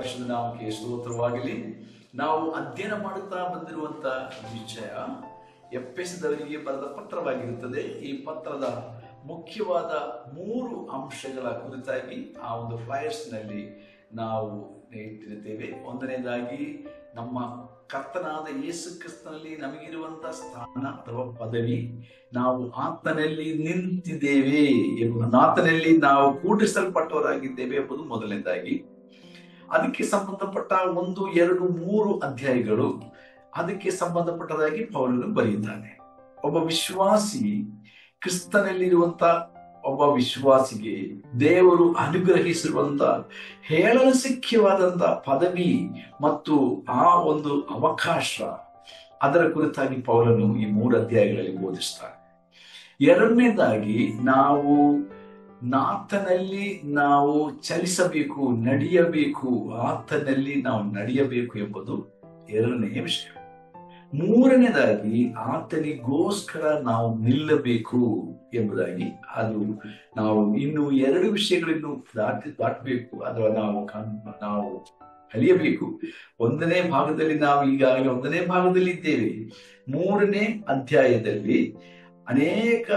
ಪರಿಶುದ್ಧ ನಾಮಕ್ಕೆ ಸ್ತೋತ್ರವಾಗಲಿ. ನಾವು ಅಧ್ಯಯನ ಮಾಡುತ್ತಾ ಬಂದಿರುವಂತ ವಿಷಯ ಎಫೆಸದವರಿಗೆ ಬರೆದ ಪತ್ರವಾಗಿರುತ್ತದೆ. ಈ ಪತ್ರದ ಮುಖ್ಯವಾದ 3 ಅಂಶಗಳ ಕುರಿತಾಗಿ ಆ ಒಂದು ಫ್ಲೈಯರ್ಸ್ ನಲ್ಲಿ ನಾವು ಇಟ್ಟಿರುತ್ತೇವೆ. ಒಂದನೇದಾಗಿ ನಮ್ಮ ಕರ್ತನಾದ ಯೇಸು ಕ್ರಿಸ್ತನಲ್ಲಿ ನಮಗಿರುವಂತಹ ಸ್ಥಾನ ಅಥವಾ ಪದವಿ, ನಾವು ಆತನಲ್ಲಿ ನಿಂತಿದ್ದೇವೆ ಆತನಲ್ಲಿ ನಾವು ಕೂಡಿಸಲ್ಪಟ್ಟವರಾಗಿದ್ದೇವೆ ಎಂಬುದು ಮೊದಲನೇದಾಗಿ. ಅದಕ್ಕೆ ಸಂಬಂಧಪಟ್ಟ 1, 2, 3 ಅಧ್ಯಾಯಗಳು ಅದಕ್ಕೆ ಸಂಬಂಧಪಟ್ಟದಾಗಿ ಪೌಲನು ಬರೆಯುತ್ತಾನೆ. ಒಬ್ಬ ವಿಶ್ವಾಸಿ, ಕ್ರಿಸ್ತನಲ್ಲಿರುವಂತ ಒಬ್ಬ ವಿಶ್ವಾಸಿಗೆ ದೇವರು ಅನುಗ್ರಹಿಸಿರುವಂತ ಹೇಳಲು ಸಿಖ್ಯವಾದಂತ ಪದವಿ ಮತ್ತು ಆ ಒಂದು ಅವಕಾಶ, ಅದರ ಕುರಿತಾಗಿ ಪೌಲನು ಈ 3 ಅಧ್ಯಾಯಗಳಲ್ಲಿ ಬೋಧಿಸ್ತಾನೆ. ಎರಡನೇದಾಗಿ ನಾವು ಆತನಲ್ಲಿ ನಾವು ಚಲಿಸಬೇಕು, ನಡೆಯಬೇಕು, ಆತನಲ್ಲಿ ನಾವು ನಡೆಯಬೇಕು ಎಂಬುದು ಎರಡನೆಯ ವಿಷಯ. ಮೂರನೇದಾಗಿ ಆತನಿಗೋಸ್ಕರ ನಾವು ನಿಲ್ಲಬೇಕು ಎಂಬುದಾಗಿ. ಅದು ನಾವು ಇನ್ನು 2 ವಿಷಯಗಳನ್ನು ದಾಟಬೇಕು, ಅಥವಾ ನಾವು ಕಲಿಯಬೇಕು. 1ನೇ ಭಾಗದಲ್ಲಿ ನಾವು ಈಗಾಗಲೇ 1ನೇ ಭಾಗದಲ್ಲಿ ಇದ್ದೇವೆ. 3ನೇ ಅಧ್ಯಾಯದಲ್ಲಿ ಅನೇಕ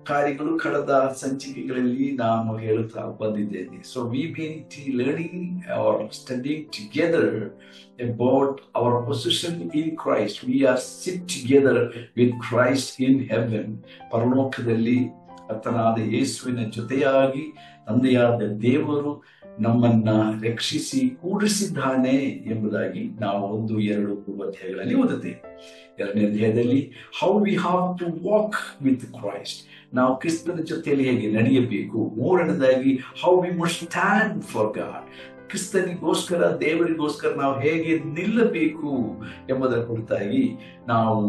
ಕಾರ್ಯಗಳು ಕಳೆದ ಸಂಚಿಕೆಗಳಲ್ಲಿ ನಾನು ಹೇಳುತ್ತಾ ಬಂದಿದ್ದೇನೆ. So we been learning or studying together about our position in Christ. We are sit together with Christ in heaven. ಪರಲೋಕದಲ್ಲಿ ಕರ್ತನಾದ ಯೇಸುವಿನ ಜೊತೆಯಾಗಿ ತಂದೆಯಾದ ದೇವರು ನಮ್ಮನ್ನ ರಕ್ಷಿಸಿ ಕೂಡಿಸಿದ್ದಾನೆ ಎಂಬುದಾಗಿ ನಾವು 1, 2, 3 ಅಧ್ಯಾಯಗಳಲ್ಲಿ ಓದುತ್ತೇವೆ. 2ನೇ ಅಧ್ಯಾಯದಲ್ಲಿ how we have to walk with Christ, ನಾವು ಕ್ರಿಸ್ತನ ಜೊತೆಯಲ್ಲಿ ಹೇಗೆ ನಡೆಯಬೇಕು. 3ನೇದಾಗಿ how we must stand for God, ಕ್ರಿಸ್ತನಿಗೋಸ್ಕರ, ದೇವರಿಗೋಸ್ಕರ ನಾವು ಹೇಗೆ ನಿಲ್ಲಬೇಕು ಎಂಬುದರ ಕುರಿತಾಗಿ ನಾವು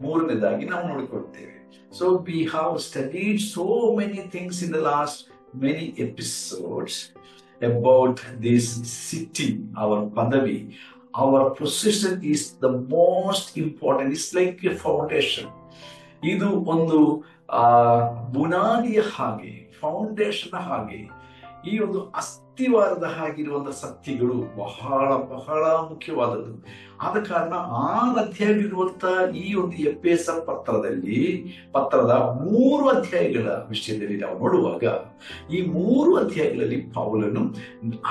3ನೇದಾಗಿ ನಾವು ನೋಡಿಕೊಳ್ಳುತ್ತೇವೆ. So we have studied so many things in the last many episodes about this city, our padavi, our position is the most important. It's like a foundation. ಇದು ಒಂದು ಬುನಾದಿಯ ಹಾಗೆ, ಫೌಂಡೇಶನ್ ಹಾಗೆ, ಈ ಒಂದು ಅಸ್ಥಿವಾರದ ಹಾಗಿರುವಂತಹ ಸತ್ಯಗಳು ಬಹಳ ಬಹಳ ಮುಖ್ಯವಾದದ್ದು. ಆದ ಕಾರಣ 6 ಅಧ್ಯಾಯಗಳಿರುವಂತಹ ಈ ಒಂದು ಎಫೆಸ ಪತ್ರದ 3 ಅಧ್ಯಾಯಗಳ ವಿಷಯದಲ್ಲಿ ನಾವು ನೋಡುವಾಗ, ಈ 3 ಅಧ್ಯಾಯಗಳಲ್ಲಿ ಪೌಲನು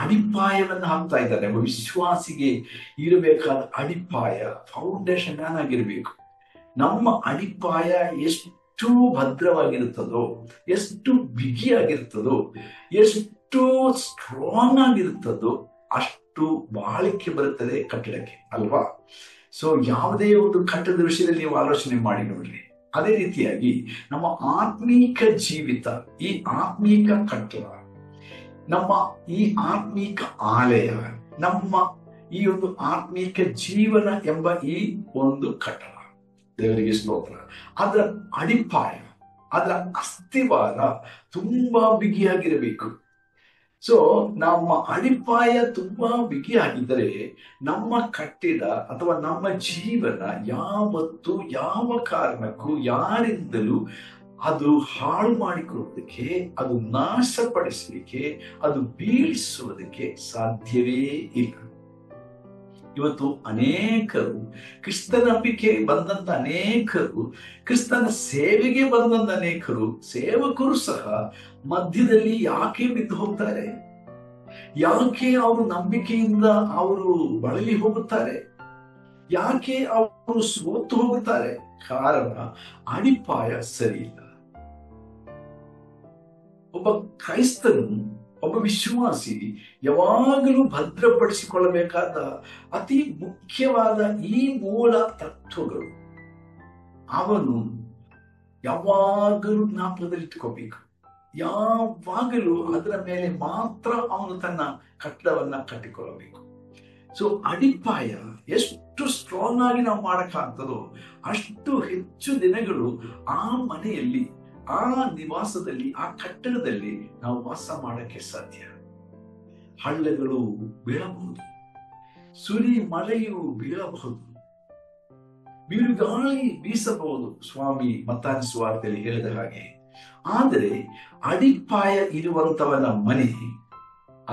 ಅಡಿಪಾಯವನ್ನು ಹಾಕ್ತಾ ಇದ್ದಾನೆ. ಒಬ್ಬ ವಿಶ್ವಾಸಿಗೆ ಇರಬೇಕಾದ ಅಡಿಪಾಯ, ಫೌಂಡೇಶನ್ ಏನಾಗಿರ್ಬೇಕು. ನಮ್ಮ ಅಡಿಪಾಯ ಎಷ್ಟು ಭದ್ರವಾಗಿರುತ್ತದೋ, ಎಷ್ಟು ಬಿಗಿಯಾಗಿರುತ್ತದೋ, ಎಷ್ಟು ಸ್ಟ್ರಾಂಗ್ ಆಗಿರುತ್ತದೋ, ಅಷ್ಟು ಬಾಳಿಕೆ ಬರುತ್ತದೆ ಕಟ್ಟಡಕ್ಕೆ, ಅಲ್ವಾ? ಸೊ ಯಾವುದೇ ಒಂದು ಕಟ್ಟಡದ ವಿಷಯದಲ್ಲಿ ನೀವು ಆಲೋಚನೆ ಮಾಡಿ ನೋಡ್ರಿ. ಅದೇ ರೀತಿಯಾಗಿ ನಮ್ಮ ಆತ್ಮೀಕ ಜೀವಿತ, ಈ ಆತ್ಮೀಕ ಕಟ್ಟಡ, ನಮ್ಮ ಈ ಆತ್ಮೀಕ ಆಲಯ, ನಮ್ಮ ಈ ಒಂದು ಆತ್ಮೀಕ ಜೀವನ ಎಂಬ ಈ ಒಂದು ಕಟ್ಟಡ, ದೇವರಿಗೆ ಸ್ತೋತ್ರ, ಅದರ ಅಡಿಪಾಯ, ಅದರ ಅಸ್ಥಿವಾರ ತುಂಬಾ ಬಿಗಿಯಾಗಿರಬೇಕು. ಸೊ ನಮ್ಮ ಅಡಿಪಾಯ ತುಂಬಾ ಬಿಗಿಯಾಗಿದ್ದರೆ ನಮ್ಮ ಕಟ್ಟಡ ಅಥವಾ ನಮ್ಮ ಜೀವನ ಯಾವತ್ತು ಯಾವ ಕಾರಣಕ್ಕೂ ಯಾರಿಂದಲೂ ಅದು ಹಾಳು ಮಾಡಿಕೊಳ್ಳುವುದಕ್ಕೆ, ಅದು ನಾಶಪಡಿಸಲಿಕ್ಕೆ, ಅದು ಬೀಳಿಸುವುದಕ್ಕೆ ಸಾಧ್ಯವೇ ಇಲ್ಲ. ಇವತ್ತು ಅನೇಕರು ಕ್ರಿಸ್ತನಂಬಿಕೆ ಬಂದಂತ ಅನೇಕರು, ಕ್ರಿಸ್ತನ ಸೇವೆಗೆ ಬಂದಂತ ಅನೇಕರು ಸೇವಕರು ಸಹ ಮಧ್ಯದಲ್ಲಿ ಯಾಕೆ ಬಿದ್ದು ಹೋಗ್ತಾರೆ? ಯಾಕೆ ಅವರು ನಂಬಿಕೆಯಿಂದ ಅವರು ಬಳಲಿ ಹೋಗುತ್ತಾರೆ? ಯಾಕೆ ಅವರು ಸೋತು ಹೋಗುತ್ತಾರೆ? ಕಾರಣ ಅಡಿಪಾಯ ಸರಿ ಇಲ್ಲ. ಒಬ್ಬ ಕ್ರೈಸ್ತನು, ಒಬ್ಬ ವಿಶ್ವಾಸಿ ಯಾವಾಗಲೂ ಭದ್ರಪಡಿಸಿಕೊಳ್ಳಬೇಕಾದ ಅತಿ ಮುಖ್ಯವಾದ ಈ ಮೂಲ ತತ್ವಗಳು ಅವನು ಯಾವಾಗಲೂ ಜ್ಞಾಪಕದಲ್ಲಿಟ್ಟುಕೋಬೇಕು. ಯಾವಾಗಲೂ ಅದರ ಮೇಲೆ ಮಾತ್ರ ಅವನು ತನ್ನ ಕಟ್ಟಡವನ್ನ ಕಟ್ಟಿಕೊಳ್ಳಬೇಕು. ಸೊ ಅಡಿಪಾಯ ಎಷ್ಟು ಸ್ಟ್ರಾಂಗ್ ಆಗಿ ನಾವು ಮಾಡಕ್ಕಾಗ್ತದೋ ಅಷ್ಟು ಹೆಚ್ಚು ದಿನಗಳು ಆ ಮನೆಯಲ್ಲಿ, ಆ ನಿವಾಸದಲ್ಲಿ, ಆ ಕಟ್ಟಡದಲ್ಲಿ ನಾವು ವಾಸ ಮಾಡಕ್ಕೆ ಸಾಧ್ಯ. ಹಳ್ಳಗಳು ಬೀಳಬಹುದು, ಸುರಿ ಮಳೆಯು ಬೀಳಬಹುದು, ಬಿರುಗಾಳಿ ಬೀಸಬಹುದು, ಸ್ವಾಮಿ ಮತ್ತಾಯ ಸುವಾರ್ತೆಯಲ್ಲಿ ಹೇಳಿದ ಹಾಗೆ. ಆದರೆ ಅಡಿಪಾಯ ಇರುವಂತವನ ಮನೆ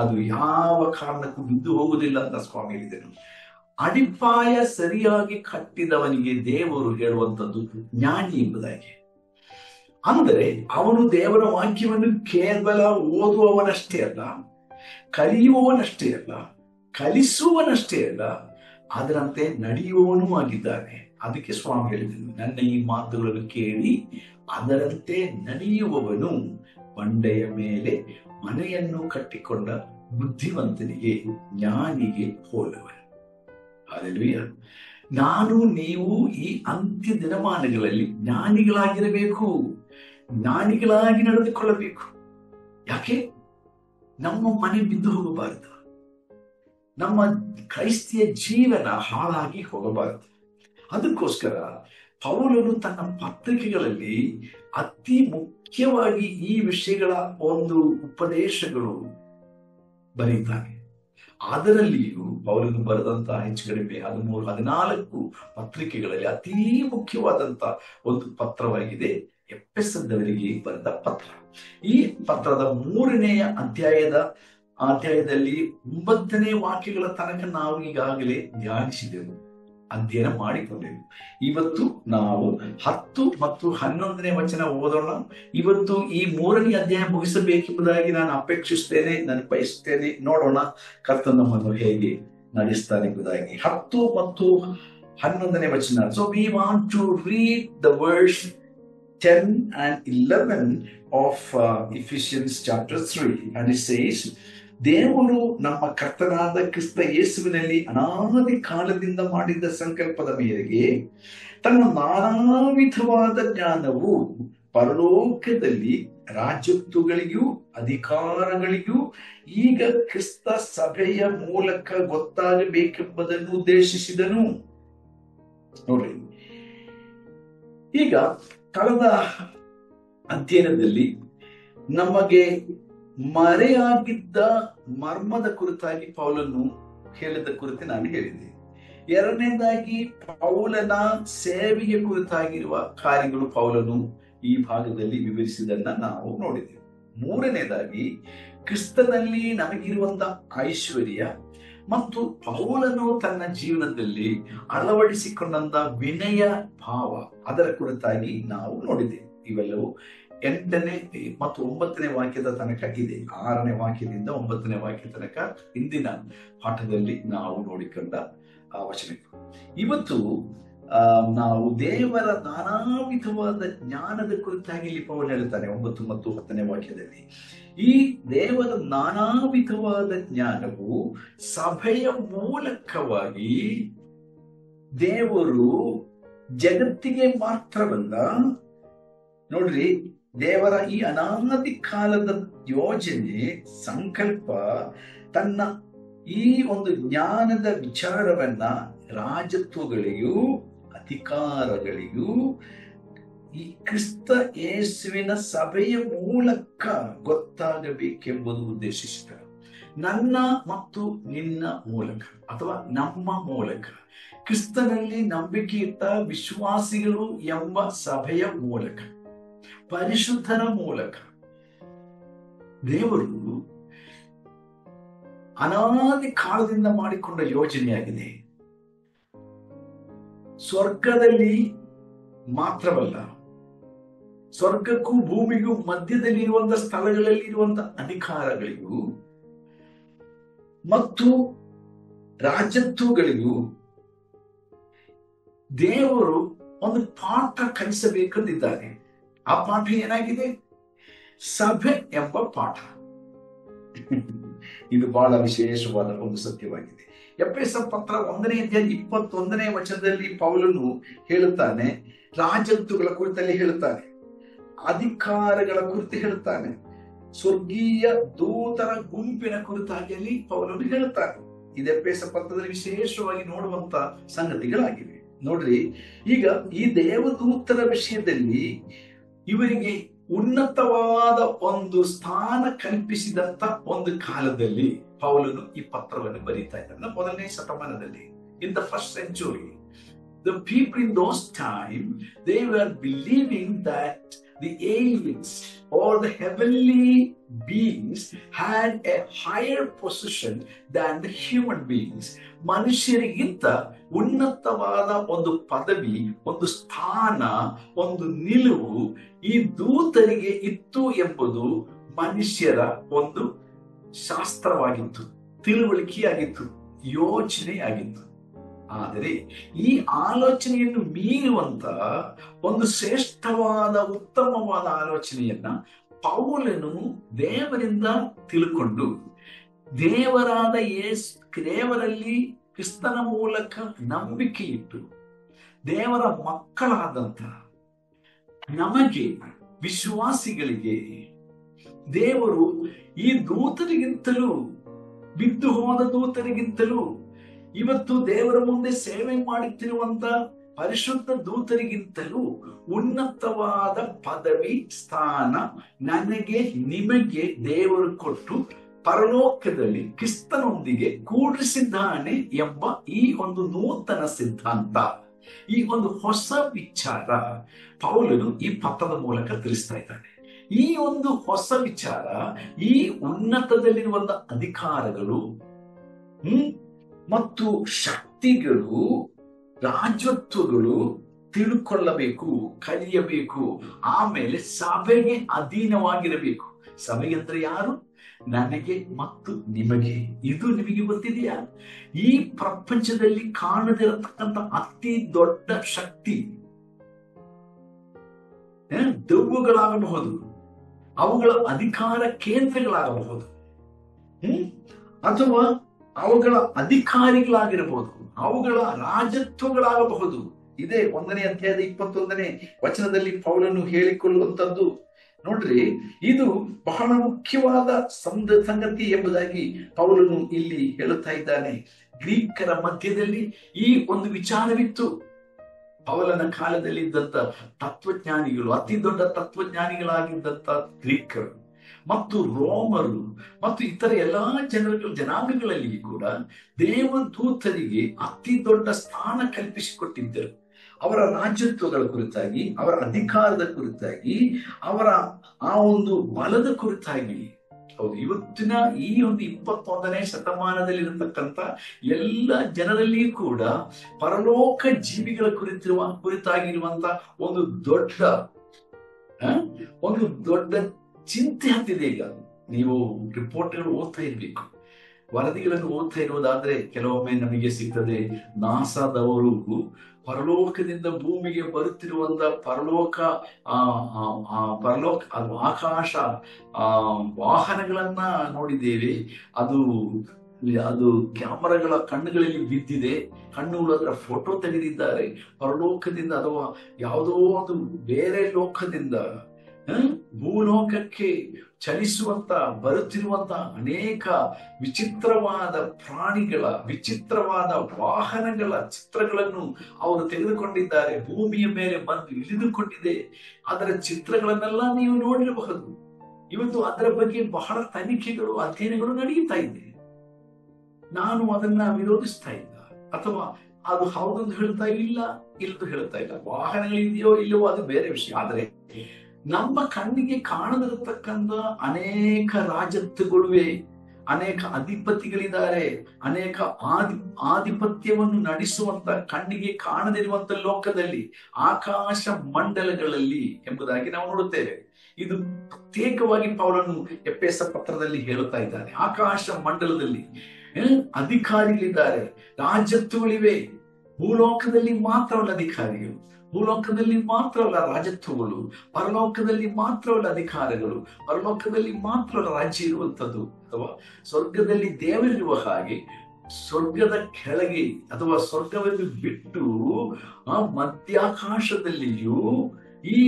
ಅದು ಯಾವ ಕಾರಣಕ್ಕೂ ಬಿದ್ದು ಹೋಗುವುದಿಲ್ಲ ಅಂತ ಸ್ವಾಮಿ ಹೇಳಿದನು. ಅಡಿಪಾಯ ಸರಿಯಾಗಿ ಕಟ್ಟಿದವನಿಗೆ ದೇವರು ಹೇಳುವಂಥದ್ದು ಜ್ಞಾನಿ ಎಂಬುದಾಗಿ. ಅಂದರೆ ಅವನು ದೇವರ ವಾಕ್ಯವನ್ನು ಕೇವಲ ಓದುವವನಷ್ಟೇ ಅಲ್ಲ, ಕಲಿಯುವವನಷ್ಟೇ ಅಲ್ಲ, ಕಲಿಸುವವನಷ್ಟೇ ಅಲ್ಲ, ಅದರಂತೆ ನಡೆಯುವವನೂ ಆಗಿದ್ದಾನೆ. ಅದಕ್ಕೆ ಸ್ವಾಮಿ ಹೇಳಿದನು, ನನ್ನ ಈ ಮಾತುಗಳನ್ನು ಕೇಳಿ ಅದರಂತೆ ನಡೆಯುವವನು ಬಂಡೆಯ ಮೇಲೆ ಮನೆಯನ್ನು ಕಟ್ಟಿಕೊಂಡ ಬುದ್ಧಿವಂತನಿಗೆ, ಜ್ಞಾನಿಗೆ ಹೋಲವನು. ಹಲ್ಲೆಲೂಯ. ನಾನು ನೀವು ಈ ಅಂತ್ಯ ದಿನಮಾನಗಳಲ್ಲಿ ಜ್ಞಾನಿಗಳಾಗಿರಬೇಕು, ಜ್ಞಾನಿಗಳಾಗಿ ನಡೆದುಕೊಳ್ಳಬೇಕು. ಯಾಕೆ? ನಮ್ಮ ಮನೆ ಬಿದ್ದು ಹೋಗಬಾರದು, ನಮ್ಮ ಕ್ರೈಸ್ತಿಯ ಜೀವನ ಹಾಳಾಗಿ ಹೋಗಬಾರದು. ಅದಕ್ಕೋಸ್ಕರ ಪೌಲನು ತನ್ನ ಪತ್ರಿಕೆಗಳಲ್ಲಿ ಅತಿ ಮುಖ್ಯವಾಗಿ ಈ ವಿಷಯಗಳ ಒಂದು ಉಪದೇಶಗಳು ಬರೀತಾನೆ. ಅದರಲ್ಲಿಯೂ ಪೌಲನು ಬರೆದಂತಹ ಹೆಚ್ಚು ಕಡಿಮೆ 13-14 ಪತ್ರಿಕೆಗಳಲ್ಲಿ ಅತೀ ಮುಖ್ಯವಾದಂತ ಒಂದು ಪತ್ರವಾಗಿದೆ ಎಫೆಸದವರಿಗೆ ಬರೆದ ಪತ್ರ. ಈ ಪತ್ರದ 3ನೇ ಅಧ್ಯಾಯದಲ್ಲಿ 9ನೇ ವಾಕ್ಯಗಳ ತನಕ ನಾವು ಈಗಾಗಲೇ ಧ್ಯಾನಿಸಿದೆವು, ಅಧ್ಯಯನ ಮಾಡಿಕೊಂಡೆವು. ಇವತ್ತು ನಾವು 10 ಮತ್ತು 11ನೇ ವಚನ ಓದೋಣ. ಇವತ್ತು ಈ 3ನೇ ಅಧ್ಯಾಯ ಮುಗಿಸಬೇಕೆಂಬುದಾಗಿ ನಾನು ಅಪೇಕ್ಷಿಸ್ತೇನೆ, ನಾನು ಬಯಸುತ್ತೇನೆ. ನೋಡೋಣ ಕರ್ತನು ನಮ್ಮನ್ನು ಹೇಗೆ ನಡೆಸ್ತಾನೆ ಎಂಬುದಾಗಿ. 10 ಮತ್ತು 11ನೇ ವಚನ. So we want to read the verse 10 and 11 of Ephesians chapter 3, and it says, ದೇವರು ನಮ್ಮ ಕರ್ತನಾದ ಕ್ರಿಸ್ತ ಯೇಸುವಿನಲ್ಲಿ ಅನಾದಿ ಕಾಲದಿಂದ ಮಾಡಿದ ಸಂಕಲ್ಪದ ಮೇರೆಗೆ ತನ್ನ ನಾನಾ ವಿಧವಾದ ಜ್ಞಾನವು ಪರಲೋಕದಲ್ಲಿ ರಾಜತ್ವಗಳಿಗೂ ಅಧಿಕಾರಗಳಿಗೂ ಈಗ ಕ್ರಿಸ್ತ ಸಭೆಯ ಮೂಲಕ ಗೊತ್ತಾಗಬೇಕೆಂಬುದನ್ನು ಉದ್ದೇಶಿಸಿದನು. ನೋಡ್ರಿ, ಈಗ ಕಳೆದ ಅಧ್ಯಯನದಲ್ಲಿ ನಮಗೆ ಮರೆಯಾಗಿದ್ದ ಮರ್ಮದ ಕುರಿತಾಗಿ ಪೌಲನು ಹೇಳಿದ ಕುರಿತು ನಾನು ಹೇಳಿದೆ. 2ನೇದಾಗಿ ಪೌಲನ ಸೇವೆಯ ಕುರಿತಾಗಿರುವ ಕಾರ್ಯಗಳು ಪೌಲನು ಈ ಭಾಗದಲ್ಲಿ ವಿವರಿಸಿದನ್ನ ನಾವು ನೋಡಿದೆವು. 3ನೇದಾಗಿ ಕ್ರಿಸ್ತನಲ್ಲಿ ನಮಗಿರುವಂತಹ ಐಶ್ವರ್ಯ ಮತ್ತು ಪೌಲನು ತನ್ನ ಜೀವನದಲ್ಲಿ ಅಳವಡಿಸಿಕೊಂಡಂತ ವಿನಯ ಭಾವ, ಅದರ ಕುರಿತಾಗಿ ನಾವು ನೋಡಿದೆವು. ಇವೆಲ್ಲವೂ 8ನೇ ಮತ್ತು 9ನೇ ವಾಕ್ಯದ ತನಕ ಇದೆ. 6ನೇ ವಾಕ್ಯದಿಂದ 9ನೇ ವಾಕ್ಯ ತನಕ ಹಿಂದಿನ ಪಾಠದಲ್ಲಿ ನಾವು ನೋಡಿಕೊಂಡ ವಚನಗಳು. ಇವತ್ತು ನಾವು ದೇವರ ನಾನಾ ವಿಧವಾದ ಜ್ಞಾನದ ಕುರಿತಾಗಿ ಇಲ್ಲಿ ಪೌಲ ಹೇಳ್ತಾನೆ 9 ಮತ್ತು 10ನೇ ವಾಕ್ಯದಲ್ಲಿ. ಈ ದೇವರ ನಾನಾ ವಿಧವಾದ ಜ್ಞಾನವು ಸಭೆಯ ಮೂಲಕವಾಗಿ ದೇವರು ಜಗತ್ತಿಗೆ ಮಾತ್ರವಲ್ಲ, ನೋಡ್ರಿ, ದೇವರ ಈ ಅನಾದಿ ಕಾಲದ ಯೋಜನೆ ಸಂಕಲ್ಪ ತನ್ನ ಈ ಒಂದು ಜ್ಞಾನದ ವಿಚಾರವನ್ನ ರಾಜತ್ವಗಳಿಗೂ ಅಧಿಕಾರಗಳಿಗೂ ಈ ಕ್ರಿಸ್ತ ಯೇಸುವಿನ ಸಭೆಯ ಮೂಲಕ ಗೊತ್ತಾಗಬೇಕೆಂಬುದು ಉದ್ದೇಶಿಸಿದರು. ನನ್ನ ಮತ್ತು ನಿನ್ನ ಮೂಲಕ ಅಥವಾ ನಮ್ಮ ಮೂಲಕ, ಕ್ರಿಸ್ತನಲ್ಲಿ ನಂಬಿಕೆ ಇಟ್ಟ ವಿಶ್ವಾಸಿಗಳು ಎಂಬ ಸಭೆಯ ಮೂಲಕ, ಪರಿಶುದ್ಧರ ಮೂಲಕ ದೇವರು ಅನಾದಿ ಕಾಲದಿಂದ ಮಾಡಿಕೊಂಡ ಯೋಜನೆಯಾಗಿದೆ. ಸ್ವರ್ಗದಲ್ಲಿ ಮಾತ್ರವಲ್ಲ, ಸ್ವರ್ಗಕ್ಕೂ ಭೂಮಿಗೂ ಮಧ್ಯದಲ್ಲಿ ಇರುವಂತಹ ಸ್ಥಳಗಳಲ್ಲಿ ಇರುವಂತಹ ಅಧಿಕಾರಗಳಿಗೂ ಮತ್ತು ರಾಜತ್ವಗಳಿಗೂ ದೇವರು ಒಂದು ಪಾಠ ಕಲಿಸಬೇಕೆಂದಿದ್ದಾರೆ. ಆ ಪಾಠ ಏನಾಗಿದೆ? ಸಭೆ ಎಂಬ ಪಾಠ. ಇದು ಬಹಳ ವಿಶೇಷವಾದ ಒಂದು ಸತ್ಯವಾಗಿದೆ. ಎಫೆಸ ಪತ್ರ 1ನೇ ಅಧ್ಯಾಯ 21ನೇ ವಚನದಲ್ಲಿ ಪೌಲನು ಹೇಳುತ್ತಾನೆ, ರಾಜತ್ವಗಳ ಕುರಿತಲ್ಲಿ ಹೇಳುತ್ತಾನೆ, ಅಧಿಕಾರಗಳ ಕುರಿತು ಹೇಳುತ್ತಾನೆ, ಸ್ವರ್ಗೀಯ ದೂತರ ಗುಂಪಿನ ಕುರಿತಾಗಿ ಪೌಲನು ಹೇಳುತ್ತಾನೆ. ಇದು ಎಫೆಸ ಪತ್ರದಲ್ಲಿ ವಿಶೇಷವಾಗಿ ನೋಡುವಂತ ಸಂಗತಿಗಳಾಗಿವೆ. ನೋಡ್ರಿ, ಈಗ ಈ ದೇವದೂತರ ವಿಷಯದಲ್ಲಿ ಇವರಿಗೆ ಉನ್ನತವಾದ ಒಂದು ಸ್ಥಾನ ಕಲ್ಪಿಸಿದಂತ ಒಂದು ಕಾಲದಲ್ಲಿ ಪೌಲನು ಈ ಪತ್ರವನ್ನು ಬರೀತಾ ಇದ್ದಾನೆ. 1ನೇ ಶತಮಾನದಲ್ಲಿ, in the first century, the people in those time, they were believing that the aliens or the heavenly beings had a higher position than the human beings. ಮನುಷ್ಯರಿಗಿಂತ ಉನ್ನತವಾದ ಒಂದು ಪದವಿ, ಒಂದು ಸ್ಥಾನ, ಒಂದು ನಿಲುವು ಈ ದೂತರಿಗೆ ಇತ್ತು ಎಂಬುದು ಮನುಷ್ಯರ ಒಂದು ಶಾಸ್ತ್ರವಾಗಿತ್ತು, ತಿಳುವಳಿಕೆಯಾಗಿತ್ತು, ಯೋಚನೆಯಾಗಿತ್ತು. ಆದರೆ ಈ ಆಲೋಚನೆಯನ್ನು ಮೀರುವಂತ ಒಂದು ಶ್ರೇಷ್ಠವಾದ ಉತ್ತಮವಾದ ಆಲೋಚನೆಯನ್ನ ಪೌಲನು ದೇವರಿಂದ ತಿಳ್ಕೊಂಡು ದೇವರಲ್ಲಿ ಕ್ರಿಸ್ತನ ಮೂಲಕ ನಂಬಿಕೆ ಇಟ್ಟು ದೇವರ ಮಕ್ಕಳಾದಂತ ನಮಗೆ ವಿಶ್ವಾಸಿಗಳಿಗೆ ದೇವರು ಈ ದೂತರಿಗಿಂತಲೂ, ಬಿದ್ದು ಹೋದ ದೂತರಿಗಿಂತಲೂ, ಇವತ್ತು ದೇವರ ಮುಂದೆ ಸೇವೆ ಮಾಡುತ್ತಿರುವಂತ ಪರಿಶುದ್ಧ ದೂತರಿಗಿಂತಲೂ ಉನ್ನತವಾದ ಪದವಿ, ಸ್ಥಾನ ನನಗೆ ನಿಮಗೆ ದೇವರು ಕೊಟ್ಟು ಪರಲೋಕದಲ್ಲಿ ಕ್ರಿಸ್ತನೊಂದಿಗೆ ಕೂಡಿಸಿದ್ದಾನೆ ಎಂಬ ಈ ಒಂದು ನೂತನ ಸಿದ್ಧಾಂತ, ಈ ಒಂದು ಹೊಸ ವಿಚಾರ ಪೌಲನು ಈ ಪತ್ರದ ಮೂಲಕ ತಿಳಿಸ್ತಾ ಇದ್ದಾನೆ. ಈ ಒಂದು ಹೊಸ ವಿಚಾರ, ಈ ಉನ್ನತದಲ್ಲಿರುವಂತ ಅಧಿಕಾರಗಳು ಮತ್ತು ಶಕ್ತಿಗಳು, ರಾಜತ್ವಗಳು ತಿಳ್ಕೊಳ್ಳಬೇಕು, ಕಲಿಯಬೇಕು. ಆಮೇಲೆ ಸಭೆಗೆ ಅಧೀನವಾಗಿರಬೇಕು. ಸಭೆ ಅಂದ್ರೆ ಯಾರು? ನನಗೆ ಮತ್ತು ನಿಮಗೆ. ಇದು ನಿಮಗೆ ಗೊತ್ತಿದೆಯಾ? ಈ ಪ್ರಪಂಚದಲ್ಲಿ ಕಾಣದಿರತಕ್ಕಂಥ ಅತಿ ದೊಡ್ಡ ಶಕ್ತಿ ದೆವ್ವಗಳಾಗಬಹುದು, ಅವುಗಳ ಅಧಿಕಾರ ಕೇಂದ್ರಗಳಾಗಬಹುದು, ಅಥವಾ ಅವುಗಳ ಅಧಿಕಾರಿಗಳಾಗಿರಬಹುದು, ಅವುಗಳ ರಾಜತ್ವಗಳಾಗಬಹುದು. ಇದೇ 1ನೇ ಅಧ್ಯಾಯದ 21ನೇ ವಚನದಲ್ಲಿ ಪೌಲನು ಹೇಳಿಕೊಳ್ಳುವಂಥದ್ದು. ನೋಡ್ರಿ, ಇದು ಬಹಳ ಮುಖ್ಯವಾದ ಸಂಗತಿ ಎಂಬುದಾಗಿ ಪೌಲನು ಇಲ್ಲಿ ಹೇಳುತ್ತಾ ಇದ್ದಾನೆ. ಗ್ರೀಕರ ಮಧ್ಯದಲ್ಲಿ ಈ ಒಂದು ವಿಚಾರವಿತ್ತು. ಪೌಲನ ಕಾಲದಲ್ಲಿ ಇದ್ದಂತ ತತ್ವಜ್ಞಾನಿಗಳು, ಅತಿ ದೊಡ್ಡ ತತ್ವಜ್ಞಾನಿಗಳಾಗಿದ್ದಂತ ಗ್ರೀಕರು ಮತ್ತು ರೋಮರು ಮತ್ತು ಇತರ ಎಲ್ಲಾ ಜನಾಂಗಗಳಲ್ಲಿ ಕೂಡ ದೇವದೂತರಿಗೆ ಅತಿ ದೊಡ್ಡ ಸ್ಥಾನ ಕಲ್ಪಿಸಿಕೊಟ್ಟಿದ್ದರು. ಅವರ ರಾಜತ್ವಗಳ ಕುರಿತಾಗಿ, ಅವರ ಅಧಿಕಾರದ ಕುರಿತಾಗಿ, ಅವರ ಆ ಒಂದು ಬಲದ ಕುರಿತಾಗಿ. ಹೌದು, ಇವತ್ತಿನ ಈ ಒಂದು 21ನೇ ಶತಮಾನದಲ್ಲಿರತಕ್ಕಂಥ ಎಲ್ಲ ಜನರಲ್ಲಿ ಕೂಡ ಪರಲೋಕ ಜೀವಿಗಳ ಕುರಿತಾಗಿರುವಂತ ಒಂದು ದೊಡ್ಡ ಚಿಂತೆ ಹತ್ತಿದೆ. ಈಗ ನೀವು ರಿಪೋರ್ಟ್ಗಳು ಓದ್ತಾ ಇರ್ಬೇಕು, ವರದಿಗಳನ್ನು ಓದ್ತಾ ಇರುವುದಾದ್ರೆ ಕೆಲವೊಮ್ಮೆ ನಮಗೆ ಸಿಗ್ತದೆ, ನಾಸಾದವರು ಪರಲೋಕದಿಂದ ಭೂಮಿಗೆ ಬರುತ್ತಿರುವಂತ ಪರಲೋಕ ಆಕಾಶ ವಾಹನಗಳನ್ನ ನೋಡಿದ್ದೇವೆ. ಅದು ಕ್ಯಾಮರಾಗಳ ಕಣ್ಣುಗಳಲ್ಲಿ ಬಿದ್ದಿದೆ, ಕಣ್ಣುಗಳು ಅದರ ಫೋಟೋ ತೆಗೆದಿದ್ದಾರೆ. ಪರಲೋಕದಿಂದ ಅಥವಾ ಯಾವುದೋ ಒಂದು ಬೇರೆ ಲೋಕದಿಂದ ಭೂಲೋಕಕ್ಕೆ ಚಲಿಸುವಂತ ಬರುತ್ತಿರುವಂತ ಅನೇಕ ವಿಚಿತ್ರವಾದ ಪ್ರಾಣಿಗಳ, ವಿಚಿತ್ರವಾದ ವಾಹನಗಳ ಚಿತ್ರಗಳನ್ನು ಅವರು ತೆಗೆದುಕೊಂಡಿದ್ದಾರೆ. ಭೂಮಿಯ ಮೇಲೆ ಬಂದು ಇಳಿದುಕೊಂಡಿದೆ. ಅದರ ಚಿತ್ರಗಳನ್ನೆಲ್ಲ ನೀವು ನೋಡಿರಬಹುದು. ಇವತ್ತು ಅದರ ಬಗ್ಗೆ ಬಹಳ ತನಿಖೆಗಳು, ಅಧ್ಯಯನಗಳು ನಡೆಯುತ್ತಾ ಇದೆ. ನಾನು ಅದನ್ನ ವಿರೋಧಿಸ್ತಾ ಇಲ್ಲ, ಅಥವಾ ಅದು ಹೌದೆಂದು ಹೇಳ್ತಾ ಇಲ್ಲ, ಇಲ್ಲದು ಹೇಳ್ತಾ ಇಲ್ಲ. ವಾಹನಗಳಿದೆಯೋ ಇಲ್ಲವೋ ಅದು ಬೇರೆ ವಿಷಯ. ಆದ್ರೆ ನಮ್ಮ ಕಣ್ಣಿಗೆ ಕಾಣದಿರತಕ್ಕಂಥ ಅನೇಕ ರಾಜತ್ವಗಳಿವೆ, ಅನೇಕ ಅಧಿಪತಿಗಳಿದ್ದಾರೆ, ಅನೇಕ ಆಧಿಪತ್ಯವನ್ನು ನಡೆಸುವಂತ ಕಣ್ಣಿಗೆ ಕಾಣದಿರುವಂತ ಲೋಕದಲ್ಲಿ, ಆಕಾಶ ಮಂಡಲಗಳಲ್ಲಿ ಎಂಬುದಾಗಿ ನಾವು ನೋಡುತ್ತೇವೆ. ಇದು ಪ್ರತ್ಯೇಕವಾಗಿ ಪೌಲನು ಎಫೆಸ ಪತ್ರದಲ್ಲಿ ಹೇಳುತ್ತಾ ಇದ್ದಾನೆ. ಆಕಾಶ ಮಂಡಲದಲ್ಲಿ ಅಧಿಕಾರಿಗಳಿದ್ದಾರೆ, ರಾಜತ್ವಗಳಿವೆ. ಭೂಲೋಕದಲ್ಲಿ ಮಾತ್ರವಲ್ಲ ಅಧಿಕಾರಿಗಳು, ಭೂಲೋಕದಲ್ಲಿ ಮಾತ್ರವಲ್ಲ ರಾಜತ್ವಗಳು, ಪರಲೋಕದಲ್ಲಿ ಮಾತ್ರವಲ್ಲ ಅಧಿಕಾರಗಳು, ಪರಲೋಕದಲ್ಲಿ ಮಾತ್ರವಲ್ಲ ರಾಜ್ಯ ಇರುವಂಥದ್ದು. ಅಥವಾ ಸ್ವರ್ಗದಲ್ಲಿ ದೇವರಿರುವ ಹಾಗೆ ಸ್ವರ್ಗದ ಕೆಳಗೆ ಅಥವಾ ಸ್ವರ್ಗವನ್ನು ಬಿಟ್ಟು ಮಧ್ಯಾಕಾಶದಲ್ಲಿಯೂ ಈ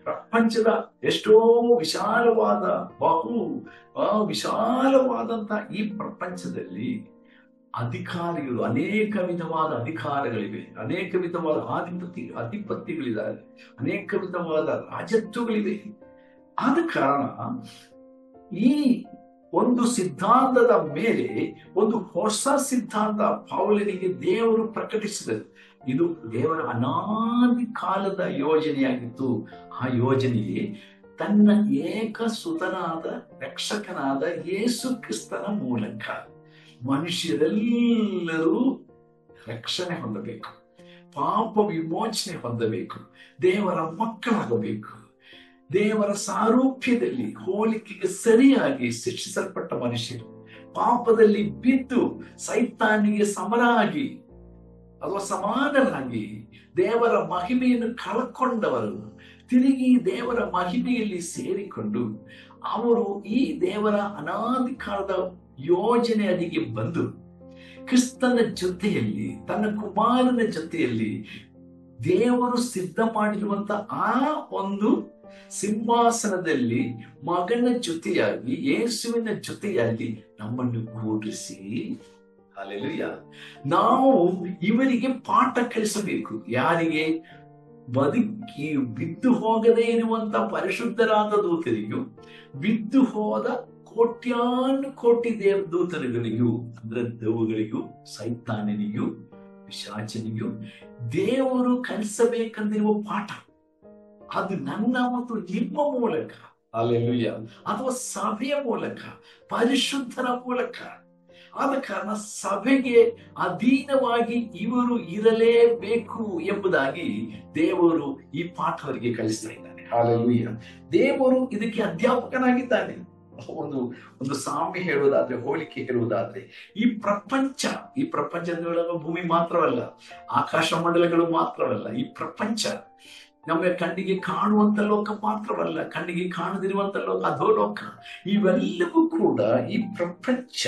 ಪ್ರಪಂಚದ ಎಷ್ಟೋ ವಿಶಾಲವಾದ, ವಿಶಾಲವಾದಂತ ಈ ಪ್ರಪಂಚದಲ್ಲಿ ಅಧಿಕಾರಿಗಳು, ಅನೇಕ ವಿಧವಾದ ಅಧಿಕಾರಗಳಿವೆ, ಅನೇಕ ವಿಧವಾದ ಅಧಿಪತಿಗಳಿದ್ದಾರೆ, ಅನೇಕ ವಿಧವಾದ ರಾಜತ್ವಗಳಿವೆ. ಆದ ಕಾರಣ ಈ ಒಂದು ಸಿದ್ಧಾಂತದ ಮೇಲೆ ಒಂದು ಹೊಸ ಸಿದ್ಧಾಂತ ಪೌಲನಿಗೆ ದೇವರು ಪ್ರಕಟಿಸಿದರು. ಇದು ದೇವರ ಅನಾದಿ ಕಾಲದ ಯೋಜನೆಯಾಗಿತ್ತು. ಆ ಯೋಜನೆಗೆ ತನ್ನ ಏಕ ಸುತನಾದ ರಕ್ಷಕನಾದ ಯೇಸು ಕ್ರಿಸ್ತನ ಮೂಲಕ ಮನುಷ್ಯರೆಲ್ಲರೂ ರಕ್ಷಣೆ ಹೊಂದಬೇಕು, ಪಾಪ ವಿಮೋಚನೆ ಹೊಂದಬೇಕು, ದೇವರ ಮಕ್ಕಳಾಗಬೇಕು. ದೇವರ ಸಾರೂಪ್ಯದಲ್ಲಿ ಹೋಲಿಕೆಗೆ ಸರಿಯಾಗಿ ಶಿಕ್ಷಿಸಲ್ಪಟ್ಟ ಮನುಷ್ಯರು ಪಾಪದಲ್ಲಿ ಬಿದ್ದು ಸೈತಾನಿಗೆ ಸಮರಾಗಿ ಅಥವಾ ಸಮಾನರಾಗಿ ದೇವರ ಮಹಿಮೆಯನ್ನು ಕಳ್ಕೊಂಡವರು ತಿರುಗಿ ದೇವರ ಮಹಿಮೆಯಲ್ಲಿ ಸೇರಿಕೊಂಡು ಅವರು ಈ ದೇವರ ಅನಾದಿ ಕಾಲದ ಯೋಜನೆ ಅಡಿಗೆ ಬಂದು ಕ್ರಿಸ್ತನ ಜೊತೆಯಲ್ಲಿ, ತನ್ನ ಕುಮಾರನ ಜೊತೆಯಲ್ಲಿ ದೇವರು ಸಿದ್ಧ ಮಾಡಿರುವಂತ ಆ ಒಂದು ಸಿಂಹಾಸನದಲ್ಲಿ ಮಗನ ಜೊತೆಯಾಗಿ, ಯೇಸುವಿನ ಜೊತೆಯಾಗಿ ನಮ್ಮನ್ನು ಕೂಡಿಸಿ, ಹಲ್ಲೆಲೂಯ, ನಾವು ಇವರಿಗೆ ಪಾಠ ಕಲಿಸಬೇಕು. ಯಾರಿಗೆ? ಬದುಕಿ ಬಿದ್ದು ಹೋಗದೇ ಇರುವಂತ ಪರಿಶುದ್ಧರಾದ ದೂತರಿಗೂ, ಬಿದ್ದು ಹೋದ ಕೋಟ್ಯಾನು ಕೋಟಿ ದೂತರುಗಳಿಗೂ, ಅಂದ್ರೆ ದೆವ್ವಗಳಿಗೂ, ಸೈತಾನನಿಗೂ, ಪಿಶಾಚನಿಗೂ ದೇವರು ಕಲಿಸಬೇಕಂದಿರುವ ಪಾಠ. ಅದು ನನ್ನ ಮತ್ತು ನಿಮ್ಮ ಮೂಲಕ, ಹಲ್ಲೆಲೂಯ, ಅಥವಾ ಸಭೆಯ ಮೂಲಕ, ಪರಿಶುದ್ಧರ ಮೂಲಕ. ಆದ ಕಾರಣ ಸಭೆಗೆ ಅಧೀನವಾಗಿ ಇವರು ಇರಲೇಬೇಕು ಎಂಬುದಾಗಿ ದೇವರು ಈ ಪಾಠವರಿಗೆ ಕಲಿಸ್ತಾ ಇದ್ದಾನೆ. ಹಲ್ಲೆಲೂಯ. ದೇವರು ಇದಕ್ಕೆ ಅಧ್ಯಾಪಕನಾಗಿದ್ದಾನೆ. ಒಂದು ಸಾಮ್ಯ ಹೇಳುವುದಾದ್ರೆ, ಹೋಲಿಕೆ ಹೇಳುವುದಾದ್ರೆ, ಈ ಪ್ರಪಂಚದೊಳಗೆ ಭೂಮಿ ಮಾತ್ರವಲ್ಲ, ಆಕಾಶ ಮಂಡಲಗಳು ಮಾತ್ರವಲ್ಲ, ಈ ಪ್ರಪಂಚ ನಮ್ಮ ಕಣ್ಣಿಗೆ ಕಾಣುವಂತ ಲೋಕ ಮಾತ್ರವಲ್ಲ, ಕಣ್ಣಿಗೆ ಕಾಣದಿರುವಂತ ಲೋಕ, ಅಧೋಲೋಕ, ಇವೆಲ್ಲವೂ ಕೂಡ ಈ ಪ್ರಪಂಚ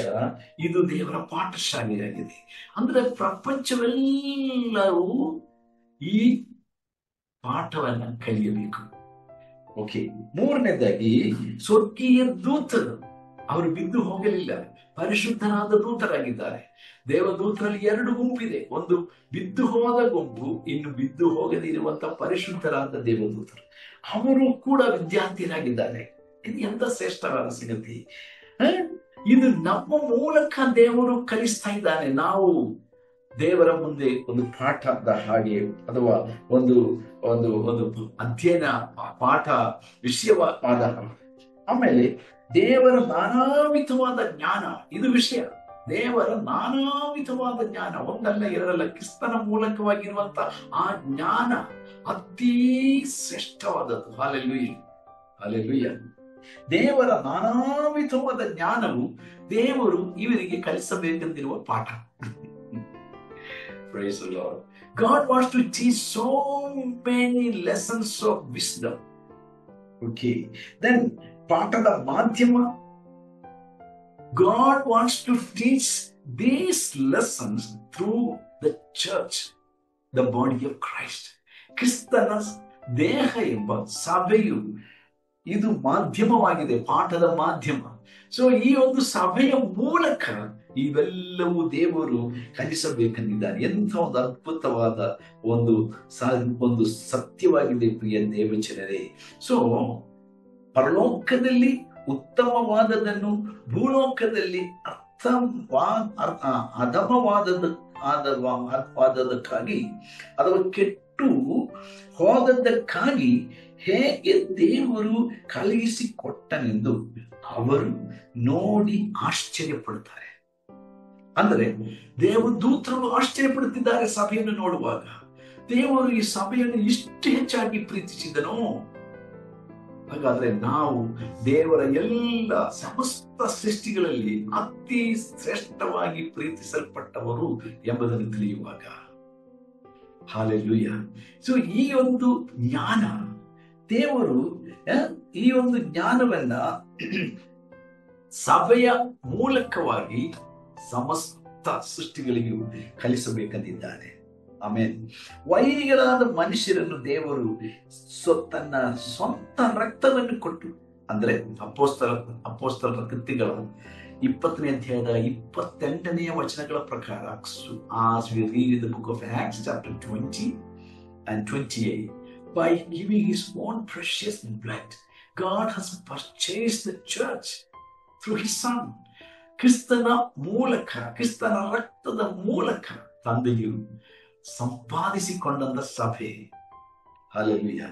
ಇದು ದೇವರ ಪಾಠಶಾಲೆಯಾಗಿದೆ. ಅಂದ್ರೆ ಪ್ರಪಂಚವೆಲ್ಲರೂ ಈ ಪಾಠವನ್ನ ಕಲಿಯಬೇಕು. ಓಕೆ, ಮೂರನೇದಾಗಿ ಸ್ವರ್ಗೀಯ ದೂತರು, ಅವರು ಬಿದ್ದು ಹೋಗಲಿಲ್ಲ, ಪರಿಶುದ್ಧರಾದ ದೂತರಾಗಿದ್ದಾರೆ. ದೇವದೂತರಲ್ಲಿ 2 ಗುಂಪಿದೆ. ಒಂದು ಬಿದ್ದು ಹೋದ ಗುಂಪು, ಇನ್ನು ಬಿದ್ದು ಹೋಗದಿರುವಂತ ಪರಿಶುದ್ಧರಾದ ದೇವದೂತರು. ಅವರು ಕೂಡ ವಿದ್ಯಾರ್ಥಿರಾಗಿದ್ದಾರೆ. ಇದು ಎಂತ ಶ್ರೇಷ್ಠವಾದ ಸಂಗತಿ! ಇದು ನಮ್ಮ ಮೂಲಕ ದೇವರು ಕಲಿಸ್ತಾ ಇದ್ದಾನೆ. ನಾವು ದೇವರ ಮುಂದೆ ಒಂದು ಪಾಠದ ಹಾಗೆ ಅಥವಾ ಒಂದು ಒಂದು ಒಂದು ಅಧ್ಯಯನ ಪಾಠ ವಿಷಯವಾದ. ಆಮೇಲೆ ದೇವರ ನಾನಾವಿಧವಾದ ಜ್ಞಾನ, ಇದು ವಿಷಯ. ದೇವರ ನಾನಾವಿಧವಾದ ಜ್ಞಾನ, ಒಂದಲ್ಲ ಎರಡಲ್ಲ, ಕ್ರಿಸ್ತನ ಮೂಲಕವಾಗಿರುವಂತ ಆ ಜ್ಞಾನ ಅತೀ ಶ್ರೇಷ್ಠವಾದದ್ದು. Hallelujah, hallelujah. ದೇವರ ನಾನಾವಿಧವಾದ ಜ್ಞಾನವು ದೇವರು ಇವರಿಗೆ ಕಲಿಸಬೇಕೆಂದಿರುವ ಪಾಠ. Praise the Lord. God wants to teach so many lessons of wisdom. Okay, then ಪಾಠದ ಮಾಧ್ಯಮ. God wants to teach these lessons through the church, the body of Christ. ಕ್ರಿಸ್ತನ ದೇಹ ಎಂಬ ಸಭೆಯು ಇದು ಮಾಧ್ಯಮವಾಗಿದೆ, ಪಾಠದ ಮಾಧ್ಯಮ. ಸೊ ಈ ಒಂದು ಸಭೆಯ ಮೂಲಕ ಇವೆಲ್ಲವೂ ದೇವರು ಕಲಿಸಬೇಕೆಂದಿದ್ದಾರೆ. ಎಂಥ ಒಂದು ಅದ್ಭುತವಾದ ಒಂದು ಸತ್ಯವಾಗಿದೆ ಪ್ರಿಯ ದೇವಚನರೇ. ಸೊ ಪರಲೋಕದಲ್ಲಿ ಉತ್ತಮವಾದದನ್ನು ಭೂಲೋಕದಲ್ಲಿ ಅಧಮವಾದದಕ್ಕಾಗಿ ಅಥವಾ ಕೆಟ್ಟು ಹೋದದ್ದಕ್ಕಾಗಿ ಹೇಗೆ ದೇವರು ಕಳುಹಿಸಿಕೊಟ್ಟನೆಂದು ಅವರು ನೋಡಿ ಆಶ್ಚರ್ಯಪಡುತ್ತಾರೆ. ಅಂದ್ರೆ ದೇವದೂತರು ಆಶ್ಚರ್ಯಪಡುತ್ತಿದ್ದಾರೆ ಸಭೆಯನ್ನು ನೋಡುವಾಗ. ದೇವರು ಈ ಸಭೆಯನ್ನು ಇಷ್ಟು ಹೆಚ್ಚಾಗಿ ಪ್ರೀತಿಸಿದನೋ, ಹಾಗಾದ್ರೆ ನಾವು ದೇವರ ಎಲ್ಲ ಸಮಸ್ತ ಸೃಷ್ಟಿಗಳಲ್ಲಿ ಅತಿ ಶ್ರೇಷ್ಠವಾಗಿ ಪ್ರೀತಿಸಲ್ಪಟ್ಟವರು ಎಂಬುದನ್ನು ತಿಳಿಯುವಾಗ, ಹಲ್ಲೆಲೂಯ. ಸೊ ಈ ಒಂದು ಜ್ಞಾನ ದೇವರು ಈ ಒಂದು ಜ್ಞಾನವನ್ನ ಸಭೆಯ ಮೂಲಕವಾಗಿ ಸಮಸ್ತ ಸೃಷ್ಟಿಗಳಿಗೂ ಕಲಿಸಬೇಕೆಂದಿದ್ದಾನೆ. ಆಮೇಲೆ ವೈರಿಗಳಾದ ಮನುಷ್ಯರನ್ನು ದೇವರು ತನ್ನ ಸ್ವಂತ ರಕ್ತವನ್ನು ಕೊಟ್ಟು, ಅಂದ್ರೆ ಅಪೊಸ್ತಲರ ಕೃತ್ಯಗಳ 20ನೇ ಅಧ್ಯಾಯದ 28ನೇ ವಚನಗಳ ಪ್ರಕಾರ, as we read in the book of Acts chapter 20 and 28, by giving his own precious blood, God has purchased the church through his son. ಕ್ರಿಸ್ತನ ಮೂಲಕ, ಕ್ರಿಸ್ತನ ರಕ್ತದ ಮೂಲಕ ತಂದೆಯು ಸಂಪಾದಿಸಿಕೊಂಡಂತ ಸಭೆ. ಹಲ್ಲೆಲೂಯಾ.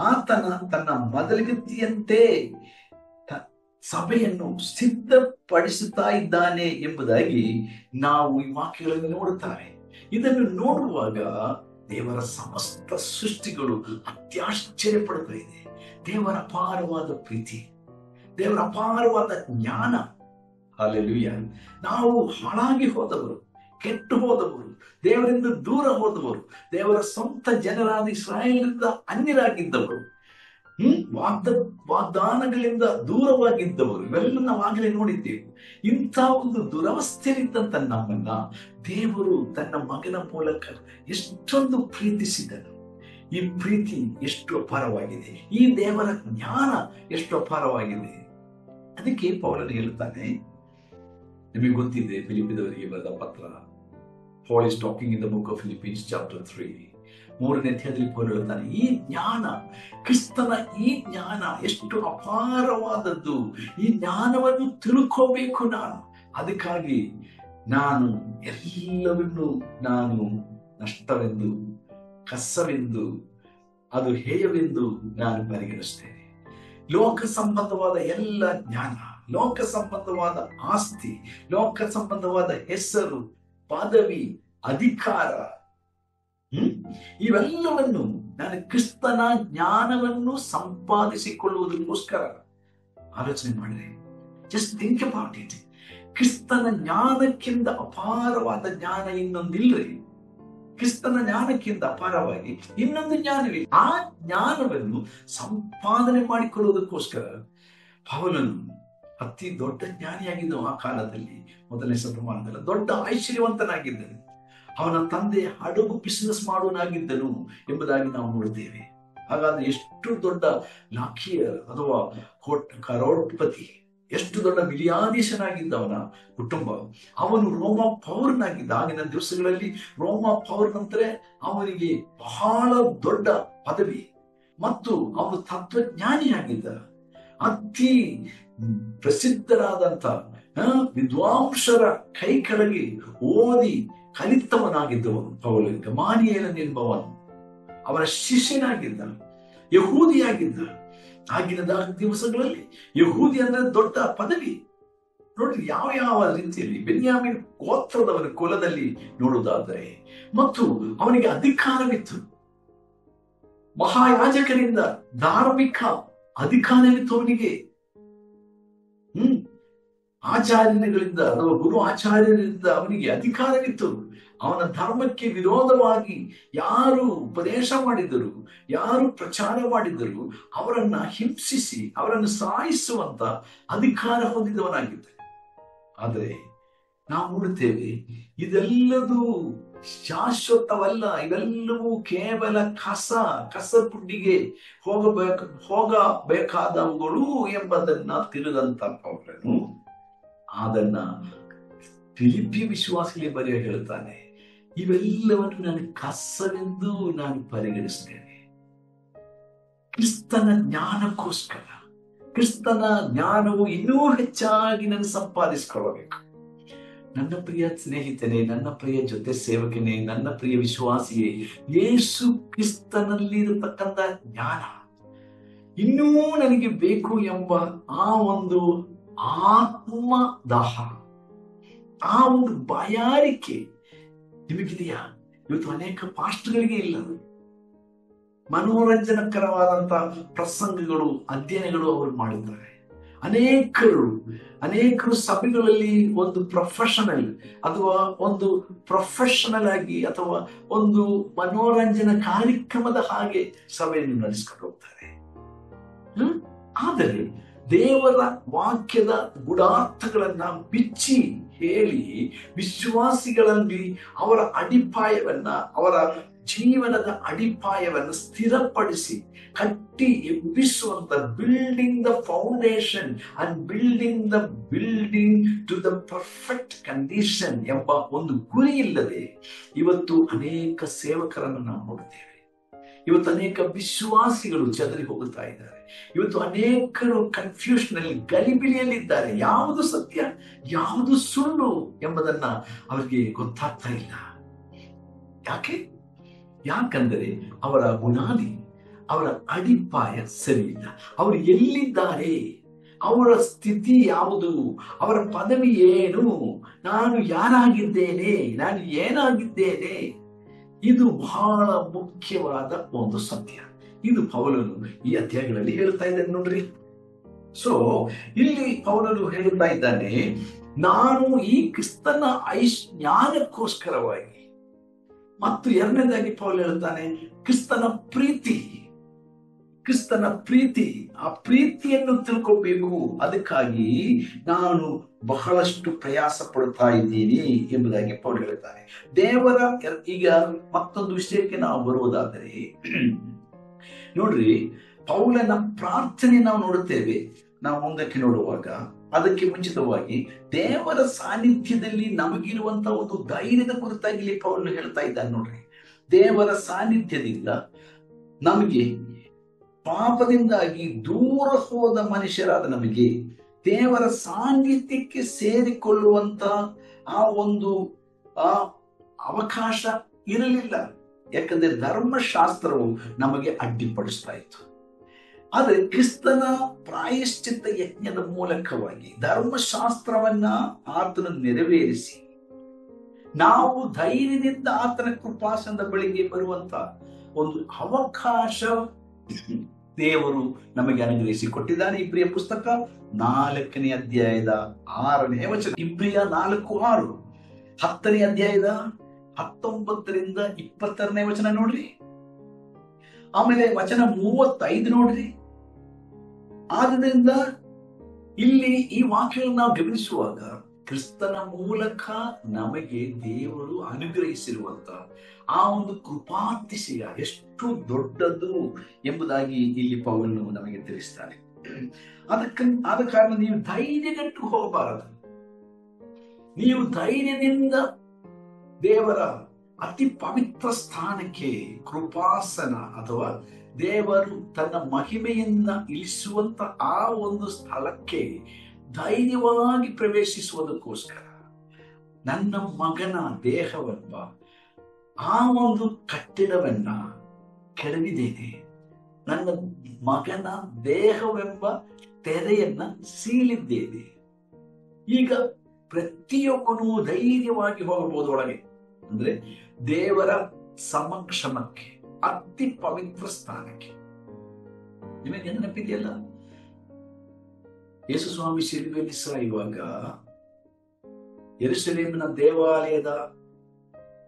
ಆತನ ತನ್ನ ಮೊದಲಿಗತಿಯಂತೆ ಸಭೆಯನ್ನು ಸಿದ್ಧಪಡಿಸುತ್ತಾ ಇದ್ದಾನೆ ಎಂಬುದಾಗಿ ನಾವು ಈ ವಾಕ್ಯಗಳಲ್ಲಿ ನೋಡುತ್ತಾರೆ. ಇದನ್ನು ನೋಡುವಾಗ ದೇವರ ಸಮಸ್ತ ಸೃಷ್ಟಿಗಳು ಅತ್ಯಾಶ್ಚರ್ಯ ಪಡ್ತಾ ಇದೆ. ದೇವರ ಅಪಾರವಾದ ಪ್ರೀತಿ, ದೇವರ ಅಪಾರವಾದ ಜ್ಞಾನ. ಹಲ್ಲೆಲೂಯಾ. ನಾವು ಹಾಳಾಗಿ ಹೋದವರು, ಕೆಟ್ಟು ಹೋದವರು, ದೇವರಿಂದ ದೂರ ಹೋದವರು, ದೇವರ ಸ್ವಂತ ಜನರಾದ ಇಸ್ರಾಯೇಲಿನಿಂದ ಅನ್ಯರಾಗಿದ್ದವರು, ವಾಗ್ದಾನಗಳಿಂದ ದೂರವಾಗಿದ್ದವರು, ಇವೆಲ್ಲ ನಾವು ಆಗಲೇ ನೋಡಿದ್ದೇವೆ. ಇಂಥ ಒಂದು ದುರವಸ್ಥೆಯಲ್ಲಿದ್ದಂತ ನಮ್ಮನ್ನ ದೇವರು ತನ್ನ ಮಗನ ಮೂಲಕ ಎಷ್ಟೊಂದು ಪ್ರೀತಿಸಿದನು. ಈ ಪ್ರೀತಿ ಎಷ್ಟು ಅಪಾರವಾಗಿದೆ, ಈ ದೇವರ ಜ್ಞಾನ ಎಷ್ಟು ಅಪಾರವಾಗಿದೆ. ಅದಕ್ಕೆ ಪೌಲನು ಹೇಳುತ್ತಾನೆ, ನಿಮಗೆ ಗೊತ್ತಿದೆ ಫಿಲಿಪಿದವರಿಗೆ ಬರೆದ ಪತ್ರ. Paul is talking in the book of Philippians chapter 3. 3ನೇ ಅಧ್ಯಾಯದಲ್ಲಿ ಪೌಲ ಹೇಳುತ್ತಾನೆ, ಈ ಜ್ಞಾನ, ಕ್ರಿಸ್ತನ ಈ ಜ್ಞಾನ ಎಷ್ಟು ಅಪಾರವಾದದ್ದು. ಈ ಜ್ಞಾನವನ್ನು ತಿಳ್ಕೋಬೇಕು ನಾನು. ಅದಕ್ಕಾಗಿ ನಾನು ಎಲ್ಲವನ್ನೂ ನಾನು ನಷ್ಟವೆಂದು, ಕಸವೆಂದು, ಅದು ಹೇಯವೆಂದು ನಾನು ಪರಿಗಣಿಸ್ತೇನೆ. ಲೋಕ ಸಂಬಂಧವಾದ ಎಲ್ಲ ಜ್ಞಾನ, ಲೋಕ ಸಂಬಂಧವಾದ ಆಸ್ತಿ, ಲೋಕ ಸಂಬಂಧವಾದ ಹೆಸರು, ಪದವಿ, ಅಧಿಕಾರ, ಇವೆಲ್ಲವನ್ನು ನಾನು ಕ್ರಿಸ್ತನ ಜ್ಞಾನವನ್ನು ಸಂಪಾದಿಸಿಕೊಳ್ಳುವುದಕ್ಕೋಸ್ಕರ ಆಲೋಚನೆ ಮಾಡಿದೆ. Just think about it. ಕ್ರಿಸ್ತನ ಜ್ಞಾನಕ್ಕಿಂತ ಅಪಾರವಾದ ಜ್ಞಾನ ಇನ್ನೊಂದಿಲ್ಲರಿ. ಕ್ರಿಸ್ತನ ಜ್ಞಾನಕ್ಕಿಂತ ಅಪಾರವಾಗಿ ಇನ್ನೊಂದು ಜ್ಞಾನವಿಲ್ಲ. ಆ ಜ್ಞಾನವನ್ನು ಸಂಪಾದನೆ ಮಾಡಿಕೊಳ್ಳುವುದಕ್ಕೋಸ್ಕರ ಪೌಲನು ಅತಿ ದೊಡ್ಡ ಜ್ಞಾನಿಯಾಗಿದ್ದನು. ಆ ಕಾಲದಲ್ಲಿ, ಮೊದಲನೇ ಶತಮಾನದಲ್ಲಿ ದೊಡ್ಡ ಐಶ್ವರ್ಯವಂತನಾಗಿದ್ದನು. ಅವನ ತಂದೆ ಹಡಗು ಬಿಸಿನೆಸ್ ಮಾಡುವನಾಗಿದ್ದನು ಎಂಬುದಾಗಿ ನಾವು ನೋಡುತ್ತೇವೆ. ಹಾಗಾದ್ರೆ ಎಷ್ಟು ದೊಡ್ಡ ಲಾಖಿಯರ್ ಅಥವಾ ಕರೋಡ್ಪತಿ, ಎಷ್ಟು ದೊಡ್ಡ ಮಿಲಿಯಾಧೀಶನಾಗಿದ್ದ ಅವನ ಕುಟುಂಬ. ಅವನು ರೋಮ ಪೌರನಾಗಿದ್ದ. ಆಗಿನ ದಿವಸಗಳಲ್ಲಿ ರೋಮ ಪೌರನಂತರ ಅವನಿಗೆ ಬಹಳ ದೊಡ್ಡ ಪದವಿ, ಮತ್ತು ಅವನು ತತ್ವಜ್ಞಾನಿಯಾಗಿದ್ದ. ಅತಿ ಪ್ರಸಿದ್ಧರಾದಂತ ವಿದ್ವಾಂಸರ ಕೈ ಕೆಳಗೆ ಓದಿ ಕಲಿತವನಾಗಿದ್ದವನು ಪೌಲ. ಗಮಾಲಿಯೇಲನೆಂಬವನು ಅವರ ಶಿಷ್ಯನಾಗಿದ್ದ, ಯಹೂದಿಯಾಗಿದ್ದ. ಆಗಿನ ದಿವಸಗಳಲ್ಲಿ ಯಹೂದಿ ಅಂದ್ರೆ ದೊಡ್ಡ ಪದವಿ. ನೋಡ್ರಿ ಯಾವ ಯಾವ ರೀತಿಯಲ್ಲಿ ಬೆನ್ಯಾಮೀನ್ ಗೋತ್ರದವರ ಕುಲದಲ್ಲಿ ನೋಡುವುದಾದರೆ, ಮತ್ತು ಅವನಿಗೆ ಅಧಿಕಾರವಿತ್ತು. ಮಹಾಯಾಜಕರಿಂದ ಧಾರ್ಮಿಕ ಅಧಿಕಾರವಿತ್ತು ಅವನಿಗೆ. ಆಚಾರ್ಯಗಳಿಂದ ಅಥವಾ ಗುರು ಆಚಾರ್ಯರಿಂದ ಅವನಿಗೆ ಅಧಿಕಾರವಿತ್ತು. ಅವನ ಧರ್ಮಕ್ಕೆ ವಿರೋಧವಾಗಿ ಯಾರು ಉಪದೇಶ ಮಾಡಿದರು, ಯಾರು ಪ್ರಚಾರ ಮಾಡಿದರು, ಅವರನ್ನ ಹಿಂಸಿಸಿ ಅವರನ್ನು ಸಾಯಿಸುವಂತ ಅಧಿಕಾರ ಹೊಂದಿದವನಾಗಿದ್ದ. ಆದರೆ ನಾವು ನೋಡುತ್ತೇವೆ, ಇದೆಲ್ಲದೂ ಶಾಶ್ವತವಲ್ಲ. ಇವೆಲ್ಲವೂ ಕೇವಲ ಕಸಪುಡ್ಡಿಗೆ ಹೋಗಬೇಕಾದವುಗಳು ಎಂಬುದನ್ನ ತಿಳಿದಂತ ಪೌಲನು ಅದನ್ನ ಫಿಲಿಪ್ಪಿ ವಿಶ್ವಾಸಿಗೆ ಬರೆಯ ಹೇಳ್ತಾನೆ, ಇವೆಲ್ಲವನ್ನು ನಾನು ಕಸವೆಂದು ನಾನು ಪರಿಗಣಿಸ್ತೇನೆ. ಕ್ರಿಸ್ತನ ಜ್ಞಾನಕ್ಕೋಸ್ಕರ, ಕ್ರಿಸ್ತನ ಜ್ಞಾನವು ಇನ್ನೂ ಹೆಚ್ಚಾಗಿ ನಾನು ಸಂಪಾದಿಸಿಕೊಳ್ಳಬೇಕು. ನನ್ನ ಪ್ರಿಯ ಸ್ನೇಹಿತನೇ, ನನ್ನ ಪ್ರಿಯ ಜೊತೆ ಸೇವಕನೇ, ನನ್ನ ಪ್ರಿಯ ವಿಶ್ವಾಸಿಯೇ, ಯೇಸು ಕ್ರಿಸ್ತನಲ್ಲಿರತಕ್ಕಂಥ ಜ್ಞಾನ ಇನ್ನೂ ನನಗೆ ಬೇಕು ಎಂಬ ಆ ಒಂದು ಆತ್ಮದಾಹ, ಆ ಒಂದು ಬಾಯಾರಿಕೆ ನಿಮಗಿದೆಯಾ? ಇವತ್ತು ಅನೇಕ ಪಾಸ್ಟರ್ಗಳಿಗೆ ಇಲ್ಲ. ಮನೋರಂಜನಕರವಾದಂತಹ ಪ್ರಸಂಗಗಳು, ಅಧ್ಯಯನಗಳು ಅವರು ಮಾಡಿದ್ದಾರೆ. ಅನೇಕರು ಸಭೆಗಳಲ್ಲಿ ಒಂದು ಪ್ರೊಫೆಷನಲ್ ಆಗಿ ಅಥವಾ ಒಂದು ಮನೋರಂಜನಾ ಕಾರ್ಯಕ್ರಮದ ಹಾಗೆ ಸಭೆಯನ್ನು ನಡೆಸಿಕೊಂಡು ಹೋಗ್ತಾರೆ. ಆದರೆ ದೇವರ ವಾಕ್ಯದ ಗುಡಾರ್ಥಗಳನ್ನ ಬಿಚ್ಚಿ ಹೇಳಿ ವಿಶ್ವಾಸಿಗಳಲ್ಲಿ ಅವರ ಅಡಿಪಾಯವನ್ನ, ಅವರ ಜೀವನದ ಅಡಿಪಾಯವನ್ನು ಸ್ಥಿರಪಡಿಸಿ ಕಟ್ಟಿ ಎಬ್ಬಿಸುವಂತ, building the foundation and building to the perfect condition ಎಂಬ ಒಂದು ಗುರಿ ಇಲ್ಲದೆ ಇವತ್ತು ಅನೇಕ ಸೇವಕರನ್ನು ನಾವು ನೋಡುತ್ತೇವೆ. ಇವತ್ತು ಅನೇಕ ವಿಶ್ವಾಸಿಗಳು ಚದರಿ ಹೋಗುತ್ತಾ ಇದ್ದಾರೆ. ಇವತ್ತು ಅನೇಕರು ಕನ್ಫ್ಯೂಷನ್ ಅಲ್ಲಿ, ಗಲಿಬಿಲಿಯಲ್ಲಿದ್ದಾರೆ. ಯಾವುದು ಸತ್ಯ, ಯಾವುದು ಸುಳ್ಳು ಎಂಬುದನ್ನ ಅವರಿಗೆ ಗೊತ್ತಾಗ್ತಾ ಇಲ್ಲ. ಯಾಕೆ? ಯಾಕಂದರೆ ಅವರ ಬುನಾದಿ, ಅವರ ಅಡಿಪಾಯ ಸರಿಯಿಲ್ಲ. ಅವರು ಎಲ್ಲಿದ್ದಾರೆ, ಅವರ ಸ್ಥಿತಿ ಯಾವುದು, ಅವರ ಪದವಿ ಏನು, ನಾನು ಯಾರಾಗಿದ್ದೇನೆ, ನಾನು ಏನಾಗಿದ್ದೇನೆ, ಇದು ಬಹಳ ಮುಖ್ಯವಾದ ಒಂದು ಸತ್ಯ. ಇದು ಪೌಲನು ಈ ಅಧ್ಯಾಯಗಳಲ್ಲಿ ಹೇಳ್ತಾ ಇದ್ದಾನೆ ನೋಡ್ರಿ. ಸೊ ಇಲ್ಲಿ ಪೌಲನು ಹೇಳ್ತಾ ಇದ್ದಾನೆ, ನಾನು ಈ ಕ್ರಿಸ್ತನ ಜ್ಞಾನಕ್ಕೋಸ್ಕರವಾಗಿ, ಮತ್ತು ಎರಡನೇದಾಗಿ ಪೌಲ ಹೇಳ್ತಾನೆ ಕ್ರಿಸ್ತನ ಪ್ರೀತಿ, ಆ ಪ್ರೀತಿಯನ್ನು ತಿಳ್ಕೊಬೇಕು, ಅದಕ್ಕಾಗಿ ನಾನು ಬಹಳಷ್ಟು ಪ್ರಯಾಸ ಪಡ್ತಾ ಇದ್ದೀನಿ ಎಂಬುದಾಗಿ ಪೌಲ ಹೇಳ್ತಾನೆ. ದೇವರ ಈಗ ಮತ್ತೊಂದು ವಿಷಯಕ್ಕೆ ನಾವು ಬರುವುದಾದರೆ ನೋಡ್ರಿ, ಪೌಲನ ಪ್ರಾರ್ಥನೆ ನಾವು ನೋಡುತ್ತೇವೆ. ನಾವು ಮುಂದಕ್ಕೆ ನೋಡುವಾಗ ಅದಕ್ಕೆ ಮುಂಚಿತವಾಗಿ ದೇವರ ಸಾನ್ನಿಧ್ಯದಲ್ಲಿ ನಮಗಿರುವಂತಹ ಒಂದು ಧೈರ್ಯದ ಕುರಿತಾಗಿ ಇಲ್ಲಿ ಪೌಲನು ಹೇಳ್ತಾ ಇದ್ದಾನೆ ನೋಡ್ರಿ. ದೇವರ ಸಾನ್ನಿಧ್ಯದಿಂದ ನಮಗೆ, ಪಾಪದಿಂದಾಗಿ ದೂರ ಹೋದ ಮನುಷ್ಯರಾದ ನಮಗೆ ದೇವರ ಸಾನ್ನಿಧ್ಯಕ್ಕೆ ಸೇರಿಕೊಳ್ಳುವಂತ ಆ ಒಂದು ಅವಕಾಶ ಇರಲಿಲ್ಲ. ಯಾಕಂದ್ರೆ ಧರ್ಮಶಾಸ್ತ್ರವು ನಮಗೆ ಅಡ್ಡಿಪಡಿಸ್ತಾ ಇತ್ತು. ಆದರೆ ಕ್ರಿಸ್ತನ ಪ್ರಾಯಶ್ಚಿತ್ತ ಯಜ್ಞದ ಮೂಲಕವಾಗಿ ಧರ್ಮಶಾಸ್ತ್ರವನ್ನ ಆತನ ನೆರವೇರಿಸಿ ನಾವು ಧೈರ್ಯದಿಂದ ಆತನ ಕೃಪಾಸನದ ಬಳಿಗೆ ಬರುವಂತ ಒಂದು ಅವಕಾಶ ದೇವರು ನಮಗೆ ಅನುಗ್ರಹಿಸಿ ಕೊಟ್ಟಿದ್ದಾನೆ. ಇಬ್ರಿಯ ಪುಸ್ತಕ 4ನೇ ಅಧ್ಯಾಯದ 6ನೇ ವಚನ, ಇಬ್ರಿಯ 4:6, 10ನೇ ಅಧ್ಯಾಯದ 19ರಿಂದ 22ನೇ ವಚನ ನೋಡ್ರಿ. ಆಮೇಲೆ ವಚನ 35 ನೋಡ್ರಿ. ಆದ್ದರಿಂದ ಇಲ್ಲಿ ಈ ವಾಕ್ಯಗಳನ್ನು ನಾವು ಗಮನಿಸುವಾಗ ಕ್ರಿಸ್ತನ ಮೂಲಕ ನಮಗೆ ದೇವರು ಅನುಗ್ರಹಿಸಿರುವಂತ ಆ ಒಂದು ಕೃಪಾತಿಶಯ ಎಷ್ಟು ದೊಡ್ಡದು ಎಂಬುದಾಗಿ ಇಲ್ಲಿ ಪೌಲನು ನಮಗೆ ತಿಳಿಸ್ತಾನೆ. ಆದ ಕಾರಣ ನೀವು ಧೈರ್ಯಗೆಟ್ಟು ಹೋಗಬಾರದು. ನೀವು ಧೈರ್ಯದಿಂದ ದೇವರ ಅತಿ ಪವಿತ್ರ ಸ್ಥಾನಕ್ಕೆ, ಕೃಪಾಸನ ಅಥವಾ ದೇವರು ತನ್ನ ಮಹಿಮೆಯನ್ನ ಇಳಿಸುವಂತ ಆ ಒಂದು ಸ್ಥಳಕ್ಕೆ ಧೈರ್ಯವಾಗಿ ಪ್ರವೇಶಿಸುವುದಕ್ಕೋಸ್ಕರ ನನ್ನ ಮಗನ ದೇಹವೆಂಬ ಆ ಒಂದು ಕಟ್ಟಡವನ್ನ ಕೆಡವಿದ್ದೇನೆ, ನನ್ನ ಮಗನ ದೇಹವೆಂಬ ತೆರೆಯನ್ನ ಸೀಳಿದ್ದೇನೆ. ಈಗ ಪ್ರತಿಯೊಬ್ಬನು ಧೈರ್ಯವಾಗಿ ಹೋಗಬಹುದು ಒಳಗೆ, ಅಂದ್ರೆ ದೇವರ ಸಮಕ್ಷಮಕ್ಕೆ, ಅತಿ ಪವಿತ್ರ ಸ್ಥಾನಕ್ಕೆ. ನಿಮಗೆ ನೆನಪಿದೆಯಲ್ಲ, ಯೇಸು ಸ್ವಾಮಿ ಶಿಲುಬೆಯಲ್ಲಿ ಸಾಯುವಾಗ ಯೆರೂಸಲೇಮಿನ ದೇವಾಲಯದ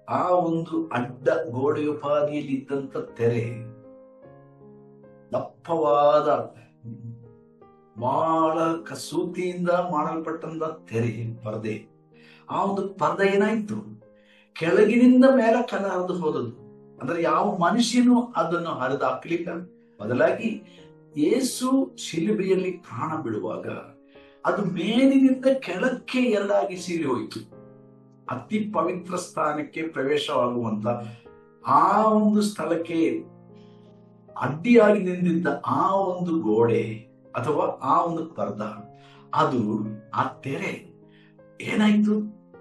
ಆ ಒಂದು ಅಡ್ಡ ಗೋಡೆಯೋಪಾದಿಯಲ್ಲಿ ಇದ್ದಂತ ತೆರೆ, ದಪ್ಪವಾದ ಬಹಳ ಕಸೂತಿಯಿಂದ ಮಾಡಲ್ಪಟ್ಟಂತ ತೆರೆ, ಪರದೆ, ಆ ಒಂದು ಪರದೆ ಏನಾಯ್ತು, ಕೆಳಗಿನಿಂದ ಮೇಲಕ್ಕೆ ಹರಿದು ಹೋದದ್ದು. ಅಂದ್ರೆ ಯಾವ ಮನುಷ್ಯನು ಅದನ್ನು ಹರಿದು ಹಾಕ್ಲಿಲ್ಲ. ಬದಲಾಗಿ ಯೇಸು ಶಿಲುಬೆಯಲ್ಲಿ ಪ್ರಾಣ ಬಿಡುವಾಗ ಅದು ಮೇಲಿನಿಂದ ಕೆಳಕ್ಕೆ ಎರಡಾಗಿ ಸೀರಿ ಹೋಯಿತು. ಅತಿ ಪವಿತ್ರ ಸ್ಥಾನಕ್ಕೆ ಪ್ರವೇಶವಾಗುವಂತ ಆ ಒಂದು ಸ್ಥಳಕ್ಕೆ ಅಡ್ಡಿಯಾಗಿ ನಿಂತಿದ್ದ ಆ ಒಂದು ಗೋಡೆ ಅಥವಾ ಆ ಒಂದು ಪರ್ದ, ಅದು ಆ ತೆರೆ ಏನಾಯ್ತು,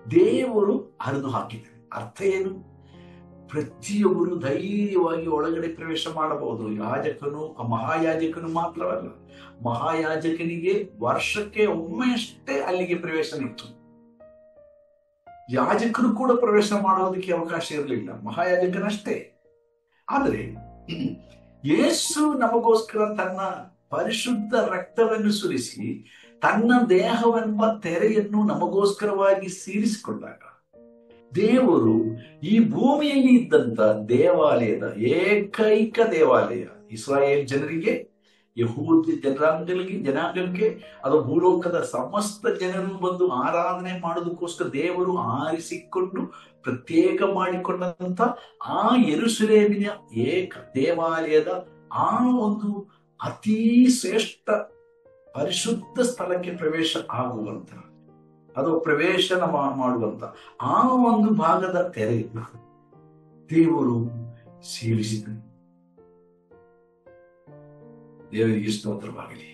ದೇವರು ಹರಿದು ಹಾಕಿದ್ದಾರೆ. ಅರ್ಥ ಏನು? ಪ್ರತಿಯೊಬ್ಬರು ಧೈರ್ಯವಾಗಿ ಒಳಗಡೆ ಪ್ರವೇಶ ಮಾಡಬಹುದು. ಯಾಜಕನು, ಮಹಾಯಾಜಕನು ಮಾತ್ರವಲ್ಲ, ಮಹಾಯಾಜಕನಿಗೆ ವರ್ಷಕ್ಕೆ ಒಮ್ಮೆಯಷ್ಟೇ ಅಲ್ಲಿಗೆ ಪ್ರವೇಶ ಇತ್ತು. ಯಾಜಕರು ಕೂಡ ಪ್ರವೇಶ ಮಾಡೋದಕ್ಕೆ ಅವಕಾಶ ಇರಲಿಲ್ಲ, ಮಹಾಯಾಜಕನಷ್ಟೇ. ಆದರೆ ಯೇಸು ನಮಗೋಸ್ಕರ ತನ್ನ ಪರಿಶುದ್ಧ ರಕ್ತವನ್ನು ಸುರಿಸಿ ತನ್ನ ದೇಹವೆಂಬ ತೆರೆಯನ್ನು ನಮಗೋಸ್ಕರವಾಗಿ ಸೇರಿಸಿಕೊಂಡಾಗ ದೇವರು ಈ ಭೂಮಿಯಲ್ಲಿ ಇದ್ದಂತ ದೇವಾಲಯದ ಏಕೈಕ ದೇವಾಲಯ, ಇಸ್ರಾಯೇಲ್ ಜನರಿಗೆ, ಯಹೂದ ಜನಾಂಗಕ್ಕೆ ಅದು ಭೂಲೋಕದ ಸಮಸ್ತ ಜನರು ಬಂದು ಆರಾಧನೆ ಮಾಡೋದಕ್ಕೋಸ್ಕರ ದೇವರು ಆರಿಸಿಕೊಂಡು ಪ್ರತ್ಯೇಕ ಮಾಡಿಕೊಂಡಂತ ಆ ಯೆರೂಸಲೇಮಿನ ಏಕ ದೇವಾಲಯದ ಆ ಒಂದು ಅತಿ ಶ್ರೇಷ್ಠ ಪರಿಶುದ್ಧ ಸ್ಥಳಕ್ಕೆ ಪ್ರವೇಶ ಆಗುವಂತ, ಅದು ಪ್ರವೇಶನ ಮಾಡುವಂತ ಆ ಒಂದು ಭಾಗದ ತೆರೆಯನ್ನು ದೇವರು ಸೀಳಿಸಿದನು. ದೇವರಿಗೆ ಸ್ತೋತ್ರವಾಗಲಿ.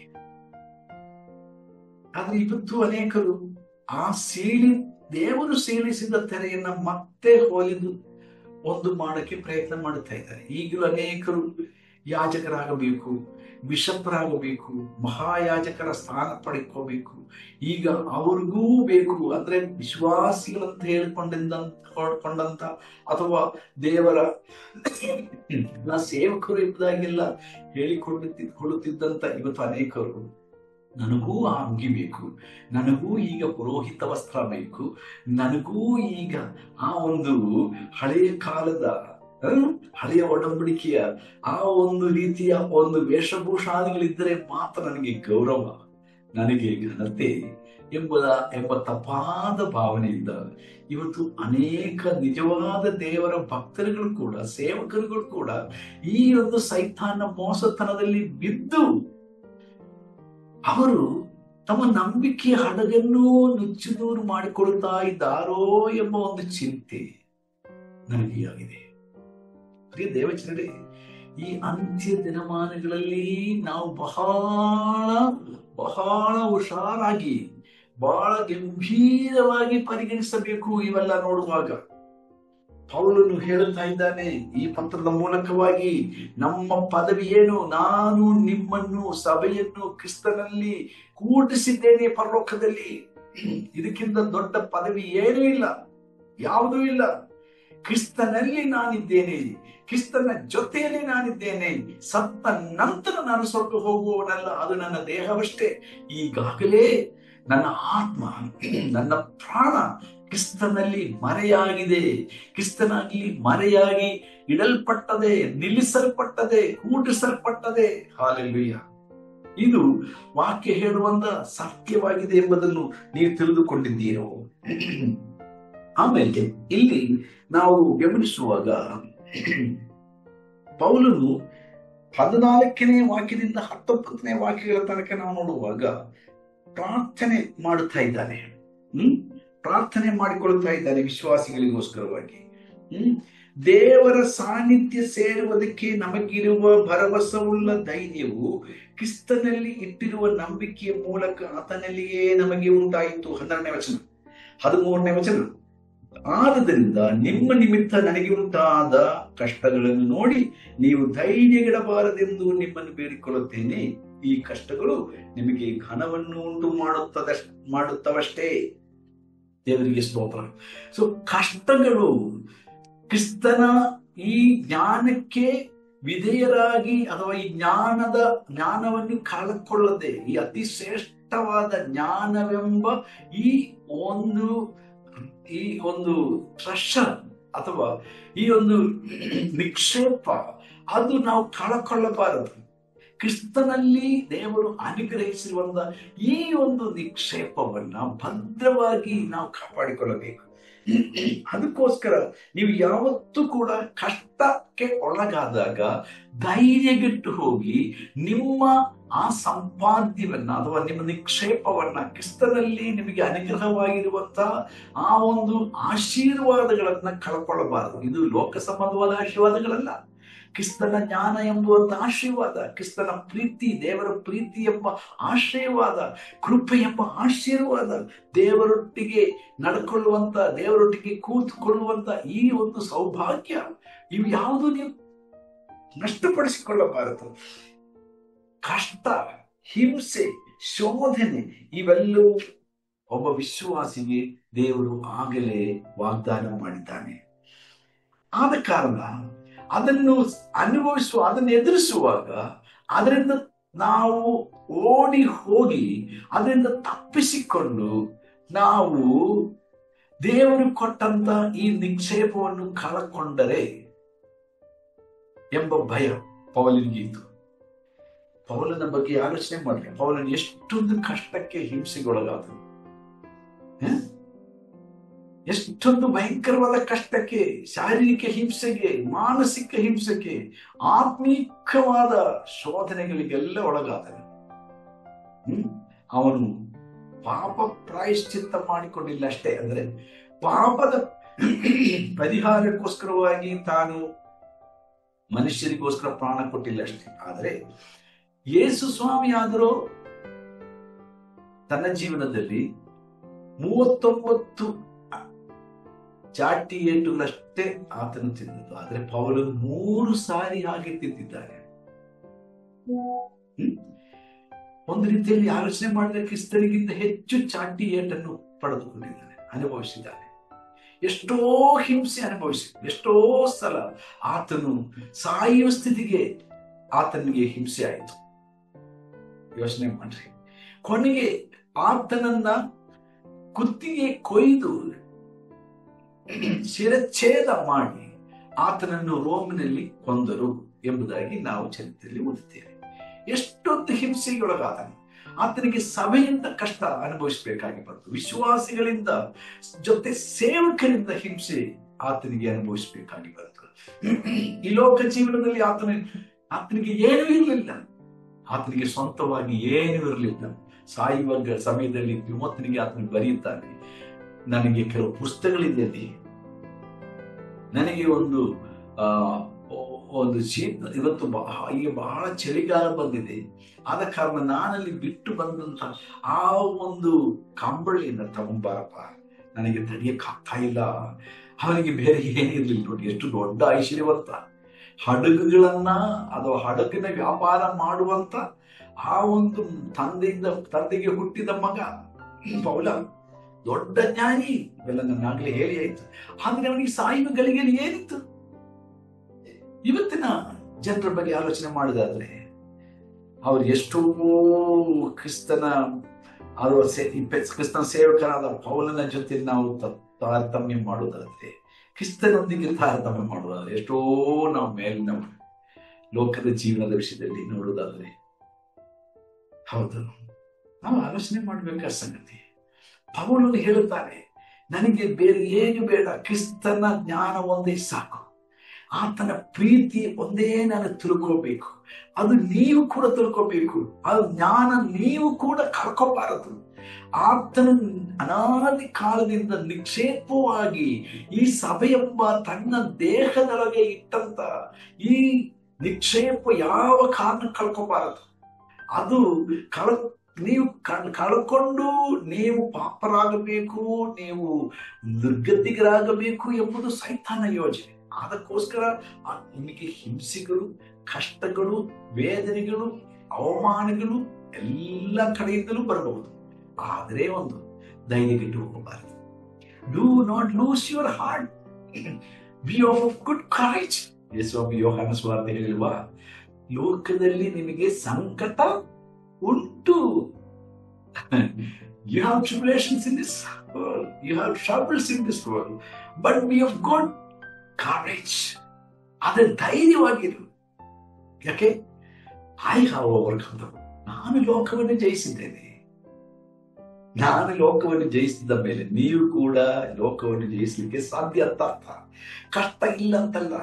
ಆದ್ರೆ ಇವತ್ತು ಅನೇಕರು ಆ ದೇವರು ಸೀಳಿಸಿದ ತೆರೆಯನ್ನ ಮತ್ತೆ ಹೊಲಿದು ಒಂದು ಮಾಡಕ್ಕೆ ಪ್ರಯತ್ನ ಮಾಡುತ್ತಾ ಇದ್ದಾರೆ. ಈಗಲೂ ಅನೇಕರು ಯಾಜಕರಾಗಬೇಕು, ಬಿಷಪ್ರಾಗಬೇಕು, ಮಹಾಯಾಜಕರ ಸ್ಥಾನ ಪಡ್ಕೋಬೇಕು. ಈಗ ಅವ್ರಿಗೂ ಬೇಕು ಅಂದ್ರೆ ವಿಶ್ವಾಸಿಗಳಂತ ಕೊಂಡಂತ ಅಥವಾ ದೇವರ ಸೇವಕರು ಎಂಬುದಾಗೆಲ್ಲ ಹೇಳಿಕೊಳ್ಳುತ್ತಿದ್ದಂತ ಇವತ್ತು ಅನೇಕರು ನನಗೂ ಆ ಅಂಗಿ ಬೇಕು, ನನಗೂ ಈಗ ಪುರೋಹಿತ ವಸ್ತ್ರ ಬೇಕು, ನನಗೂ ಈಗ ಆ ಒಂದು ಹಳೆಯ ಕಾಲದ ಹಳೆಯ ಒಡಂಬಡಿಕೆಯ ಆ ಒಂದು ರೀತಿಯ ಒಂದು ವೇಷಭೂಷಾದಿಗಳಿದ್ದರೆ ಮಾತ್ರ ನನಗೆ ಗೌರವ, ನನಗೆ ಘನತೆ ಎಂಬ ತಪ್ಪಾದ ಭಾವನೆಯಿಂದ ಇವತ್ತು ಅನೇಕ ನಿಜವಾದ ದೇವರ ಭಕ್ತರುಗಳು ಕೂಡ, ಸೇವಕರುಗಳು ಕೂಡ ಈ ಒಂದು ಸೈತಾನ ಮೋಸತನದಲ್ಲಿ ಬಿದ್ದು ಅವರು ತಮ್ಮ ನಂಬಿಕೆಯ ಹಡಗನ್ನು ನುಚ್ಚುನೂರು ಮಾಡಿಕೊಳ್ತಾ ಇದ್ದಾರೋ ಎಂಬ ಒಂದು ಚಿಂತೆ ನನಗೆ ಆಗಿದೆ. ಪ್ರಿಯ ದೇವಚರರೇ, ಈ ಅಂತ್ಯ ದಿನಮಾನಗಳಲ್ಲಿ ನಾವು ಬಹಳ ಹುಷಾರಾಗಿ, ಬಹಳ ಗಂಭೀರವಾಗಿ ಪರಿಗಣಿಸಬೇಕು. ಇವೆಲ್ಲ ನೋಡುವಾಗ ಪೌಲನು ಹೇಳುತ್ತಾ ಇದ್ದಾನೆ ಈ ಪತ್ರದ ಮೂಲಕವಾಗಿ, ನಮ್ಮ ಪದವಿ ಏನು? ನಾನು ನಿಮ್ಮನ್ನು, ಸಭೆಯನ್ನು ಕ್ರಿಸ್ತನಲ್ಲಿ ಕೂಡಿಸಿದ್ದೇನೆ ಪರಲೋಕದಲ್ಲಿ. ಇದಕ್ಕಿಂತ ದೊಡ್ಡ ಪದವಿ ಏನೂ ಇಲ್ಲ, ಯಾವುದೂ ಇಲ್ಲ. ಕ್ರಿಸ್ತನಲ್ಲಿ ನಾನಿದ್ದೇನೆ, ಕ್ರಿಸ್ತನ ಜೊತೆಯಲ್ಲಿ ನಾನಿದ್ದೇನೆ. ಸತ್ತ ನಂತರ ನಾನು ಸ್ವರ್ಗ ಹೋಗುವವನಲ್ಲ, ಅದು ನನ್ನ ದೇಹವಷ್ಟೇ. ಈಗಾಗಲೇ ನನ್ನ ಆತ್ಮ, ನನ್ನ ಪ್ರಾಣ ಕ್ರಿಸ್ತನಲ್ಲಿ ಮರೆಯಾಗಿದೆ, ಕ್ರಿಸ್ತನಲ್ಲಿ ಮರೆಯಾಗಿ ಇಡಲ್ಪಟ್ಟದೆ, ನಿಲ್ಲಿಸಲ್ಪಟ್ಟದೆ, ಕೂಡಿಸಲ್ಪಟ್ಟದೆ. ಹಾಲೆಲೂಯ. ಇದು ವಾಕ್ಯ ಹೇಳುವಂತ ಸತ್ಯವಾಗಿದೆ ಎಂಬುದನ್ನು ನೀವು ತಿಳಿದುಕೊಂಡಿದ್ದೀರೋ? ಆಮೇಲೆ ಇಲ್ಲಿ ನಾವು ಗಮನಿಸುವಾಗ ಪೌಲನು 14ನೇ ವಾಕ್ಯದಿಂದ 19ನೇ ವಾಕ್ಯಗಳ ತನಕ ನಾವು ನೋಡುವಾಗ ಪ್ರಾರ್ಥನೆ ಮಾಡುತ್ತಾ ಇದ್ದಾನೆ, ಪ್ರಾರ್ಥನೆ ಮಾಡಿಕೊಳ್ತಾ ಇದ್ದಾನೆ ವಿಶ್ವಾಸಿಗಳಿಗೋಸ್ಕರವಾಗಿ. ದೇವರ ಸಾನ್ನಿಧ್ಯ ಸೇರುವುದಕ್ಕೆ ನಮಗಿರುವ ಭರವಸೆಯುಳ್ಳ ಧೈರ್ಯವು ಕ್ರಿಸ್ತನಲ್ಲಿ ಇಟ್ಟಿರುವ ನಂಬಿಕೆಯ ಮೂಲಕ ಆತನಲ್ಲಿಯೇ ನಮಗೆ ಉಂಟಾಯಿತು. 12ನೇ ವಚನ, 13ನೇ ವಚನ. ಆದ್ದರಿಂದ ನಿಮ್ಮ ನಿಮಿತ್ತ ನನಗೆ ಉಂಟಾದ ಕಷ್ಟಗಳನ್ನು ನೋಡಿ ನೀವು ಧೈರ್ಯಗೆಡಬಾರದೆಂದು ನಿಮ್ಮನ್ನು ಬೇಡಿಕೊಳ್ಳುತ್ತೇನೆ. ಈ ಕಷ್ಟಗಳು ನಿಮಗೆ ಘನವನ್ನು ಉಂಟು ಮಾಡುತ್ತವಷ್ಟೇ. ದೇವರಿಗೆ ಸ್ತೋತ್ರ. ಸೊ ಕಷ್ಟಗಳು ಕ್ರಿಸ್ತನ ಈ ಜ್ಞಾನಕ್ಕೆ ವಿಧೇಯರಾಗಿ ಅಥವಾ ಈ ಜ್ಞಾನವನ್ನು ಕಳೆದುಕೊಳ್ಳದೆ, ಈ ಅತಿ ಶ್ರೇಷ್ಠವಾದ ಜ್ಞಾನವೆಂಬ ಈ ಒಂದು ಟ್ರೆಷರ್ ಅಥವಾ ಈ ಒಂದು ನಿಕ್ಷೇಪ, ಅದು ನಾವು ಕಳಕೊಳ್ಳಬಾರದು. ಕ್ರಿಸ್ತನಲ್ಲಿ ದೇವರು ಅನುಗ್ರಹಿಸಿರುವಂತ ಈ ಒಂದು ನಿಕ್ಷೇಪವನ್ನ ಭದ್ರವಾಗಿ ನಾವು ಕಾಪಾಡಿಕೊಳ್ಳಬೇಕು. ಅದಕ್ಕೋಸ್ಕರ ನೀವು ಯಾವತ್ತೂ ಕೂಡ ಕಷ್ಟಕ್ಕೆ ಒಳಗಾದಾಗ ಧೈರ್ಯಗೆಟ್ಟು ಹೋಗಿ ನಿಮ್ಮ ಆ ಸಂಪಾದ್ಯವನ್ನ ಅಥವಾ ನಿಮ್ಮ ನಿಕ್ಷೇಪವನ್ನ, ಕ್ರಿಸ್ತನಲ್ಲಿ ನಿಮಗೆ ಅನುಗ್ರಹವಾಗಿರುವಂತ ಆ ಒಂದು ಆಶೀರ್ವಾದಗಳನ್ನ ಕಳ್ಕೊಳ್ಳಬಾರದು. ಇದು ಲೋಕ ಸಂಬಂಧವಾದ ಆಶೀರ್ವಾದಗಳಲ್ಲ, ಕ್ರಿಸ್ತನ ಜ್ಞಾನ ಎಂಬುವಂತ ಆಶೀರ್ವಾದ, ಕ್ರಿಸ್ತನ ಪ್ರೀತಿ, ದೇವರ ಪ್ರೀತಿ ಎಂಬ ಆಶೀರ್ವಾದ, ಕೃಪೆ ಎಂಬ ಆಶೀರ್ವಾದ, ದೇವರೊಟ್ಟಿಗೆ ನಡ್ಕೊಳ್ಳುವಂತ, ದೇವರೊಟ್ಟಿಗೆ ಕೂತ್ಕೊಳ್ಳುವಂತ ಈ ಒಂದು ಸೌಭಾಗ್ಯ, ಇವು ಯಾವುದು ನೀವು ನಷ್ಟಪಡಿಸಿಕೊಳ್ಳಬಾರದು. ಕಷ್ಟ, ಹಿಂಸೆ, ಶೋಧನೆ ಇವೆಲ್ಲವೂ ಒಬ್ಬ ವಿಶ್ವಾಸಿಗೆ ದೇವರು ಆಗಲೇ ವಾಗ್ದಾನ ಮಾಡಿದ್ದಾನೆ. ಆದ ಕಾರಣ ಅದನ್ನು ಅದನ್ನು ಎದುರಿಸುವಾಗ ಅದರಿಂದ ನಾವು ಓಡಿ ಹೋಗಿ ಅದರಿಂದ ತಪ್ಪಿಸಿಕೊಂಡು ನಾವು ದೇವರು ಕೊಟ್ಟಂತ ಈ ನಿಕ್ಷೇಪವನ್ನು ಕಳಕೊಂಡರೆ ಎಂಬ ಭಯ ಪೌಲನಿಗೆ ಇತ್ತು. ಪೌಲನ ಬಗ್ಗೆ ಆಲೋಚನೆ ಮಾಡ್ರಿ. ಪೌಲನ ಎಷ್ಟೊಂದು ಕಷ್ಟಕ್ಕೆ ಹಿಂಸೆಗೊಳಗಾದನು, ಎಷ್ಟೊಂದು ಭಯಂಕರವಾದ ಕಷ್ಟಕ್ಕೆ, ಶಾರೀರಿಕ ಹಿಂಸೆಗೆ, ಮಾನಸಿಕ ಹಿಂಸೆಗೆ, ಆತ್ಮೀಕವಾದ ಶೋಧನೆಗಳಿಗೆಲ್ಲ ಒಳಗಾದನು. ಅವನು ಪಾಪ ಪ್ರಾಯಶ್ಚಿತ್ತ ಮಾಡಿಕೊಂಡಿಲ್ಲ ಅಷ್ಟೇ, ಅಂದ್ರೆ ಪಾಪದ ಪರಿಹಾರಕ್ಕೋಸ್ಕರವಾಗಿ ತಾನು ಮನುಷ್ಯರಿಗೋಸ್ಕರ ಪ್ರಾಣ ಕೊಟ್ಟಿಲ್ಲ ಅಷ್ಟೇ. ಆದರೆ ಯೇಸು ಸ್ವಾಮಿ ಆದರೂ ತನ್ನ ಜೀವನದಲ್ಲಿ 39 ಚಾಟಿ ಏಟುಗಳಷ್ಟೇ ಆತನು ತಿಂದದ್ದು. ಆದ್ರೆ ಪೌಲನು 3 ಸಾರಿ ಹಾಗೆ ತಿಂದಿದ್ದಾನೆ. ಒಂದು ರೀತಿಯಲ್ಲಿ ಆಲೋಚನೆ ಮಾಡಿದ್ರೆ ಕ್ರಿಸ್ತನಿಗಿಂತ ಹೆಚ್ಚು ಚಾಟಿ ಏಟನ್ನು ಪಡೆದುಕೊಂಡಿದ್ದಾನೆ, ಅನುಭವಿಸಿದ್ದಾನೆ. ಎಷ್ಟೋ ಹಿಂಸೆ ಅನುಭವಿಸಿ, ಎಷ್ಟೋ ಸಲ ಆತನು ಸಾಯುವ ಸ್ಥಿತಿಗೆ ಆತನಿಗೆ ಹಿಂಸೆ ಆಯಿತು. ಯೋಚನೆ ಮಾಡ್ರಿ, ಕೊನೆಗೆ ಆತನನ್ನ ಕುತ್ತಿಗೆ ಕೊಯ್ದು ಶಿರಚ್ಛೇದ ಮಾಡಿ ಆತನನ್ನು ರೋಮಿನಲ್ಲಿ ಕೊಂದರು ಎಂಬುದಾಗಿ ನಾವು ಚರಿತ್ರೆಯಲ್ಲಿ ಓದುತ್ತೇವೆ. ಎಷ್ಟೊಂದು ಹಿಂಸೆಗೊಳಗಾದನು. ಆತನಿಗೆ ಸಭೆಯಿಂದ ಕಷ್ಟ ಅನುಭವಿಸಬೇಕಾಗಿ ಬಂತು, ವಿಶ್ವಾಸಿಗಳಿಂದ ಜೊತೆ ಸೇವಕರಿಂದ ಹಿಂಸೆ ಆತನಿಗೆ ಅನುಭವಿಸಬೇಕಾಗಿ ಬಂತು. ಈ ಲೋಕ ಜೀವನದಲ್ಲಿ ಆತನಿಗೆ ಏನೂ ಇರಲಿಲ್ಲ, ಆತನಿಗೆ ಸ್ವಂತವಾಗಿ ಏನೂ ಇರಲಿಲ್ಲ. ಸಾಯುವ ಸಮಯದಲ್ಲಿ ತಿಮೋಥನಿಗೆ ಆತನಿಗೆ ಬರೆಯುತ್ತಾನೆ, ನನಗೆ ಕೆಲವು ಪುಸ್ತಕಗಳಿದೆ, ನನಗೆ ಒಂದು ಶೀತ, ಇವತ್ತು ಈಗ ಬಹಳ ಚಳಿಗಾಲ ಬಂದಿದೆ, ಆದ ಕಾರಣ ನಾನಲ್ಲಿ ಬಿಟ್ಟು ಬಂದಂತ ಆ ಒಂದು ಕಂಬಳಿಯಿಂದ ತಗೊಂಬಾರಪ್ಪ, ನನಗೆ ತಡೆಯಕ್ಕಾಗ್ತಾ ಇಲ್ಲ. ಅವನಿಗೆ ಬೇರೆ ಏನಿರ್ಲಿಲ್ಲ ನೋಡಿ, ಎಷ್ಟು ದೊಡ್ಡ ಐಶ್ವರ್ಯವಂತ, ಹಡಗುಗಳನ್ನ ಅಥವಾ ಹಡಗಿನ ವ್ಯಾಪಾರ ಮಾಡುವಂತ ಆ ಒಂದು ತಂದೆಗೆ ಹುಟ್ಟಿದ ಮಗ ಪೌಲ, ದೊಡ್ಡ ಜ್ಞಾನಿ, ಇವೆಲ್ಲ ನನ್ನಾಗ್ಲೇ ಹೇಳಿ ಆಯ್ತು. ಆದ್ರೆ ಅವನಿಗೆ ಸಾಯುವ ಗಳಿಗೆಯಲ್ಲಿ ಏನಿತ್ತು? ಇವತ್ತಿನ ಜನರ ಬಗ್ಗೆ ಆಲೋಚನೆ ಮಾಡಿದಾದ್ರೆ ಅವ್ರು ಎಷ್ಟೋ ಕ್ರಿಸ್ತನ ಸೇವಕರಾದ ಪೌಲನ ಜೊತೆ ನಾವು ತಾರತಮ್ಯ ಮಾಡುವುದಾದ್ರೆ, ಕ್ರಿಸ್ತನೊಂದಿಗೆ ತಾರತಮ್ಯ ಮಾಡುವುದಾದ್ರೆ, ಎಷ್ಟೋ ನಾವು ಮೇಲಿನ ಲೋಕದ ಜೀವನದ ವಿಷಯದಲ್ಲಿ ನೋಡುವುದಾದ್ರೆ, ಹೌದು, ನಾವು ಆಲೋಚನೆ ಮಾಡಬೇಕಾದ ಸಂಗತಿ. ಪೌಲನು ಹೇಳುತ್ತಾನೆ, ನನಗೆ ಬೇರೆ ಏನು ಬೇಡ, ಕ್ರಿಸ್ತನ ಜ್ಞಾನ ಒಂದೇ ಸಾಕು, ಆತನ ಪ್ರೀತಿ ಒಂದೇ ನಾನು ತಿಳ್ಕೋಬೇಕು, ಅದು ನೀವು ಕೂಡ ತಿಳ್ಕೋಬೇಕು, ಅದು ಜ್ಞಾನ ನೀವು ಕೂಡ ಕಳ್ಕೋಬಾರದು. ಆತನ ಅನಾದಿ ಕಾಲದಿಂದ ನಿಕ್ಷೇಪವಾಗಿ ಈ ಸಭೆಯೆಂಬ ತನ್ನ ದೇಹದೊಳಗೆ ಇಟ್ಟಂತ ಈ ನಿಕ್ಷೇಪ ಯಾವ ಕಾರಣ ಕಳ್ಕೋಬಾರದು. ಅದು ನೀವು ಕಳ್ಕೊಂಡು ನೀವು ಪಾಪರಾಗಬೇಕು, ನೀವು ದುರ್ಗತಿಗರಾಗಬೇಕು ಎಂಬುದು ಸೈತಾನ ಯೋಜನೆ. ಅದಕ್ಕೋಸ್ಕರ ನಿಮಗೆ ಹಿಂಸೆಗಳು, ಕಷ್ಟಗಳು, ವೇದನೆಗಳು, ಅವಮಾನಗಳು ಎಲ್ಲ ಕಡೆಯಿಂದಲೂ ಬರಬಹುದು. ಆದರೆ ಒಂದು ಧೈರ್ಯಗೆಟ್ಟು ಹೋಗಬಾರದು. Do not lose your heart, B of good courage. ಯೇಸುಸ್ವಾಮಿ ಯೋಹಾನ ಸುವಾರ್ತೆ ಹೇಳಿಲ್ವಾ, ಲೋಕದಲ್ಲಿ ನಿಮಗೆ ಸಂಕಟ ಉಂಟು. You have tribulations in this world, you have troubles in this world, but be of good courage. ಅದೇ ಧೈರ್ಯವಾಗಿರು. ಯಾಕೆ? I have overcome them. ನಾನು ಲೋಕವನ್ನು ಜಯಿಸಿದ್ದೇನೆ. ನಾನು ಲೋಕವನ್ನು ಜಯಿಸಿದ ಮೇಲೆ ನೀವು ಕೂಡ ಲೋಕವನ್ನು ಜಯಿಸಲಿಕ್ಕೆ ಸಾಧ್ಯ ಅಂತ ಅರ್ಥ. ಕಷ್ಟ ಇಲ್ಲ ಅಂತಲ್ಲ.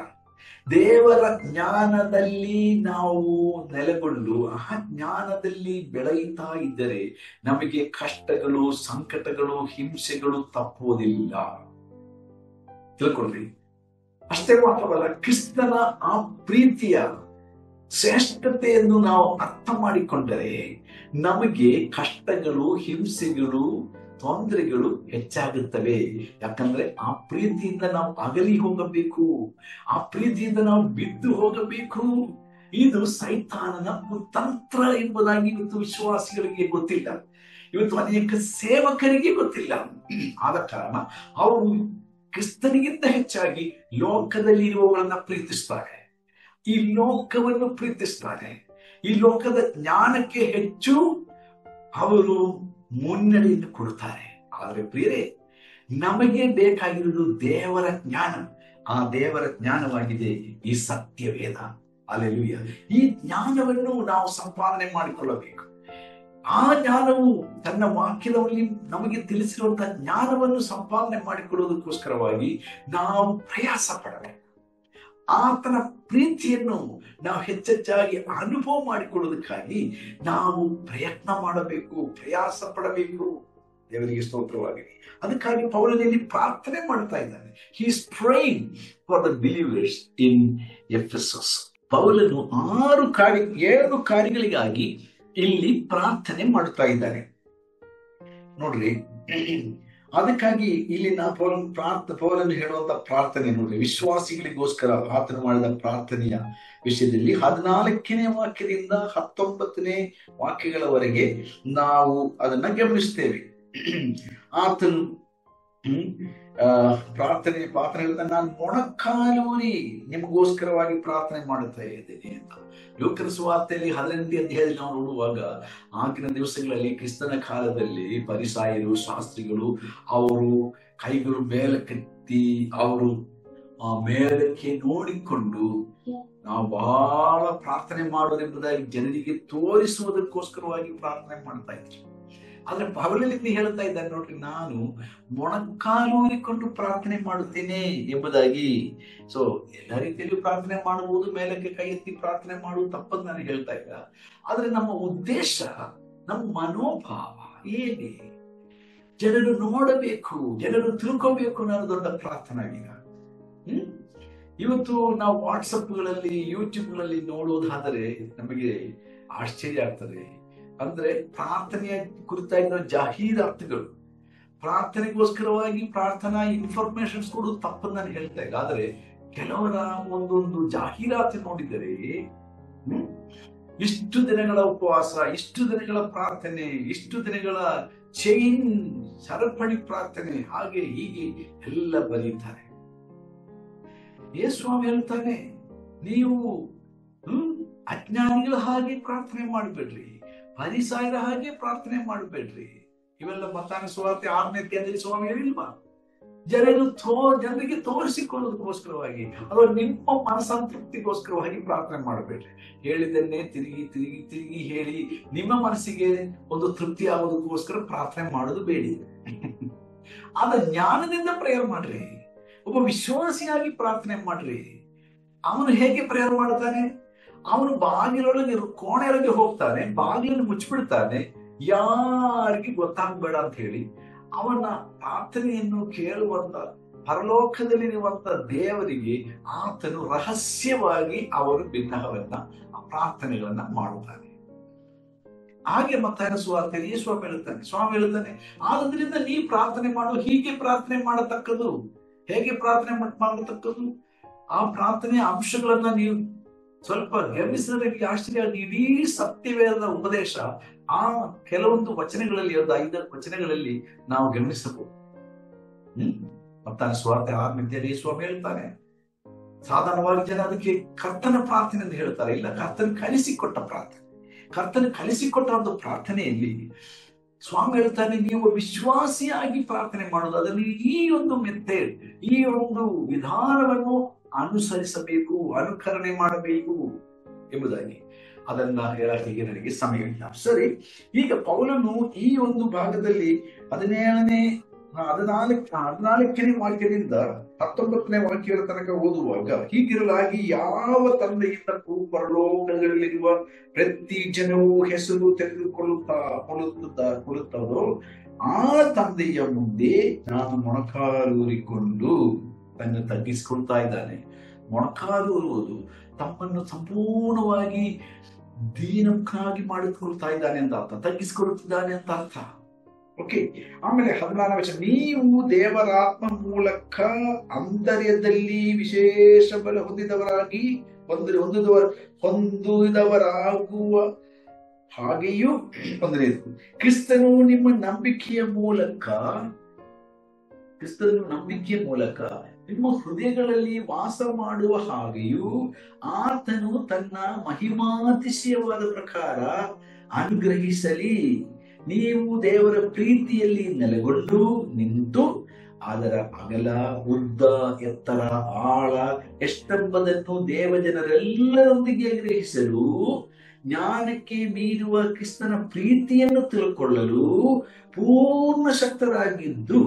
ದೇವರ ಜ್ಞಾನದಲ್ಲಿ ನಾವು ನೆಲೆಗೊಂಡು ಆ ಜ್ಞಾನದಲ್ಲಿ ಬೆಳೆಯುತ್ತಾ ಇದ್ದರೆ ನಮಗೆ ಕಷ್ಟಗಳು, ಸಂಕಟಗಳು, ಹಿಂಸೆಗಳು ತಪ್ಪುವುದಿಲ್ಲ. ತಿಳ್ಕೊಳ್ರಿ. ಅಷ್ಟೇ ಮಾತ್ರವಲ್ಲ, ಕ್ರಿಸ್ತನ ಆ ಪ್ರೀತಿಯ ಶ್ರೇಷ್ಠತೆಯನ್ನು ನಾವು ಅರ್ಥ ಮಾಡಿಕೊಂಡರೆ ನಮಗೆ ಕಷ್ಟಗಳು, ಹಿಂಸೆಗಳು, ತೊಂದರೆಗಳು ಹೆಚ್ಚಾಗುತ್ತವೆ. ಯಾಕಂದ್ರೆ ಆ ಪ್ರೀತಿಯಿಂದ ನಾವು ಅಗಲಿ ಹೋಗಬೇಕು, ಆ ಪ್ರೀತಿಯಿಂದ ನಾವು ಬಿದ್ದು ಹೋಗಬೇಕು. ಇದು ಸೈತಾನನ ಕುತಂತ್ರ ಎಂಬುದಾಗಿ ಇವತ್ತು ವಿಶ್ವಾಸಿಗಳಿಗೆ ಗೊತ್ತಿಲ್ಲ, ಇವತ್ತು ಅನೇಕ ಸೇವಕರಿಗೆ ಗೊತ್ತಿಲ್ಲ. ಆದ ಕಾರಣ ಅವರು ಕ್ರಿಸ್ತನಿಗಿಂತ ಹೆಚ್ಚಾಗಿ ಲೋಕದಲ್ಲಿ ಇರುವವರನ್ನ ಪ್ರೀತಿಸ್ತಾರೆ, ಈ ಲೋಕವನ್ನು ಪ್ರೀತಿಸ್ತಾರೆ, ಈ ಲೋಕದ ಜ್ಞಾನಕ್ಕೆ ಹೆಚ್ಚು ಅವರು ಮುನ್ನಡೆಯನ್ನು ಕೊಡುತ್ತಾರೆ. ಆದರೆ ಪ್ರಿಯರೇ, ನಮಗೆ ಬೇಕಾಗಿರುವುದು ದೇವರ ಜ್ಞಾನ. ಆ ದೇವರ ಜ್ಞಾನವಾಗಿದೆ ಈ ಸತ್ಯವೇದ. ಹಲ್ಲೆಲೂಯಾ. ಈ ಜ್ಞಾನವನ್ನು ನಾವು ಸಂಪಾದನೆ ಮಾಡಿಕೊಳ್ಳಬೇಕು. ಆ ಜ್ಞಾನವು ತನ್ನ ವಾಕ್ಯದಲ್ಲಿ ನಮಗೆ ತಿಳಿಸಿರುವಂತಹ ಜ್ಞಾನವನ್ನು ಸಂಪಾದನೆ ಮಾಡಿಕೊಳ್ಳುವುದಕ್ಕೋಸ್ಕರವಾಗಿ ನಾವು ಪ್ರಯಾಸ ಪಡಬೇಕು. ಆತನ ಪ್ರೀತಿಯನ್ನು ನಾವು ಹೆಚ್ಚೆಚ್ಚಾಗಿ ಅನುಭವ ಮಾಡಿಕೊಳ್ಳುವುದಕ್ಕಾಗಿ ನಾವು ಪ್ರಯತ್ನ ಮಾಡಬೇಕು, ಪ್ರಯಾಸ ಪಡಬೇಕು. ದೇವರಿಗೆ ಸ್ತೋತ್ರವಾಗಲಿ. ಅದಕ್ಕಾಗಿ ಪೌಲನಲ್ಲಿ ಪ್ರಾರ್ಥನೆ ಮಾಡ್ತಾ ಇದ್ದಾನೆ. He is praying for the believers in Ephesus. ಪೌಲನು 7 ಕಾರ್ಯಗಳಿಗಾಗಿ ಇಲ್ಲಿ ಪ್ರಾರ್ಥನೆ ಮಾಡ್ತಾ ಇದ್ದಾನೆ. ನೋಡ್ರಿ, ಅದಕ್ಕಾಗಿ ಇಲ್ಲಿನ ಪೌಲನು ಹೇಳುವಂತ ಪ್ರಾರ್ಥನೆ ನೋಡ್ರಿ, ವಿಶ್ವಾಸಿಗಳಿಗೋಸ್ಕರ ಆತನು ಮಾಡಿದ ಪ್ರಾರ್ಥನೆಯ ವಿಷಯದಲ್ಲಿ 14ನೇ ವಾಕ್ಯದಿಂದ 19ನೇ ವಾಕ್ಯಗಳವರೆಗೆ ನಾವು ಅದನ್ನ ಗಮನಿಸ್ತೇವೆ. ಆತನು ಪ್ರಾರ್ಥನೆ ಹೇಳ್ತಾನೆ, ನಾನು ಮೊಣಕಾಲೂರಿ ನಿಮಗೋಸ್ಕರವಾಗಿ ಪ್ರಾರ್ಥನೆ ಮಾಡುತ್ತಾ ಇದ್ದೇನೆ ಅಂತ. ಲೂಕನ ಸುವಾರ್ತೆಯಲ್ಲಿ 18ನೇ ಅಧ್ಯಾಯದಲ್ಲಿ ನಾವು ನೋಡುವಾಗ, ಆಗಿನ ದಿವಸಗಳಲ್ಲಿ ಕ್ರಿಸ್ತನ ಕಾಲದಲ್ಲಿ ಫರಿಸಾಯರು, ಶಾಸ್ತ್ರಿಗಳು, ಅವರು ಕೈಗಳು ಮೇಲಕ್ಕೆತ್ತಿ ಅವರು ಮೇಲಕ್ಕೆ ನೋಡಿಕೊಂಡು ನಾವು ಬಹಳ ಪ್ರಾರ್ಥನೆ ಮಾಡೋದೆಂಬುದಾಗಿ ಜನರಿಗೆ ತೋರಿಸುವುದಕ್ಕೋಸ್ಕರವಾಗಿ ಪ್ರಾರ್ಥನೆ ಮಾಡ್ತಾ ಇದ್ರು. ಆದ್ರೆ ಪೌಲನಿಂದ ಹೇಳ್ತಾ ಇದ್ದಾನೆ ನೋಡ್ರಿ, ನಾನು ಮೊಣಕಾಲೂರಿಕೊಂಡು ಪ್ರಾರ್ಥನೆ ಮಾಡುತ್ತೇನೆ ಎಂಬುದಾಗಿ. ಸೊ ಎಲ್ಲ ರೀತಿಯಲ್ಲಿ ಪ್ರಾರ್ಥನೆ ಮಾಡಬಹುದು, ಮೇಲಕ್ಕೆ ಕೈ ಎತ್ತಿ ಪ್ರಾರ್ಥನೆ ಮಾಡುವುದು ತಪ್ಪನ್ನು ನಾನು ಹೇಳ್ತಾ ಇಲ್ಲ. ಆದ್ರೆ ನಮ್ಮ ಉದ್ದೇಶ, ನಮ್ಮ ಮನೋಭಾವ ಏನೇ, ಜನರು ನೋಡಬೇಕು, ಜನರು ತಿಳ್ಕೋಬೇಕು ಅನ್ನೋದು ದೊಡ್ಡ ಪ್ರಾರ್ಥನೆ ಈಗ. ಇವತ್ತು ನಾವು ವಾಟ್ಸಪ್ಗಳಲ್ಲಿ, ಯೂಟ್ಯೂಬ್ಗಳಲ್ಲಿ ನೋಡುವುದಾದರೆ ನಮಗೆ ಆಶ್ಚರ್ಯ ಆಗ್ತದೆ. ಅಂದ್ರೆ ಪ್ರಾರ್ಥನೆಯ ಕುರಿತಾಗಿರೋ ಜಾಹೀರಾತುಗಳು, ಪ್ರಾರ್ಥನೆಗೋಸ್ಕರವಾಗಿ ಪ್ರಾರ್ಥನಾ ಇನ್ಫಾರ್ಮೇಶನ್ಸ್ ಕೊಡೋದು ತಪ್ಪನ್ನು ನಾನು ಹೇಳ್ತಾ ಇಲ್ಲ. ಆದ್ರೆ ಕೆಲವರ ಒಂದೊಂದು ಜಾಹೀರಾತು ನೋಡಿದರೆ, ಇಷ್ಟು ದಿನಗಳ ಉಪವಾಸ, ಇಷ್ಟು ದಿನಗಳ ಪ್ರಾರ್ಥನೆ, ಇಷ್ಟು ದಿನಗಳ ಚೈನ್ ಸರಪಳಿ ಪ್ರಾರ್ಥನೆ, ಹಾಗೆ ಹೀಗೆ ಎಲ್ಲ ಬರೀತಾರೆ. ಯೇಸುಸ್ವಾಮಿ ಹೇಳ್ತಾನೆ, ನೀವು ಅಜ್ಞಾನಿಗಳ ಹಾಗೆ ಪ್ರಾರ್ಥನೆ ಮಾಡಬೇಡ್ರಿ, ಫರಿಸಾಯರ ಹಾಗೆ ಪ್ರಾರ್ಥನೆ ಮಾಡಬೇಡ್ರಿ. ಇವೆಲ್ಲ ಮತ್ತಾಯನ ಸುವಾರ್ತೆ 6ನೇ ಅಧ್ಯಾಯದಲ್ಲಿ ಸ್ವಾಮಿ ಹೇಳಿಲ್ವಾ? ಜನರಿಗೆ ತೋರಿಸಿಕೊಳ್ಳೋದಕ್ಕೋಸ್ಕರವಾಗಿ ಅಥವಾ ನಿಮ್ಮ ಮನಸಂತೃಪ್ತಿಗೋಸ್ಕರವಾಗಿ ಪ್ರಾರ್ಥನೆ ಮಾಡಬೇಡ್ರಿ. ಹೇಳಿದ್ದನ್ನೇ ತಿರುಗಿ ತಿರುಗಿ ತಿರುಗಿ ಹೇಳಿ ನಿಮ್ಮ ಮನಸ್ಸಿಗೆ ಒಂದು ತೃಪ್ತಿ ಆಗೋದಕ್ಕೋಸ್ಕರ ಪ್ರಾರ್ಥನೆ ಮಾಡೋದು ಬೇಡಿ. ಆದ ಜ್ಞಾನದಿಂದ ಪ್ರೇಯರ್ ಮಾಡ್ರಿ. ಒಬ್ಬ ವಿಶ್ವಾಸಿಯಾಗಿ ಪ್ರಾರ್ಥನೆ ಮಾಡ್ರಿ. ಅವನು ಹೇಗೆ ಪ್ರೇಯರ್ ಮಾಡ್ತಾನೆ? ಅವನು ಬಾಗಿಲೊಳಗೆ, ಕೋಣೆಯೊಳಗೆ ಹೋಗ್ತಾನೆ, ಬಾಗಿಲನ್ನು ಮುಚ್ಚಿಬಿಡ್ತಾನೆ, ಯಾರಿಗೆ ಗೊತ್ತಾಗ್ಬೇಡ ಅಂತ ಹೇಳಿ. ಅವನ ಪ್ರಾರ್ಥನೆಯನ್ನು ಕೇಳುವಂತ ಪರಲೋಕದಲ್ಲಿರುವಂತ ದೇವರಿಗೆ ಆತನು ರಹಸ್ಯವಾಗಿ ಅವರು ಬಿನ್ನಹವನ್ನ, ಪ್ರಾರ್ಥನೆಗಳನ್ನ ಮಾಡುತ್ತಾನೆ. ಹಾಗೆ ಮತ್ತಾಯನ ಸುವಾರ್ತೆಯಲ್ಲಿ ಸ್ವಾಮಿ ಹೇಳ್ತಾನೆ, ಆದ್ರಿಂದ ನೀ ಪ್ರಾರ್ಥನೆ ಮಾಡು, ಹೀಗೆ ಪ್ರಾರ್ಥನೆ ಮಾಡತಕ್ಕದ್ದು. ಹೇಗೆ ಪ್ರಾರ್ಥನೆ ಮಾಡತಕ್ಕದ್ದು? ಆ ಪ್ರಾರ್ಥನೆಯ ಅಂಶಗಳನ್ನ ನೀವು ಸ್ವಲ್ಪ ಗಮನಿಸಿದ್ರೆ ಆಶ್ಚರ್ಯ. ಇಡೀ ಸತ್ಯವೇದ ಉಪದೇಶ ಆ ಕೆಲವೊಂದು ವಚನಗಳಲ್ಲಿ, 5 ವಚನಗಳಲ್ಲಿ ನಾವು ಗಮನಿಸಬಹುದು. ಮತ್ತಾಯನ ಸುವಾರ್ತೆ 6ನೇ ಅಧ್ಯಾಯದಲ್ಲಿ ಸ್ವಾಮಿ ಹೇಳ್ತಾನೆ, ಸಾಧಾರಣವಾಗಿ ಜನ ಅದಕ್ಕೆ ಕರ್ತನ ಪ್ರಾರ್ಥನೆ ಎಂದು ಹೇಳ್ತಾರೆ. ಇಲ್ಲ, ಕರ್ತನ ಕಲಿಸಿಕೊಟ್ಟ ಪ್ರಾರ್ಥನೆ. ಕರ್ತನ ಕಲಿಸಿಕೊಟ್ಟ ಒಂದು ಪ್ರಾರ್ಥನೆಯಲ್ಲಿ ಸ್ವಾಮಿ ಹೇಳ್ತಾನೆ, ನೀವು ವಿಶ್ವಾಸಿಯಾಗಿ ಪ್ರಾರ್ಥನೆ ಮಾಡೋದು, ಅದನ್ನು ಈ ಒಂದು ಮೆಥಡ್, ಈ ಒಂದು ವಿಧಾನವನ್ನು ಅನುಸರಿಸಬೇಕು, ಅನುಕರಣೆ ಮಾಡಬೇಕು ಎಂಬುದಾಗಿ. ಅದನ್ನ ಹೇಳಲಿಕ್ಕೆ ನನಗೆ ಸಮಯವಿಲ್ಲ. ಸರಿ, ಈಗ ಪೌಲನು ಈ ಒಂದು ಭಾಗದಲ್ಲಿ 14ನೇ ವಾಕ್ಯದಿಂದ 19ನೇ ವಾಕ್ಯದ ತನಕ ಓದುವಾಗ, ಹೀಗಿರಲಾಗಿ ಯಾವ ತಂದೆಯಿಂದ ಪರಲೋಕಗಳಲ್ಲಿರುವ ಪ್ರತಿ ಜನವು ಹೆಸರು ತೆಗೆದುಕೊಳ್ಳುತ್ತದೋ ಆ ತಂದೆಯ ಮುಂದೆ ನಾನು ಮೊಣಕಾಲೂರಿಕೊಂಡು, ತನ್ನ ತಗ್ಗಿಸಿಕೊಳ್ತಾ ಇದ್ದಾನೆ. ಮೊಣಕಾಲೂರುವುದು ತಮ್ಮನ್ನು ಸಂಪೂರ್ಣವಾಗಿ ದೀನಮುಖನಾಗಿ ಮಾಡಿಕೊಳ್ತಾ ಇದ್ದಾನೆ ಅಂತ ಅರ್ಥ, ತಗ್ಗಿಸಿಕೊಳ್ಳುತ್ತಿದ್ದಾನೆ ಅಂತ ಅರ್ಥ. ಓಕೆ. ಆಮೇಲೆ 16ನೇ ವಚನ, ನೀವು ದೇವರಾತ್ಮ ಮೂಲಕ ಆಂತರ್ಯದಲ್ಲಿ ವಿಶೇಷ ಬಲ ಹೊಂದಿದವರಾಗುವ ಹಾಗೆಯೂ, ಕ್ರಿಸ್ತನು ನಿಮ್ಮ ನಂಬಿಕೆಯ ಮೂಲಕ ನಿಮ್ಮ ಹೃದಯಗಳಲ್ಲಿ ವಾಸ ಮಾಡುವ ಹಾಗೆಯೂ ಆತನು ತನ್ನ ಮಹಿಮಾತಿಶಯವಾದ ಪ್ರಕಾರ ಅನುಗ್ರಹಿಸಲಿ. ನೀವು ದೇವರ ಪ್ರೀತಿಯಲ್ಲಿ ನೆಲೆಗೊಂಡು ನಿಂತು ಅದರ ಅಗಲ, ಉದ್ದ, ಎತ್ತರ, ಆಳ ಎಷ್ಟೆಂಬುದನ್ನು ದೇವಜನರೆಲ್ಲರೊಂದಿಗೆ ಗ್ರಹಿಸಲು, ಜ್ಞಾನಕ್ಕೆ ಮೀರುವ ಕ್ರಿಸ್ತನ ಪ್ರೀತಿಯನ್ನು ತಿಳ್ಕೊಳ್ಳಲು ಪೂರ್ಣ ಶಕ್ತರಾಗಿದ್ದು,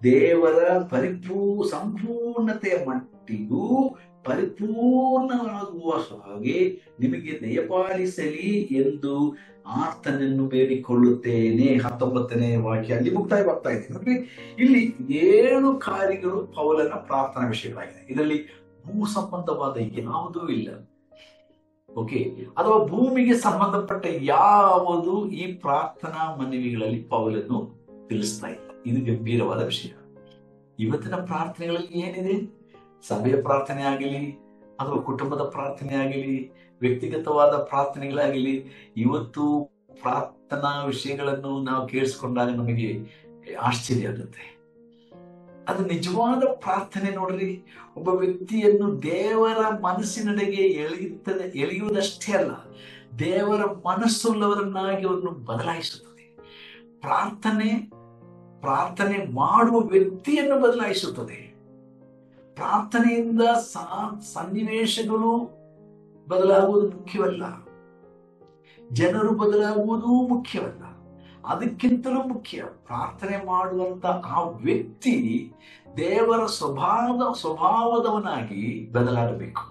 ದೇವರ ಸಂಪೂರ್ಣತೆಯ ಮಟ್ಟಿಗೂ ಪರಿಪೂರ್ಣವಾಗುವ ಹಾಗೆ ನಿಮಗೆ ದಯಪಾಲಿಸಲಿ ಎಂದು ಆತನನ್ನು ಬೇಡಿಕೊಳ್ಳುತ್ತೇನೆ. 19ನೇ ವಾಕ್ಯ ಅಲ್ಲಿ ಮುಕ್ತಾಯವಾಗ್ತಾ ಇದೆ. ನೋಡಿ, ಇಲ್ಲಿ 7 ಕಾರ್ಯಗಳು ಪೌಲನ ಪ್ರಾರ್ಥನಾ ವಿಷಯಗಳಾಗಿದೆ. ಇದರಲ್ಲಿ ಭೂ ಸಂಬಂಧವಾದ ಯಾವುದೂ ಇಲ್ಲ. ಓಕೆ, ಅಥವಾ ಭೂಮಿಗೆ ಸಂಬಂಧಪಟ್ಟ ಯಾವುದು ಈ ಪ್ರಾರ್ಥನಾ ಮನವಿಗಳಲ್ಲಿ ಪೌಲನು ತಿಳಿಸ್ತಾ ಇಲ್ಲ. ಇದು ಗಂಭೀರವಾದ ವಿಷಯ. ಇವತ್ತಿನ ಪ್ರಾರ್ಥನೆಗಳಲ್ಲಿ ಏನಿದೆ, ಸಭೆಯ ಪ್ರಾರ್ಥನೆ ಆಗಲಿ ಅಥವಾ ಕುಟುಂಬದ ಪ್ರಾರ್ಥನೆ ಆಗಲಿ, ವ್ಯಕ್ತಿಗತವಾದ ಪ್ರಾರ್ಥನೆಗಳಾಗಲಿ, ಇವತ್ತು ಪ್ರಾರ್ಥನಾ ವಿಷಯಗಳನ್ನು ನಾವು ಕೇಳಿಸ್ಕೊಂಡಾಗ ನಮಗೆ ಆಶ್ಚರ್ಯ ಆಗುತ್ತೆ. ಅದು ನಿಜವಾದ ಪ್ರಾರ್ಥನೆ ನೋಡ್ರಿ. ಒಬ್ಬ ವ್ಯಕ್ತಿಯನ್ನು ದೇವರ ಮನಸ್ಸಿನಡೆಗೆ ಎಳೆಯುವುದಷ್ಟೇ ಅಲ್ಲ, ದೇವರ ಮನಸ್ಸುಳ್ಳವರನ್ನಾಗಿ ಅವರನ್ನು ಬದಲಾಯಿಸುತ್ತದೆ. ಪ್ರಾರ್ಥನೆ ಮಾಡುವ ವ್ಯಕ್ತಿಯನ್ನು ಬದಲಾಯಿಸುತ್ತದೆ. ಪ್ರಾರ್ಥನೆಯಿಂದ ಸನ್ನಿವೇಶಗಳು ಬದಲಾಗುವುದು ಮುಖ್ಯವಲ್ಲ, ಜನರು ಬದಲಾಗುವುದೂ ಮುಖ್ಯವಲ್ಲ. ಅದಕ್ಕಿಂತಲೂ ಮುಖ್ಯ, ಪ್ರಾರ್ಥನೆ ಮಾಡುವಂತ ಆ ವ್ಯಕ್ತಿ ದೇವರ ಸ್ವಭಾವದವನಾಗಿ ಬದಲಾಗಬೇಕು.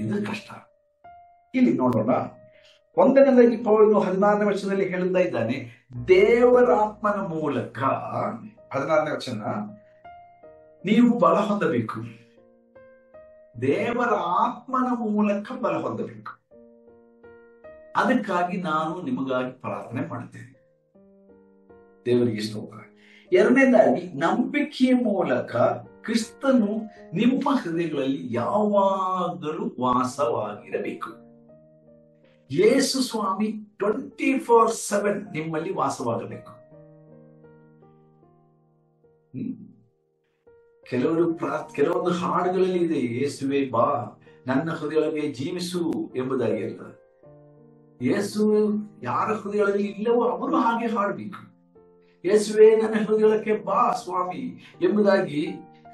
ಇದು ಕಷ್ಟ. ಇಲ್ಲಿ ನೋಡೋಣ, 1ನೇದಾಗಿ ಪೌಲನು 16ನೇ ವಚನದಲ್ಲಿ ಹೇಳ್ತಾ ಇದ್ದಾನೆ, ದೇವರ ಆತ್ಮನ ಮೂಲಕ, 16ನೇ ವಚನ, ನೀವು ಬಲ ಹೊಂದಬೇಕು. ದೇವರ ಆತ್ಮನ ಮೂಲಕ ಬಲ ಹೊಂದಬೇಕು. ಅದಕ್ಕಾಗಿ ನಾನು ನಿಮಗಾಗಿ ಪ್ರಾರ್ಥನೆ ಮಾಡುತ್ತೇನೆ. ದೇವರಿಗೆ ಸ್ತೋತ್ರ. 2ನೇದಾಗಿ, ನಂಬಿಕೆಯ ಮೂಲಕ ಕ್ರಿಸ್ತನು ನಿಮ್ಮ ಹೃದಯಗಳಲ್ಲಿ ಯಾವಾಗಲೂ ವಾಸವಾಗಿರಬೇಕು. ಯೇಸು ಸ್ವಾಮಿ 24/7 ನಿಮ್ಮಲ್ಲಿ ವಾಸವಾಗಬೇಕು. ಕೆಲವೊಂದು ಹಾಡುಗಳಲ್ಲಿ ಇದೆ, ಯೇಸುವೆ ಬಾ ನನ್ನ ಹೃದಯೊಳಗೆ ಜೀವಿಸು ಎಂಬುದಾಗಿ ಅಲ್ಲ. ಯೇಸು ಯಾರ ಹೃದಯಗಳಲ್ಲಿ ಇಲ್ಲವೋ ಅವರು ಹಾಗೆ ಹಾಡಬೇಕು. ಯೇಸುವೆ ನನ್ನ ಹೃದಯಕ್ಕೆ ಬಾ ಸ್ವಾಮಿ ಎಂಬುದಾಗಿ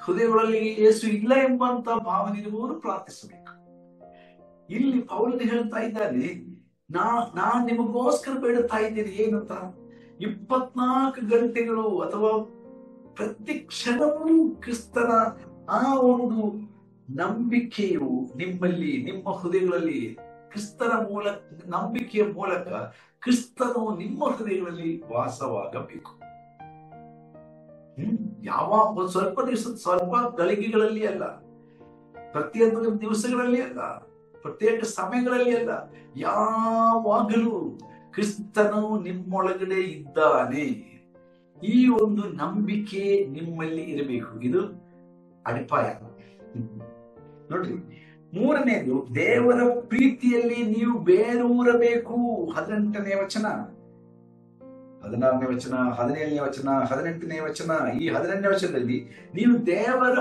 ಹೃದಯಗಳಲ್ಲಿ ಯೇಸು ಇಲ್ಲ ಎಂಬಂತ ಭಾವನೆ ಇರುವವರು ಪ್ರಾರ್ಥಿಸಬೇಕು. ಇಲ್ಲಿ ಪೌಲನು ಹೇಳ್ತಾ ಇದ್ದಾನೆ, ನಾನ್ ನಿಮಗೋಸ್ಕರ ಬೇಡುತ್ತಾ ಇದ್ದೀನಿ. ಏನಂತ? 24 ಗಂಟೆಗಳು ಅಥವಾ ಪ್ರತಿ ಕ್ಷಣವೂ ಕ್ರಿಸ್ತನ ಆ ಒಂದು ನಂಬಿಕೆಯು ನಿಮ್ಮಲ್ಲಿ, ನಿಮ್ಮ ಹೃದಯಗಳಲ್ಲಿ ಕ್ರಿಸ್ತನ ಮೂಲಕ, ನಂಬಿಕೆಯ ಮೂಲಕ ಕ್ರಿಸ್ತನು ನಿಮ್ಮ ಹೃದಯಗಳಲ್ಲಿ ವಾಸವಾಗಬೇಕು. ಯಾವ ಸ್ವಲ್ಪ ಗಳಿಗೆಗಳಲ್ಲಿ ಅಲ್ಲ, ಪ್ರತಿಯೊಂದು ದಿವಸಗಳಲ್ಲಿ ಅಲ್ಲ, ಪ್ರತ್ಯೇಕ ಸಮಯಗಳಲ್ಲಿ ಅಲ್ಲ, ಯಾವಾಗಲೂ ಕ್ರಿಸ್ತನು ನಿಮ್ಮೊಳಗಡೆ ಇದ್ದಾನೆ. ಈ ಒಂದು ನಂಬಿಕೆ ನಿಮ್ಮಲ್ಲಿ ಇರಬೇಕು. ಇದು ಅಡಿಪಾಯ. ನೋಡ್ರಿ, 3ನೇದು, ದೇವರ ಪ್ರೀತಿಯಲ್ಲಿ ನೀವು ಬೇರೂರಬೇಕು. 18ನೇ ವಚನ, 16ನೇ ವಚನ, 17ನೇ ವಚನ, 18ನೇ ವಚನ. ಈ 18ನೇ ವಚನದಲ್ಲಿ ನೀವು ದೇವರ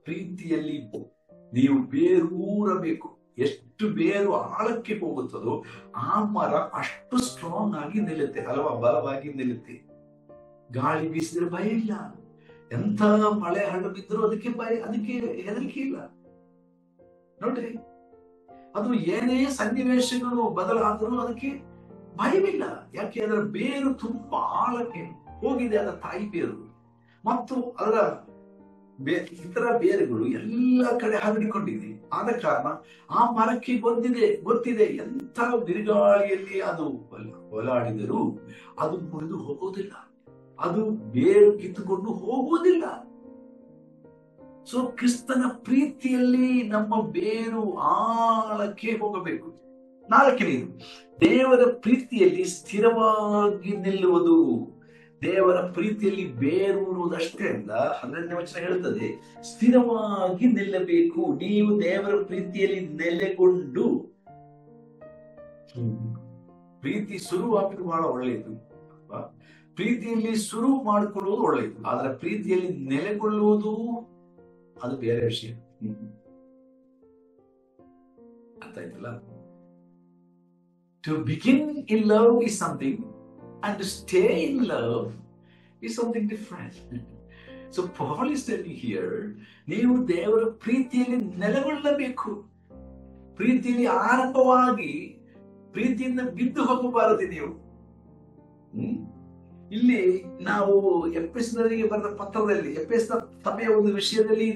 ಪ್ರೀತಿಯಲ್ಲಿ ನೀವು ಬೇರೂರಬೇಕು. ಎಷ್ಟು ಬೇರು ಆಳಕ್ಕೆ ಹೋಗುತ್ತದೋ ಆ ಮರ ಅಷ್ಟು ಸ್ಟ್ರಾಂಗ್ ಆಗಿ ನಿಲ್ಲುತ್ತೆ ಅಲ್ವಾ, ಬಲವಾಗಿ ನಿಲ್ಲುತ್ತೆ. ಗಾಳಿ ಬೀಸಿದ್ರೆ ಭಯ ಇಲ್ಲ, ಎಂತ ಮಳೆ ಹಣ್ಣು ಬಿದ್ದರೂ ಅದಕ್ಕೆ ಹೆದರಿಕೆ ಇಲ್ಲ. ನೋಡ್ರಿ, ಅದು ಏನೇ ಸನ್ನಿವೇಶಗಳು ಬದಲಾದರೂ ಅದಕ್ಕೆ ಭಯವಿಲ್ಲ. ಯಾಕೆ? ಅದರ ಬೇರು ತುಂಬಾ ಆಳಕ್ಕೆ ಹೋಗಿದೆ, ಅದರ ತಾಯಿ ಬೇರು. ಮತ್ತು ಅದರ ಇತರ ಬೇರುಗಳು ಎಲ್ಲ ಕಡೆ ಹರಡಿಕೊಂಡಿದೆ. ಆದ ಕಾರಣ ಆ ಮರಕ್ಕೆ ಗೊತ್ತಿದೆ ಎಂಥ ಬಿರುಗಾಳಿಯಲ್ಲಿ ಅದು ಓಲಾಡಿದರೂ ಅದು ಮುರಿದು ಹೋಗುವುದಿಲ್ಲ, ಅದು ಬೇರು ಕಿತ್ತುಕೊಂಡು ಹೋಗುವುದಿಲ್ಲ. ಸೊ ಕ್ರಿಸ್ತನ ಪ್ರೀತಿಯಲ್ಲಿ ನಮ್ಮ ಬೇರು ಆಳಕ್ಕೆ ಹೋಗಬೇಕು. 4ನೇದು, ದೇವರ ಪ್ರೀತಿಯಲ್ಲಿ ಸ್ಥಿರವಾಗಿ ನಿಲ್ಲುವುದು. ದೇವರ ಪ್ರೀತಿಯಲ್ಲಿ ಬೇರೂರುವುದಷ್ಟೇ ಅಲ್ಲ, 12ನೇ ವಚನ ಹೇಳುತ್ತದೆ, ಸ್ಥಿರವಾಗಿ ನಿಲ್ಲಬೇಕು. ನೀವು ದೇವರ ಪ್ರೀತಿಯಲ್ಲಿ ನೆಲೆಗೊಂಡು, ಪ್ರೀತಿ ಶುರುವಾಗುವುದು ಬಹಳ ಒಳ್ಳೆಯದು. ಪ್ರೀತಿಯಲ್ಲಿ ಶುರು ಮಾಡಿಕೊಳ್ಳುವುದು ಒಳ್ಳೆಯದು, ಆದ್ರೆ ಪ್ರೀತಿಯಲ್ಲಿ ನೆಲೆಗೊಳ್ಳುವುದು ಅದು ಬೇರೆ ವಿಷಯ. ಅರ್ಥ ಆಯ್ತಲ್ಲ? To begin in love is something, and to stay in love is something different. So Paul is telling here, ನೀವು ದೇವರ ಪ್ರೀತಿಯಲ್ಲಿ ನೆಲೆಗೊಳ್ಳಬೇಕು. ಪ್ರೀತಿಯಲ್ಲಿ ಆರಂಭವಾಗಿ ಪ್ರೀತಿಯಿಂದ ಬಿದ್ದು ಹೋಗಬಾರದು ನೀವು. ಇಲ್ಲಿ ನಾವು ಎಫೆಸದವರಿಗೆ ಬರೆದ ಪತ್ರದಲ್ಲಿ ಎಫೆಸದ ಸಭೆಯ ಒಂದು ವಿಷಯದಲ್ಲಿ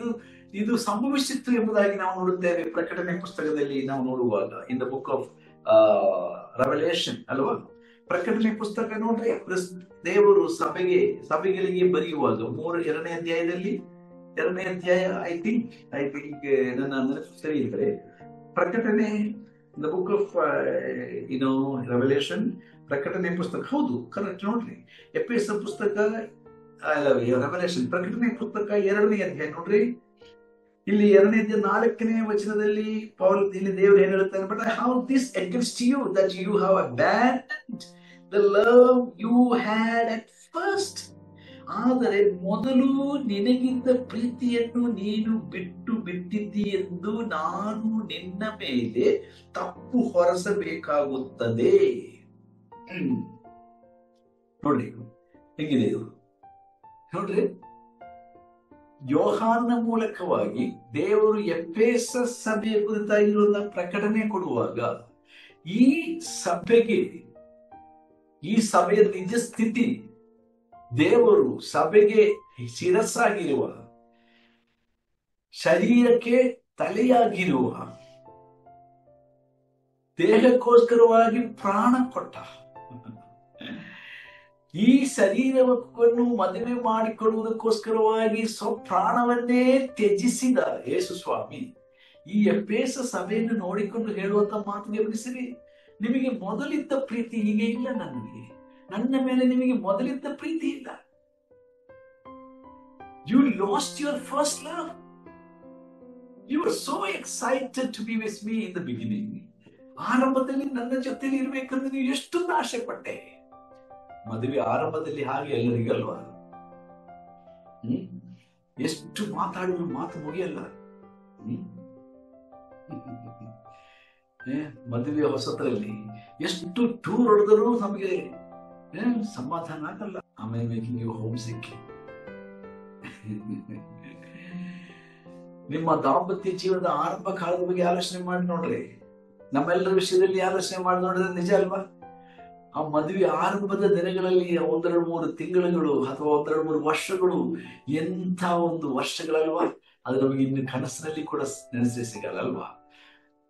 ಇದು ಸಂಭವಿಸಿತ್ತು ಎಂಬುದಾಗಿ ನಾವು ನೋಡುತ್ತೇವೆ. ಪ್ರಕಟಣೆ ಪುಸ್ತಕದಲ್ಲಿ ನಾವು ನೋಡುವಾಗ, in the book of revelation ಅಲ್ವಾ, ಪ್ರಕಟಣೆ ಪುಸ್ತಕ ನೋಡ್ರಿ, ದೇವರು ಸಭೆಗಳಿಗೆ ಬರೆಯುವಾಗ 2ನೇ ಅಧ್ಯಾಯದಲ್ಲಿ, 2ನೇ ಅಧ್ಯಾಯ ಐ ಥಿಂಕ್ ನನ್ನ ಸರಿ ಇದ್ರೆ, ಪ್ರಕಟಣೆ ದ ಬುಕ್ ಆಫ್ ರೆವಲ್ಯೂಷನ್, ಪ್ರಕಟಣೆ ಪುಸ್ತಕ. ಹೌದು, ಕರೆಕ್ಟ್ ನೋಡ್ರಿ. ಎಫೆಸ ಪುಸ್ತಕ, ರೆವಲ್ಯೂಷನ್, ಪ್ರಕಟಣೆ ಪುಸ್ತಕ 2ನೇ ಅಧ್ಯಾಯ ನೋಡ್ರಿ. ಇಲ್ಲಿ 2ನೇ ಅಧ್ಯಾಯ 4ನೇ ವಚನದಲ್ಲಿ ಪೌಲ್ ಇಲ್ಲಿ ದೇವರು ಏನ್ ಹೇಳ್ತಾನೆ, but I have this against you that you have abandoned the love you had at first. ಆದರೆ ಮೊದಲು ನಿನಗಿದ್ದ ಪ್ರೀತಿಯನ್ನು ನೀನು ಬಿಟ್ಟಿದ್ದಿ ಎಂದು ನಾನು ನಿನ್ನ ಮೇಲೆ ತಪ್ಪು ಹೊರಸಬೇಕಾಗುತ್ತದೆ. ನೋಡ್ರಿ ಹೇಗಿದೆ ಇದು ನೋಡ್ರಿ. ಯೋಹಾನನ ಮೂಲಕವಾಗಿ ದೇವರು ಎಫೆಸ ಸಭೆಯ ಕುರಿತಾಗಿರುವಂತಹ ಪ್ರಕಟಣೆ ಕೊಡುವಾಗ ಈ ಸಭೆಗೆ, ಈ ಸಭೆಯ ನಿಜ ಸ್ಥಿತಿ, ದೇವರು ಸಭೆಗೆ ಶಿರಸ್ಸಾಗಿರುವ, ಶರೀರಕ್ಕೆ ತಲೆಯಾಗಿರುವ, ದೇಹಕ್ಕೋಸ್ಕರವಾಗಿ ಪ್ರಾಣ ಕೊಟ್ಟ, ಈ ಶರೀರವನ್ನು ಮದುವೆ ಮಾಡಿಕೊಳ್ಳುವುದಕ್ಕೋಸ್ಕರವಾಗಿ ಸ್ವಪ್ರಾಣವನ್ನೇ ತ್ಯಜಿಸಿದ ಯೇಸು ಸ್ವಾಮಿ ಈ ಎಫೆಸ ಸಭೆಯನ್ನು ನೋಡಿಕೊಂಡು ಹೇಳುವಂತ ಮಾತು ಗಮನಿಸಿರಿ. ನಿಮಗೆ ಮೊದಲಿದ್ದ ಪ್ರೀತಿ ಈಗ ಇಲ್ಲ, ನನ್ನ ಮೇಲೆ ನಿಮಗೆ ಮೊದಲಿದ್ದ ಪ್ರೀತಿ ಇಲ್ಲ. You lost your first love. You are so excited to be with me in the beginning. ಆರಂಭದಲ್ಲಿ ನನ್ನ ಜೊತೆಲಿ ಇರ್ಬೇಕಂದ್ರೆ ನೀವು ಎಷ್ಟೊಂದು ಆಸೆ ಪಟ್ಟೆ. ಮದುವೆ ಆರಂಭದಲ್ಲಿ ಹಾಗೆ ಎಲ್ಲರಿಗಲ್ವಾ? ಎಷ್ಟು ಮಾತಾಡಿದ್ರು ಮಾತು ಮುಗಿಯಲ್ಲ. ಮದುವೆ ಹೊಸತರಲ್ಲಿ ಎಷ್ಟು ಟೂರ್ ಹೊಡೆದರೂ ನಮಗೆ ಸಮಾಧಾನ ಆಗಲ್ಲ. ಆಮೇಲೆ ಮೇಕಿಂಗ್ ಯು ಹೋಮ್ ಸಿಕ್. ನಿಮ್ಮ ದಾಂಪತ್ಯ ಜೀವನದ ಆರಂಭ ಕಾಲದ ಬಗ್ಗೆ ಆಲೋಚನೆ ಮಾಡಿ ನೋಡ್ರಿ. ನಮ್ಮೆಲ್ಲರ ವಿಷಯದಲ್ಲಿ ಆಲೋಚನೆ ಮಾಡಿ ನೋಡಿದ್ರೆ ನಿಜ ಅಲ್ವಾ? ಆ ಮದುವೆ ಆರಂಭದ ದಿನಗಳಲ್ಲಿ 1-3 ತಿಂಗಳುಗಳು ಅಥವಾ 1-3 ವರ್ಷಗಳು ಎಂಥ ಒಂದು ವರ್ಷಗಳಲ್ವಾ? ಅದು ನಮಗೆ ಇನ್ನು ಕನಸಿನಲ್ಲಿ ಕೂಡ ನೆನೆಸಿ ಸಿಗಲ್ಲ ಅಲ್ವಾ?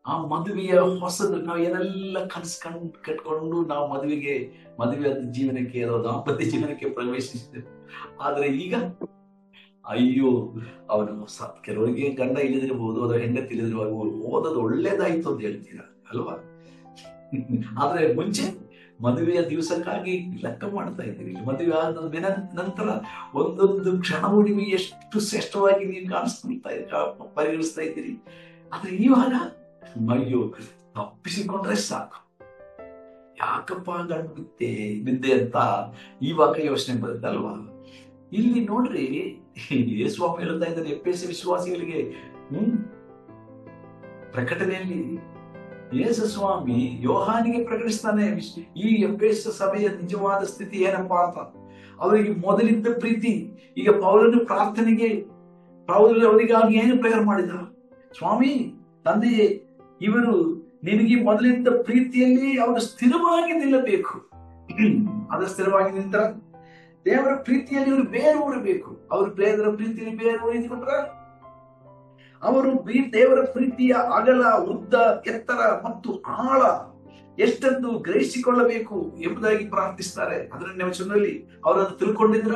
ಆ ಮದುವೆಯ ಹೊಸದು ನಾವು ಏನೆಲ್ಲ ಕನಸು ಕಟ್ಕೊಂಡು ನಾವು ಮದುವೆ ಜೀವನಕ್ಕೆ ಅಥವಾ ದಾಂಪತ್ಯ ಜೀವನಕ್ಕೆ ಪ್ರವೇಶಿಸಿದ್ದೇವೆ. ಆದ್ರೆ ಈಗ ಅಯ್ಯೋ, ಅವನು ಕೆಲವರಿಗೆ ಗಂಡ ಇಳಿದಿರಬಹುದು ಅಥವಾ ಹೆಂಡತಿ ಇಳಿದಿರುವಾಗ ಓದೋದು ಒಳ್ಳೇದಾಯ್ತು ಅಂತ ಹೇಳ್ತೀರಾ ಅಲ್ವಾ? ಆದ್ರೆ ಮುಂಚೆ ಮದುವೆಯ ದಿವಸಕ್ಕಾಗಿ ಲೆಕ್ಕ ಮಾಡ್ತಾ ಇದ್ದೀರಿ. ಮದುವೆ ಆದ ನಂತರ ಒಂದೊಂದು ಕ್ಷಣವೂ ನೀವು ಎಷ್ಟು ಶ್ರೇಷ್ಠವಾಗಿ ನೀವು ಪರಿಗಣಿಸ್ತಾ ಇದ್ದೀರಿ. ಆದ್ರೆ ಇವಾಗ ಅಯ್ಯೋ, ತಪ್ಪಿಸಿಕೊಂಡ್ರೆ ಸಾಕು, ಯಾಕಪ್ಪ ಗಂಡು ಬಿದ್ದೆ ಅಂತ ಇವಾಗ ಯೋಚನೆ ಬರುತ್ತೆ ಅಲ್ವಾ? ಇಲ್ಲಿ ನೋಡ್ರಿ, ಸ್ವಾಮಿ ಹೇಳ್ತಾ ಇದ್ದಾರೆ ಎಫೆಸ ವಿಶ್ವಾಸಿಗಳಿಗೆ ಪ್ರಕಟಣೆಯಲ್ಲಿ ಯೇಸು ಸ್ವಾಮಿ ಯೋಹಾನಿಗೆ ಪ್ರಕಟಿಸ್ತಾನೆ ಈ ಎಫೆಸ ಸಭೆಯ ನಿಜವಾದ ಸ್ಥಿತಿ ಏನಪ್ಪಾ ಅಂತ. ಅವರಿಗೆ ಮೊದಲಿದ್ದ ಪ್ರೀತಿ. ಈಗ ಪೌಲನು ಪ್ರಾರ್ಥನೆಗೆ ಅವರಿಗಾಗಿ ಏನು ಪ್ರೇಯರ್ ಮಾಡಿದ? ಸ್ವಾಮಿ ತಂದೆಯೇ, ಇವರು ನಿನಗೆ ಮೊದಲಿದ್ದ ಪ್ರೀತಿಯಲ್ಲಿ ಅವರು ಸ್ಥಿರವಾಗಿ ನಿಲ್ಲಬೇಕು. ಅದು ಸ್ಥಿರವಾಗಿ ನಿಂತರ ದೇವರ ಪ್ರೀತಿಯಲ್ಲಿ ಇವರು ಬೇರೂರಬೇಕು. ಅವರು ದೇವರ ಪ್ರೀತಿಯಲ್ಲಿ ಬೇರೂರಿದ್ಬಿಟ್ರ ಅವರು ದೇವರ ಪ್ರೀತಿಯ ಅಗಲ, ಉದ್ದ, ಎತ್ತರ ಮತ್ತು ಆಳ ಎಷ್ಟೆಂದು ಗ್ರಹಿಸಿಕೊಳ್ಳಬೇಕು ಎಂಬುದಾಗಿ ಪ್ರಾರ್ಥಿಸ್ತಾರೆ. 10ನೇ ವಚನದಲ್ಲಿ ಅವರನ್ನು ತಿಳ್ಕೊಂಡಿದ್ರ.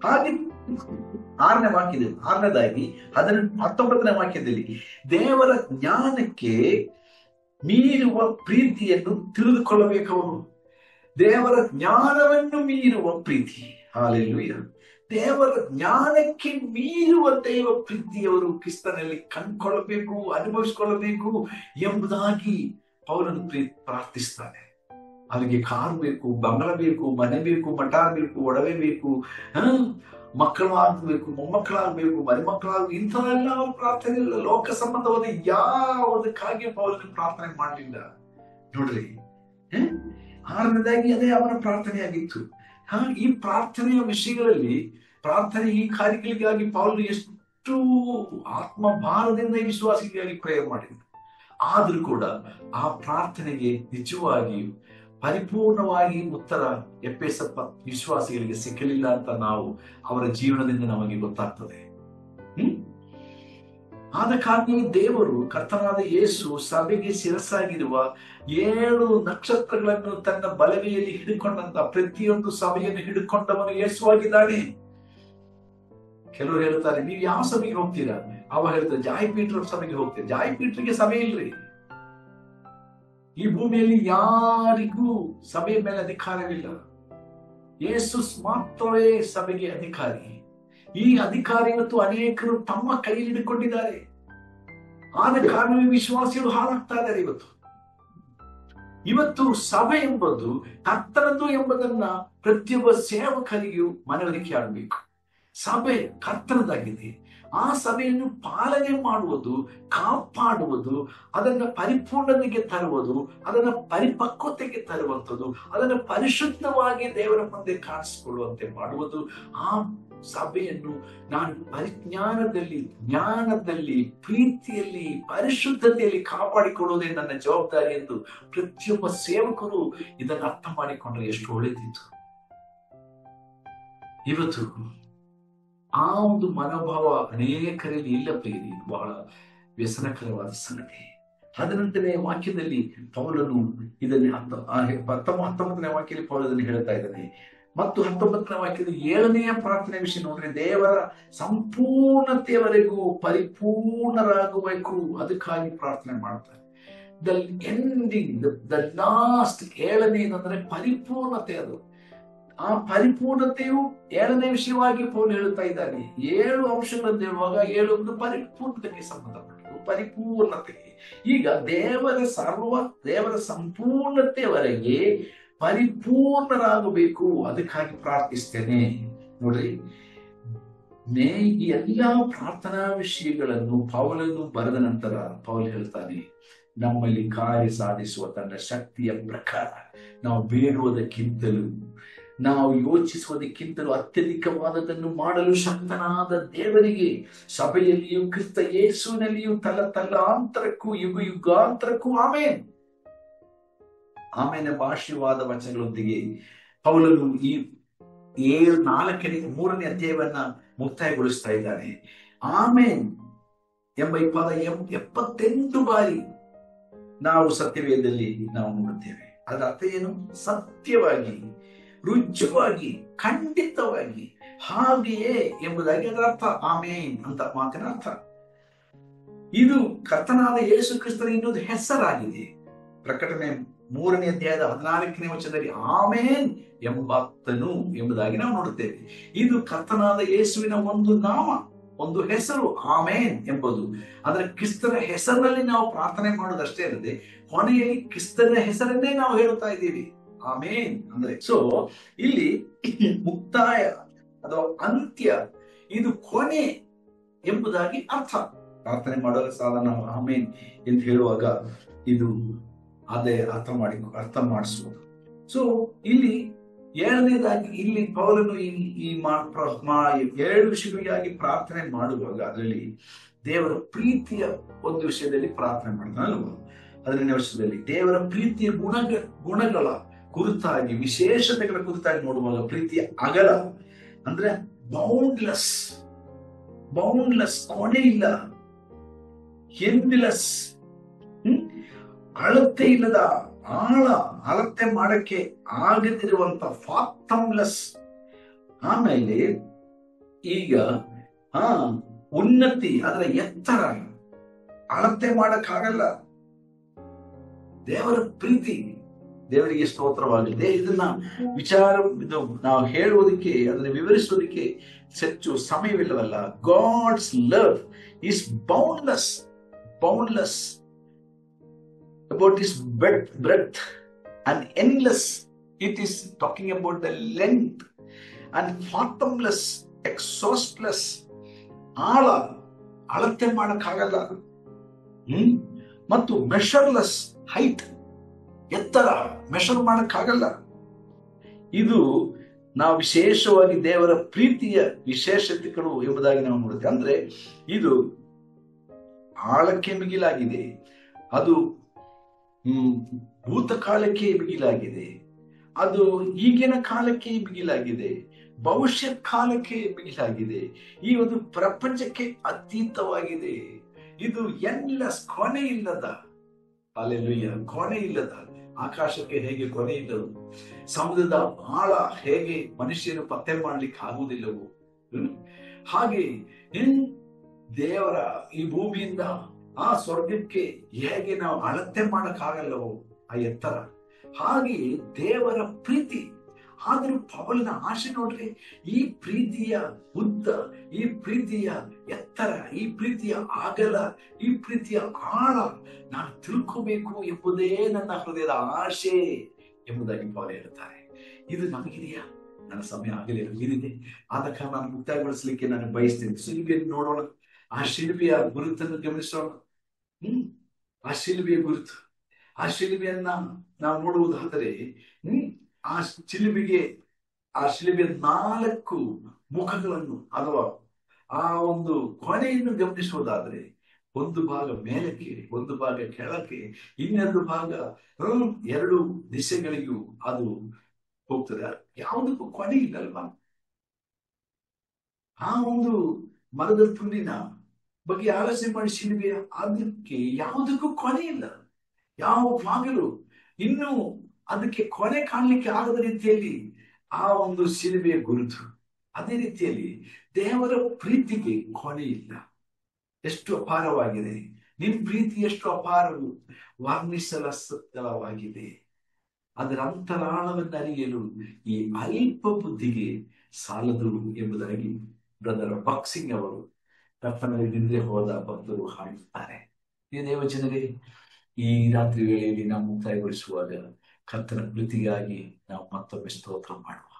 ಹಾಗೆ 6ನೇ ವಾಕ್ಯದಲ್ಲಿ 19ನೇ ವಾಕ್ಯದಲ್ಲಿ ದೇವರ ಜ್ಞಾನಕ್ಕೆ ಮೀರುವ ಪ್ರೀತಿಯನ್ನು ತಿಳಿದುಕೊಳ್ಳಬೇಕು. ಅವರು ದೇವರ ಜ್ಞಾನವನ್ನು ಮೀರುವ ಪ್ರೀತಿ. ಹಾಲೆಲೂಯಾ. ದೇವರ ಜ್ಞಾನಕ್ಕೆ ಮೀರುವ ದೈವ ಪ್ರೀತಿಯವರು ಕ್ರಿಸ್ತನಲ್ಲಿ ಕಂಡುಕೊಳ್ಳಬೇಕು, ಅನುಭವಿಸಿಕೊಳ್ಳಬೇಕು ಎಂಬುದಾಗಿ ಅವರನ್ನು ಪ್ರಾರ್ಥಿಸ್ತಾನೆ. ಅವರಿಗೆ ಕಾರು ಬೇಕು, ಬಂಗಲ ಬೇಕು, ಮನೆ ಬೇಕು, ಮಠ ಬೇಕು, ಒಡವೆ ಬೇಕು, ಮಕ್ಕಳು ಆಗ್ಬೇಕು, ಮೊಮ್ಮಕ್ಕಳಾಗ್ಬೇಕು, ಮರಿಮಕ್ಕಳಾಗ್ಬೇಕು, ಇಂಥವೆಲ್ಲ ಅವ್ರ ಪ್ರಾರ್ಥನೆ ಇಲ್ಲ. ಲೋಕ ಸಂಬಂಧವಾದ ಯಾವುದಕ್ಕಾಗಿ ಅವರನ್ನು ಪ್ರಾರ್ಥನೆ ಮಾಡಲಿಲ್ಲ. ನೋಡ್ರಿ, 6ನೇದಾಗಿ ಅದೇ ಅವರ ಪ್ರಾರ್ಥನೆಯಾಗಿತ್ತು. ಈ ಪ್ರಾರ್ಥನೆಯ ವಿಷಯಗಳಲ್ಲಿ, ಪ್ರಾರ್ಥನೆ ಈ ಕಾರ್ಯಗಳಿಗಾಗಿ ಪೌಲನು ಎಷ್ಟು ಆತ್ಮಭಾರದಿಂದ ಈ ವಿಶ್ವಾಸಿಗಾಗಿ ಪ್ರೇಯರ್ ಮಾಡಿದ್ರು. ಆದ್ರೂ ಕೂಡ ಆ ಪ್ರಾರ್ಥನೆಗೆ ನಿಜವಾಗಿ ಪರಿಪೂರ್ಣವಾಗಿ ಉತ್ತರ ಎಫೆಸ ವಿಶ್ವಾಸಿಗಳಿಗೆ ಸಿಕ್ಕಲಿಲ್ಲ ಅಂತ ನಾವು ಅವರ ಜೀವನದಿಂದ ನಮಗೆ ಗೊತ್ತಾಗ್ತದೆ. ಆದ ಕಾರಣ ದೇವರು, ಕರ್ತನಾದ ಯೇಸು ಸಭೆಗೆ ಶಿರಸ್ಸಾಗಿರುವ 7 ನಕ್ಷತ್ರಗಳನ್ನು ತನ್ನ ಬಲವೆಯಲ್ಲಿ ಹಿಡಿಕೊಂಡಂತ ಪ್ರತಿಯೊಂದು ಸಭೆಯನ್ನು ಹಿಡಿಕೊಂಡವನು ಯೇಸುವಾಗಿದ್ದಾನೆ. ಕೆಲವರು ಹೇಳ್ತಾರೆ, ನೀವು ಯಾವ ಸಭೆಗೆ ಹೋಗ್ತೀರಾ? ಅವ ಹೇಳ್ತಾರೆ, ಜಾಯ್ ಪೀಟರ್ ಸಭೆಗೆ ಹೋಗ್ತೀರಾ. ಜಾಯ್ ಪೀಟರ್ಗೆ ಸಭೆ ಇಲ್ರಿ, ಈ ಭೂಮಿಯಲ್ಲಿ ಯಾರಿಗೂ ಸಭೆಯ ಮೇಲೆ ಅಧಿಕಾರವಿಲ್ಲ. ಯೇಸು ಮಾತ್ರವೇ ಸಭೆಗೆ ಅಧಿಕಾರಿ. ಈ ಅಧಿಕಾರಿ ಇವತ್ತು ಅನೇಕರು ತಮ್ಮ ಕೈಯಲ್ಲಿ ಹಿಡಿದುಕೊಂಡಿದ್ದಾರೆ. ಆದ ಕಾರಣವೇ ವಿಶ್ವಾಸಿಗಳು ಹಾಳಾಗ್ತಾ ಇದ್ದಾರೆ. ಇವತ್ತು ಸಭೆ ಎಂಬುದು ಕರ್ತನದು ಎಂಬುದನ್ನ ಪ್ರತಿಯೊಬ್ಬ ಸೇವಕರಿಗೂ ಮನವರಿಕೆ ಆಗಬೇಕು. ಸಭೆ ಕರ್ತನದಾಗಿದೆ. ಆ ಸಭೆಯನ್ನು ಪಾಲನೆ ಮಾಡುವುದು, ಕಾಪಾಡುವುದು, ಅದನ್ನ ಪರಿಪೂರ್ಣತೆಗೆ ತರುವುದು, ಅದನ್ನ ಪರಿಪಕ್ವತೆಗೆ ತರುವಂಥದ್ದು, ಅದನ್ನ ಪರಿಶುದ್ಧವಾಗಿ ದೇವರ ಮುಂದೆ ಕಾಣಿಸಿಕೊಳ್ಳುವಂತೆ ಮಾಡುವುದು. ಆ ಸಭೆಯನ್ನು ನಾನು ಪರಿಜ್ಞಾನದಲ್ಲಿ, ಜ್ಞಾನದಲ್ಲಿ, ಪ್ರೀತಿಯಲ್ಲಿ, ಪರಿಶುದ್ಧತೆಯಲ್ಲಿ ಕಾಪಾಡಿಕೊಳ್ಳುವುದೇ ನನ್ನ ಜವಾಬ್ದಾರಿ ಎಂದು ಪ್ರತಿಯೊಬ್ಬ ಸೇವಕರು ಇದನ್ನು ಅರ್ಥ ಮಾಡಿಕೊಂಡ್ರೆ ಎಷ್ಟು ಒಳ್ಳೆದಿತ್ತು. ಇವತ್ತು ಆ ಒಂದು ಮನೋಭಾವ ಅನೇಕರಲ್ಲಿ ಇಲ್ಲ ಪ್ರಿಯರಿ. ಬಹಳ ವ್ಯಸನಕರವಾದ ಸಂಗತಿ. 18ನೇ ವಾಕ್ಯದಲ್ಲಿ ಪೌಲನು ಇದನ್ನು 19ನೇ ವಾಕ್ಯದಲ್ಲಿ ಪೌಲದಲ್ಲಿ ಹೇಳ್ತಾ ಇದ್ದಾನೆ. ಮತ್ತು 19ನೇ ವಾಕ್ಯದ 7ನೇ ಪ್ರಾರ್ಥನೆ ವಿಷಯ ನೋಡ್ರಿ, ದೇವರ ಸಂಪೂರ್ಣತೆಯವರೆಗೂ ಪರಿಪೂರ್ಣರಾಗಬೇಕು, ಅದಕ್ಕಾಗಿ ಪ್ರಾರ್ಥನೆ ಮಾಡ್ತಾರೆ. ದ ಎಂಡಿಂಗ್, ದ ಲಾಸ್ಟ್, 7ನೇದಂದ್ರೆ ಪರಿಪೂರ್ಣತೆ. ಅದು ಆ ಪರಿಪೂರ್ಣತೆಯು 7ನೇ ವಿಷಯವಾಗಿ ಪೌಲ ಹೇಳ್ತಾ ಇದ್ದಾನೆ. 7 ಅಂಶಗಳನ್ನು ಹೇಳುವಾಗ 7 ಪರಿಪೂರ್ಣತೆಗೆ ಸಂಬಂಧಪಟ್ಟದ್ದು, ಪರಿಪೂರ್ಣತೆ. ಈಗ ದೇವರ ಸಂಪೂರ್ಣತೆಯವರೆಗೆ ಪರಿಪೂರ್ಣರಾಗಬೇಕು, ಅದಕ್ಕಾಗಿ ಪ್ರಾರ್ಥಿಸ್ತೇನೆ. ನೋಡ್ರಿ, ಈ ಎಲ್ಲಾ ಪ್ರಾರ್ಥನಾ ವಿಷಯಗಳನ್ನು ಪೌಲನು ಬರೆದ ನಂತರ ಪೌಲ ಹೇಳ್ತಾನೆ, ನಮ್ಮಲ್ಲಿ ಕಾರ್ಯ ಸಾಧಿಸುವ ತನ್ನ ಶಕ್ತಿಯ ಪ್ರಕಾರ ನಾವು ಬೇಡುವುದಕ್ಕಿಂತಲೂ, ನಾವು ಯೋಚಿಸುವುದಕ್ಕಿಂತಲೂ ಅತ್ಯಧಿಕವಾದದನ್ನು ಮಾಡಲು ಶಕ್ತನಾದ ದೇವರಿಗೆ ಸಭೆಯಲ್ಲಿಯೂ ಕ್ರಿಸ್ತ ಯೇಸುವಿನಲ್ಲಿಯೂ ತಲಾಂತರಕ್ಕೂ ಯುಗ ಯುಗಾಂತರಕ್ಕೂ ಆಮೇನ್ ಆಮೇಲೆ ಆಶೀರ್ವಾದ ವಚನಗಳೊಂದಿಗೆ ಪೌಲನು ಈ 3ನೇ ಅಧ್ಯಾಯವನ್ನ ಮುಕ್ತಾಯಗೊಳಿಸ್ತಾ ಇದ್ದಾನೆ. ಆಮೇನ್ ಎಂಬ ಈ ಪದ 78 ಬಾರಿ ನಾವು ಸತ್ಯವೇದದಲ್ಲಿ ನಾವು ನೋಡುತ್ತೇವೆ. ಅದರ ಅರ್ಥ ಏನು? ಸತ್ಯವಾಗಿ, ರುಜುವಾಗಿ, ಖಂಡಿತವಾಗಿ, ಹಾಗೆಯೇ ಎಂಬುದಾಗಿ ಅದರ ಅರ್ಥ. ಆಮೇನ್ ಅಂತ ಮಾತಿನ ಅರ್ಥ. ಇದು ಕರ್ತನಾದ ಯೇಸು ಕ್ರಿಸ್ತನ ಇನ್ನೊಂದು ಹೆಸರಾಗಿದೆ. ಪ್ರಕಟಣೆ 3ನೇ ಅಧ್ಯಾಯದ 14ನೇ ವಚನದಲ್ಲಿ ಆಮೇನ್ ಎಂಬಾತನು ಎಂಬುದಾಗಿ ನಾವು ನೋಡುತ್ತೇವೆ. ಇದು ಕರ್ತನಾದ ಯೇಸುವಿನ ಒಂದು ನಾಮ, ಒಂದು ಹೆಸರು, ಆಮೇನ್ ಎಂಬುದು. ಆದರೆ ಕ್ರಿಸ್ತನ ಹೆಸರಿನಲ್ಲಿ ನಾವು ಪ್ರಾರ್ಥನೆ ಮಾಡೋದಷ್ಟೇ ಅಲ್ಲದೆ ಕೊನೆಯಲ್ಲಿ ಕ್ರಿಸ್ತನ ಹೆಸರನ್ನೇ ನಾವು ಹೇಳುತ್ತಾ ಇದ್ದೀವಿ, ಆಮೇನ್ ಅಂದ್ರೆ. ಸೊ ಇಲ್ಲಿ ಮುಕ್ತಾಯ ಅಥವಾ ಅಂತ್ಯ, ಇದು ಕೊನೆ ಎಂಬುದಾಗಿ ಅರ್ಥ. ಪ್ರಾರ್ಥನೆ ಮಾಡುವಾಗ ಸಾಧಾರಣ ನಾವು ಆಮೇನ್ ಎಂದು ಹೇಳುವಾಗ ಇದು ಅದೇ ಅರ್ಥ ಮಾಡಿಸುವುದು. ಸೊ ಇಲ್ಲಿ 7ನೇದಾಗಿ ಇಲ್ಲಿ ಪೌಲನು ಈ 2 ವಿಷಯಗಳಿಗಾಗಿ ಪ್ರಾರ್ಥನೆ ಮಾಡುವಾಗ ಅದರಲ್ಲಿ ದೇವರ ಪ್ರೀತಿಯ ಒಂದು ವಿಷಯದಲ್ಲಿ ಪ್ರಾರ್ಥನೆ ಮಾಡ್ತಾನಲ್ವ. 10ನೇ ವರ್ಷದಲ್ಲಿ ದೇವರ ಪ್ರೀತಿಯ ಗುಣಗಳ ಕುರಿತಾಗಿ, ವಿಶೇಷತೆಗಳ ಕುರಿತಾಗಿ ನೋಡುವಾಗ ಪ್ರೀತಿಯ ಅಗಲ ಅಂದ್ರೆ ಬೌಂಡ್ಲೆಸ್, ಕೊನೆ ಇಲ್ಲ, ಎಂಡ್ಲೆಸ್, ಅಳತೆ ಇಲ್ಲದ ಆಳ, ಅಳತೆ ಮಾಡಕ್ಕೆ ಆಗದಿರುವಂತ ಫಾಥಮ್ಲೆಸ್. ಆಮೇಲೆ ಈಗ ಉನ್ನತಿ, ಅದರ ಎತ್ತರ ಅಳತೆ ಮಾಡಕ್ಕಾಗಲ್ಲ. ದೇವರ ಪ್ರೀತಿ, ದೇವರಿಗೆ ಸ್ತೋತ್ರವಾಗಿದೆ. ಇದನ್ನ ನಾವು ಹೇಳುವುದಕ್ಕೆ, ಅದನ್ನು ವಿವರಿಸುವುದಕ್ಕೆ ಹೆಚ್ಚು ಸಮಯವಿಲ್ಲವಲ್ಲ. God's love is boundless about his breadth and endless. It is talking about the length, and fathomless, exhaustless. ಅಳತೆ ಮಾಡಕ್ಕಾಗಲ್ಲ. ಮತ್ತು ಮೆಷರ್ಲೆಸ್, ಹೈಟ್, ಎತ್ತರ ಮೆಷರ್ ಮಾಡಕ್ಕಾಗಲ್ಲ. ಇದು ನಾವು ವಿಶೇಷವಾಗಿ ದೇವರ ಪ್ರೀತಿಯ ವಿಶೇಷತೆಗಳು ಎಂಬುದಾಗಿ ನಾವು ನೋಡುತ್ತೇವೆ. ಅಂದ್ರೆ ಇದು ಆಳಕ್ಕೆ ಮಿಗಿಲಾಗಿದೆ, ಅದು ಭೂತಕಾಲಕ್ಕೆ ಮಿಗಿಲಾಗಿದೆ, ಅದು ಈಗಿನ ಕಾಲಕ್ಕೆ ಮಿಗಿಲಾಗಿದೆ, ಭವಿಷ್ಯತ್ ಕಾಲಕ್ಕೆ ಮಿಗಿಲಾಗಿದೆ, ಈ ಒಂದು ಪ್ರಪಂಚಕ್ಕೆ ಅತೀತವಾಗಿದೆ. ಇದು ಎಂಡ್ಲೆಸ್, ಕೊನೆ ಇಲ್ಲದ, ಹಲ್ಲೆಲೂಯಾ, ಕೊನೆ ಇಲ್ಲದ. ಆಕಾಶಕ್ಕೆ ಹೇಗೆ ಕೊನೆ ಇಲ್ಲವು, ಸಮುದ್ರದ ಆಳ ಹೇಗೆ ಮನುಷ್ಯರು ಪತ್ತೆ ಮಾಡ್ಲಿಕ್ಕೆ ಆಗುವುದಿಲ್ಲವೋ, ಹಾಗೆ ದೇವರ ಈ ಭೂಮಿಯಿಂದ ಆ ಸ್ವರ್ಗಕ್ಕೆ ಹೇಗೆ ನಾವು ಅಳತೆ ಮಾಡಕ್ಕಾಗಲ್ಲವೋ, ಆ ಎತ್ತರ. ಹಾಗೆ ದೇವರ ಪ್ರೀತಿ. ಆದರೂ ಪೌಲನ ಆಶೆ ನೋಡ್ರಿ, ಈ ಪ್ರೀತಿಯ ಉದ್ದ, ಈ ಪ್ರೀತಿಯ ಎತ್ತರ, ಈ ಪ್ರೀತಿಯ ಅಗಲ, ಈ ಪ್ರೀತಿಯ ಆಳ ನಾನು ತಿಳ್ಕೋಬೇಕು ಎಂಬುದೇ ನನ್ನ ಹೃದಯದ ಆಶೆ ಎಂಬುದಾಗಿ ಪೌಲ ಹೇಳ್ತಾರೆ. ಇದು ನಮಗಿದೆಯಾ? ನನ್ನ ಸಮಯ ಆಗಲೇ ಮೀರಿದೆ, ಆದ ಕಾರಣ ನಾನು ಮುಕ್ತಾಯಗೊಳಿಸಲಿಕ್ಕೆ ನಾನು ಬಯಸ್ತೇನೆ. ಶಿಲ್ಬೆಯನ್ನು ನೋಡೋಣ, ಆ ಶಿಲ್ಬೆಯ ಗುರುತನ್ನು ಗಮನಿಸೋಣ. ಆ ಶಿಲ್ಬೆಯ ಗುರುತು, ಆ ಶಿಲ್ಬೆಯನ್ನ ನಾವು ನೋಡುವುದಾದರೆ ಆ ಶಿಲುಬೆಯ 4 ಮುಖಗಳನ್ನು ಅಥವಾ ಆ ಒಂದು ಕೊನೆಯನ್ನು ಗಮನಿಸುವುದಾದ್ರೆ, ಒಂದು ಭಾಗ ಮೇಲಕ್ಕೆ, ಒಂದು ಭಾಗ ಕೆಳಕ್ಕೆ, ಇನ್ನೊಂದು ಭಾಗ 2 ದಿಶೆಗಳಿಗೂ ಅದು ಹೋಗ್ತದೆ. ಯಾವುದಕ್ಕೂ ಕೊನೆ ಇಲ್ಲಲ್ವಾ? ಆ ಒಂದು ಮರದ ತುಂಡಿನ ಬಗ್ಗೆ ಆಲೋಚನೆ ಮಾಡಿ ಶಿಲುಬೆಯ ಅದಕ್ಕೆ ಯಾವುದಕ್ಕೂ ಕೊನೆ ಇಲ್ಲ. ಯಾವ ಭಾಗಲು ಇನ್ನು ಅದಕ್ಕೆ ಕೊನೆ ಕಾಣಲಿಕ್ಕೆ ಆಗದ ರೀತಿಯಲ್ಲಿ ಆ ಒಂದು ಶಿಲುಬೆಯ ಗುರುತು. ಅದೇ ರೀತಿಯಲ್ಲಿ ದೇವರ ಪ್ರೀತಿಗೆ ಕೊನೆ ಇಲ್ಲ. ಎಷ್ಟು ಅಪಾರವಾಗಿದೆ ನಿನ್ ಪ್ರೀತಿ, ಎಷ್ಟು ಅಪಾರವು, ವರ್ಣಿಸಲವಾಗಿದೆ. ಅದರ ಅಂತರಾಳವನ್ನು ಅರಿಯಲು ಈ ಅಲ್ಪ ಬುದ್ಧಿಗೆ ಸಾಲದು ಎಂಬುದಾಗಿ ಬ್ರದರ್ ಬಾಕ್ಸಿಂಗ್ ಅವರು ಕರ್ತನಲ್ಲಿ ನಿದ್ರೆ ಹೋದ ಭಕ್ತರು ಹಾಡುತ್ತಾರೆ. ಈ ದೇವಜನರೇ, ಈ ರಾತ್ರಿ ವೇಳೆಯಲ್ಲಿ ನಾವು ಮುಕ್ತಾಯಗೊಳಿಸುವಾಗ ಕರ್ತನ ಪ್ರೀತಿಗಾಗಿ ನಾವು ಮತ್ತೊಮ್ಮೆ ಸ್ತೋತ್ರ ಮಾಡುವ.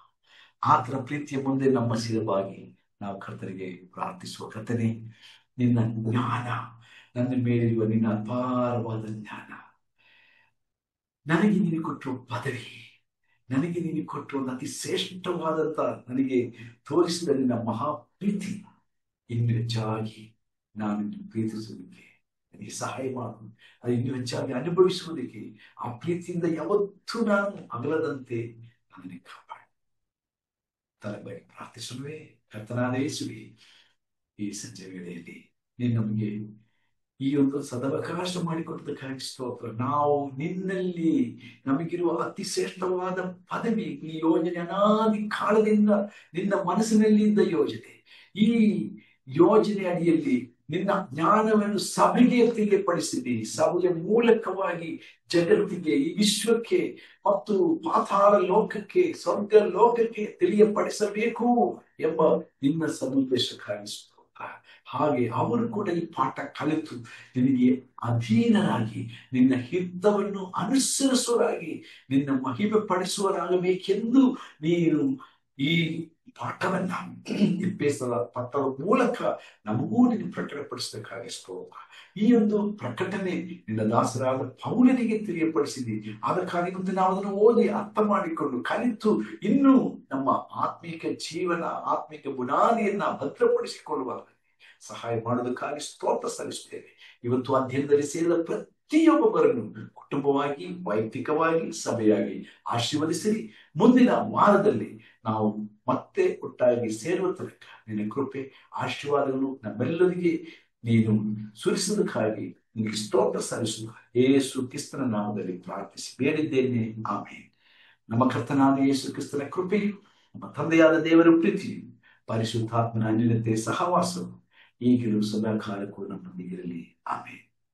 ಆತನ ಪ್ರೀತಿಯ ಮುಂದೆ ನಮ್ಮ ಸಿರವಾಗಿ ನಾವು ಕರ್ತನಿಗೆ ಪ್ರಾರ್ಥಿಸುವ. ಕರ್ತನೇ, ನಿನ್ನ ಜ್ಞಾನ, ನನ್ನ ಮೇಲಿರುವ ನಿನ್ನ ಅಪಾರವಾದ ಜ್ಞಾನ, ನನಗೆ ನೀನು ಕೊಟ್ಟರು ಪದವಿ, ನನಗೆ ನೀನು ಕೊಟ್ಟರು ಒಂದು ಅತಿ ಶ್ರೇಷ್ಠವಾದಂತ, ನನಗೆ ತೋರಿಸಿದ ನಿನ್ನ ಮಹಾಪ್ರೀತಿ ಇನ್ನು ಹೆಚ್ಚಾಗಿ ನಾನು ಪ್ರೀತಿಸುವುದಕ್ಕೆ ನನಗೆ ಸಹಾಯ ಮಾಡು. ಅದು ಇನ್ನೂ ಹೆಚ್ಚಾಗಿ ಅನುಭವಿಸುವುದಕ್ಕೆ, ಆ ಪ್ರೀತಿಯಿಂದ ಯಾವತ್ತೂ ನಾನು ಅಗಲದಂತೆ ನನ್ನನ್ನು ಕಾಪಾಡು. ತಲೆಬಾಗಿ ಪ್ರಾರ್ಥಿಸುವೆ. ಕರ್ತನಾದ ಯೇಸುವೆ, ಈ ಸಂಜೆ ವೇಳೆಯಲ್ಲಿ ನೀನು ನಮಗೆ ಈ ಒಂದು ಸದವಕಾಶ ಮಾಡಿಕೊಟ್ಟದಕ್ಕಾಗಿ ಸ್ತೋತ್ರ. ನಾವು ನಿನ್ನಲ್ಲಿ ನಮಗಿರುವ ಅತಿ ಶ್ರೇಷ್ಠವಾದ ಪದವಿ, ಈ ಯೋಜನೆ ಅನಾದಿ ಕಾಲದಿಂದ ನಿನ್ನ ಮನಸ್ಸಿನಲ್ಲಿದ್ದ ಯೋಜನೆ. ಈ ಯೋಜನೆ ಅಡಿಯಲ್ಲಿ ನಿನ್ನ ಜ್ಞಾನವನ್ನು ಸಭೆಗೆ ತಿಳಿಯಪಡಿಸಿದಿ. ಸಭೆಯ ಮೂಲಕವಾಗಿ ಜಗತ್ತಿಗೆ, ಈ ವಿಶ್ವಕ್ಕೆ ಮತ್ತು ಪಾತಾಳ ಲೋಕಕ್ಕೆ, ಸ್ವರ್ಗ ಲೋಕಕ್ಕೆ ತಿಳಿಯಪಡಿಸಬೇಕು ಎಂಬ ನಿನ್ನ ಸದುದ್ದೇಶಕ್ಕಾಗಿ ಸ್ತೋತ್ರ. ಹಾಗೆ ಅವರು ಕೂಡ ಈ ಪಾಠ ಕಲಿತು ನಿನಗೆ ಅಧೀನರಾಗಿ, ನಿನ್ನ ಹಿತವನ್ನು ಅನುಸರಿಸುವರಾಗಿ, ನಿನ್ನ ಮಹಿಮೆ ಪಡಿಸುವರಾಗಬೇಕೆಂದು ನೀನು ಈ ಪಾಠವನ್ನ ಎಫೆಸರ ಪತ್ರದ ಮೂಲಕ ನಮಗೂ ನೀನು ಪ್ರಕಟಪಡಿಸಬೇಕಾಗಿ ಸ್ತೋತ್ರ. ಈ ಒಂದು ಪ್ರಕಟಣೆ ನಿನ್ನ ದಾಸರಾದ ಪೌಲನಿಗೆ ತಿಳಿಯಪಡಿಸಿದಿ. ಆದ ಕಾರಣದಿಂದ ನಾವು ಅದನ್ನು ಓದಿ ಅರ್ಥ ಮಾಡಿಕೊಂಡು ಕಲಿತು ಇನ್ನೂ ನಮ್ಮ ಆತ್ಮಿಕ ಜೀವನ, ಆತ್ಮಿಕ ಬುನಾದಿಯನ್ನ ಭದ್ರಪಡಿಸಿಕೊಳ್ಳುವ ಸಹಾಯ ಮಾಡೋದಕ್ಕಾಗಿ ಸ್ತೋತ್ರ ಸಲ್ಲಿಸುತ್ತೇವೆ. ಇವತ್ತು ಅಧ್ಯಯನದಲ್ಲಿ ಸೇರಿದ ಪ್ರತಿಯೊಬ್ಬರನ್ನು ಕುಟುಂಬವಾಗಿ, ವೈಯಕ್ತಿಕವಾಗಿ, ಸಭೆಯಾಗಿ ಆಶೀರ್ವದಿಸಿರಿ. ಮುಂದಿನ ವಾರದಲ್ಲಿ ನಾವು ಮತ್ತೆ ಒಟ್ಟಾಗಿ ಸೇರುವ ತನಕ ನಿನ್ನ ಕೃಪೆ, ಆಶೀರ್ವಾದಗಳು ನಮ್ಮೆಲ್ಲರಿಗೆ ನೀನು ಸುರಿಸುವುದಕ್ಕಾಗಿ ನಿನಗೆ ಸ್ತೋತ್ರ ಸಲ್ಲಿಸುವ ಯೇಸು ಕ್ರಿಸ್ತನ ನಾಮದಲ್ಲಿ ಪ್ರಾರ್ಥಿಸಿ ಬೇಡಿದ್ದೇನೆ, ಆಮೆನ್. ನಮ್ಮ ಕರ್ತನಾದ ಯೇಸು ಕ್ರಿಸ್ತನ ಕೃಪೆಯು, ನಮ್ಮ ತಂದೆಯಾದ ದೇವರ ಪ್ರೀತಿಯು, ಪರಿಶುದ್ಧಾತ್ಮನ ಅನ್ಯೋನ್ಯತೆ ಸಹವಾಸವು ಈಗಲೂ ಸದಾ ಕಾಲಕ್ಕೂ ನಮ್ಮೊಂದಿಗಿರಲಿ, ಆಮೆನ್.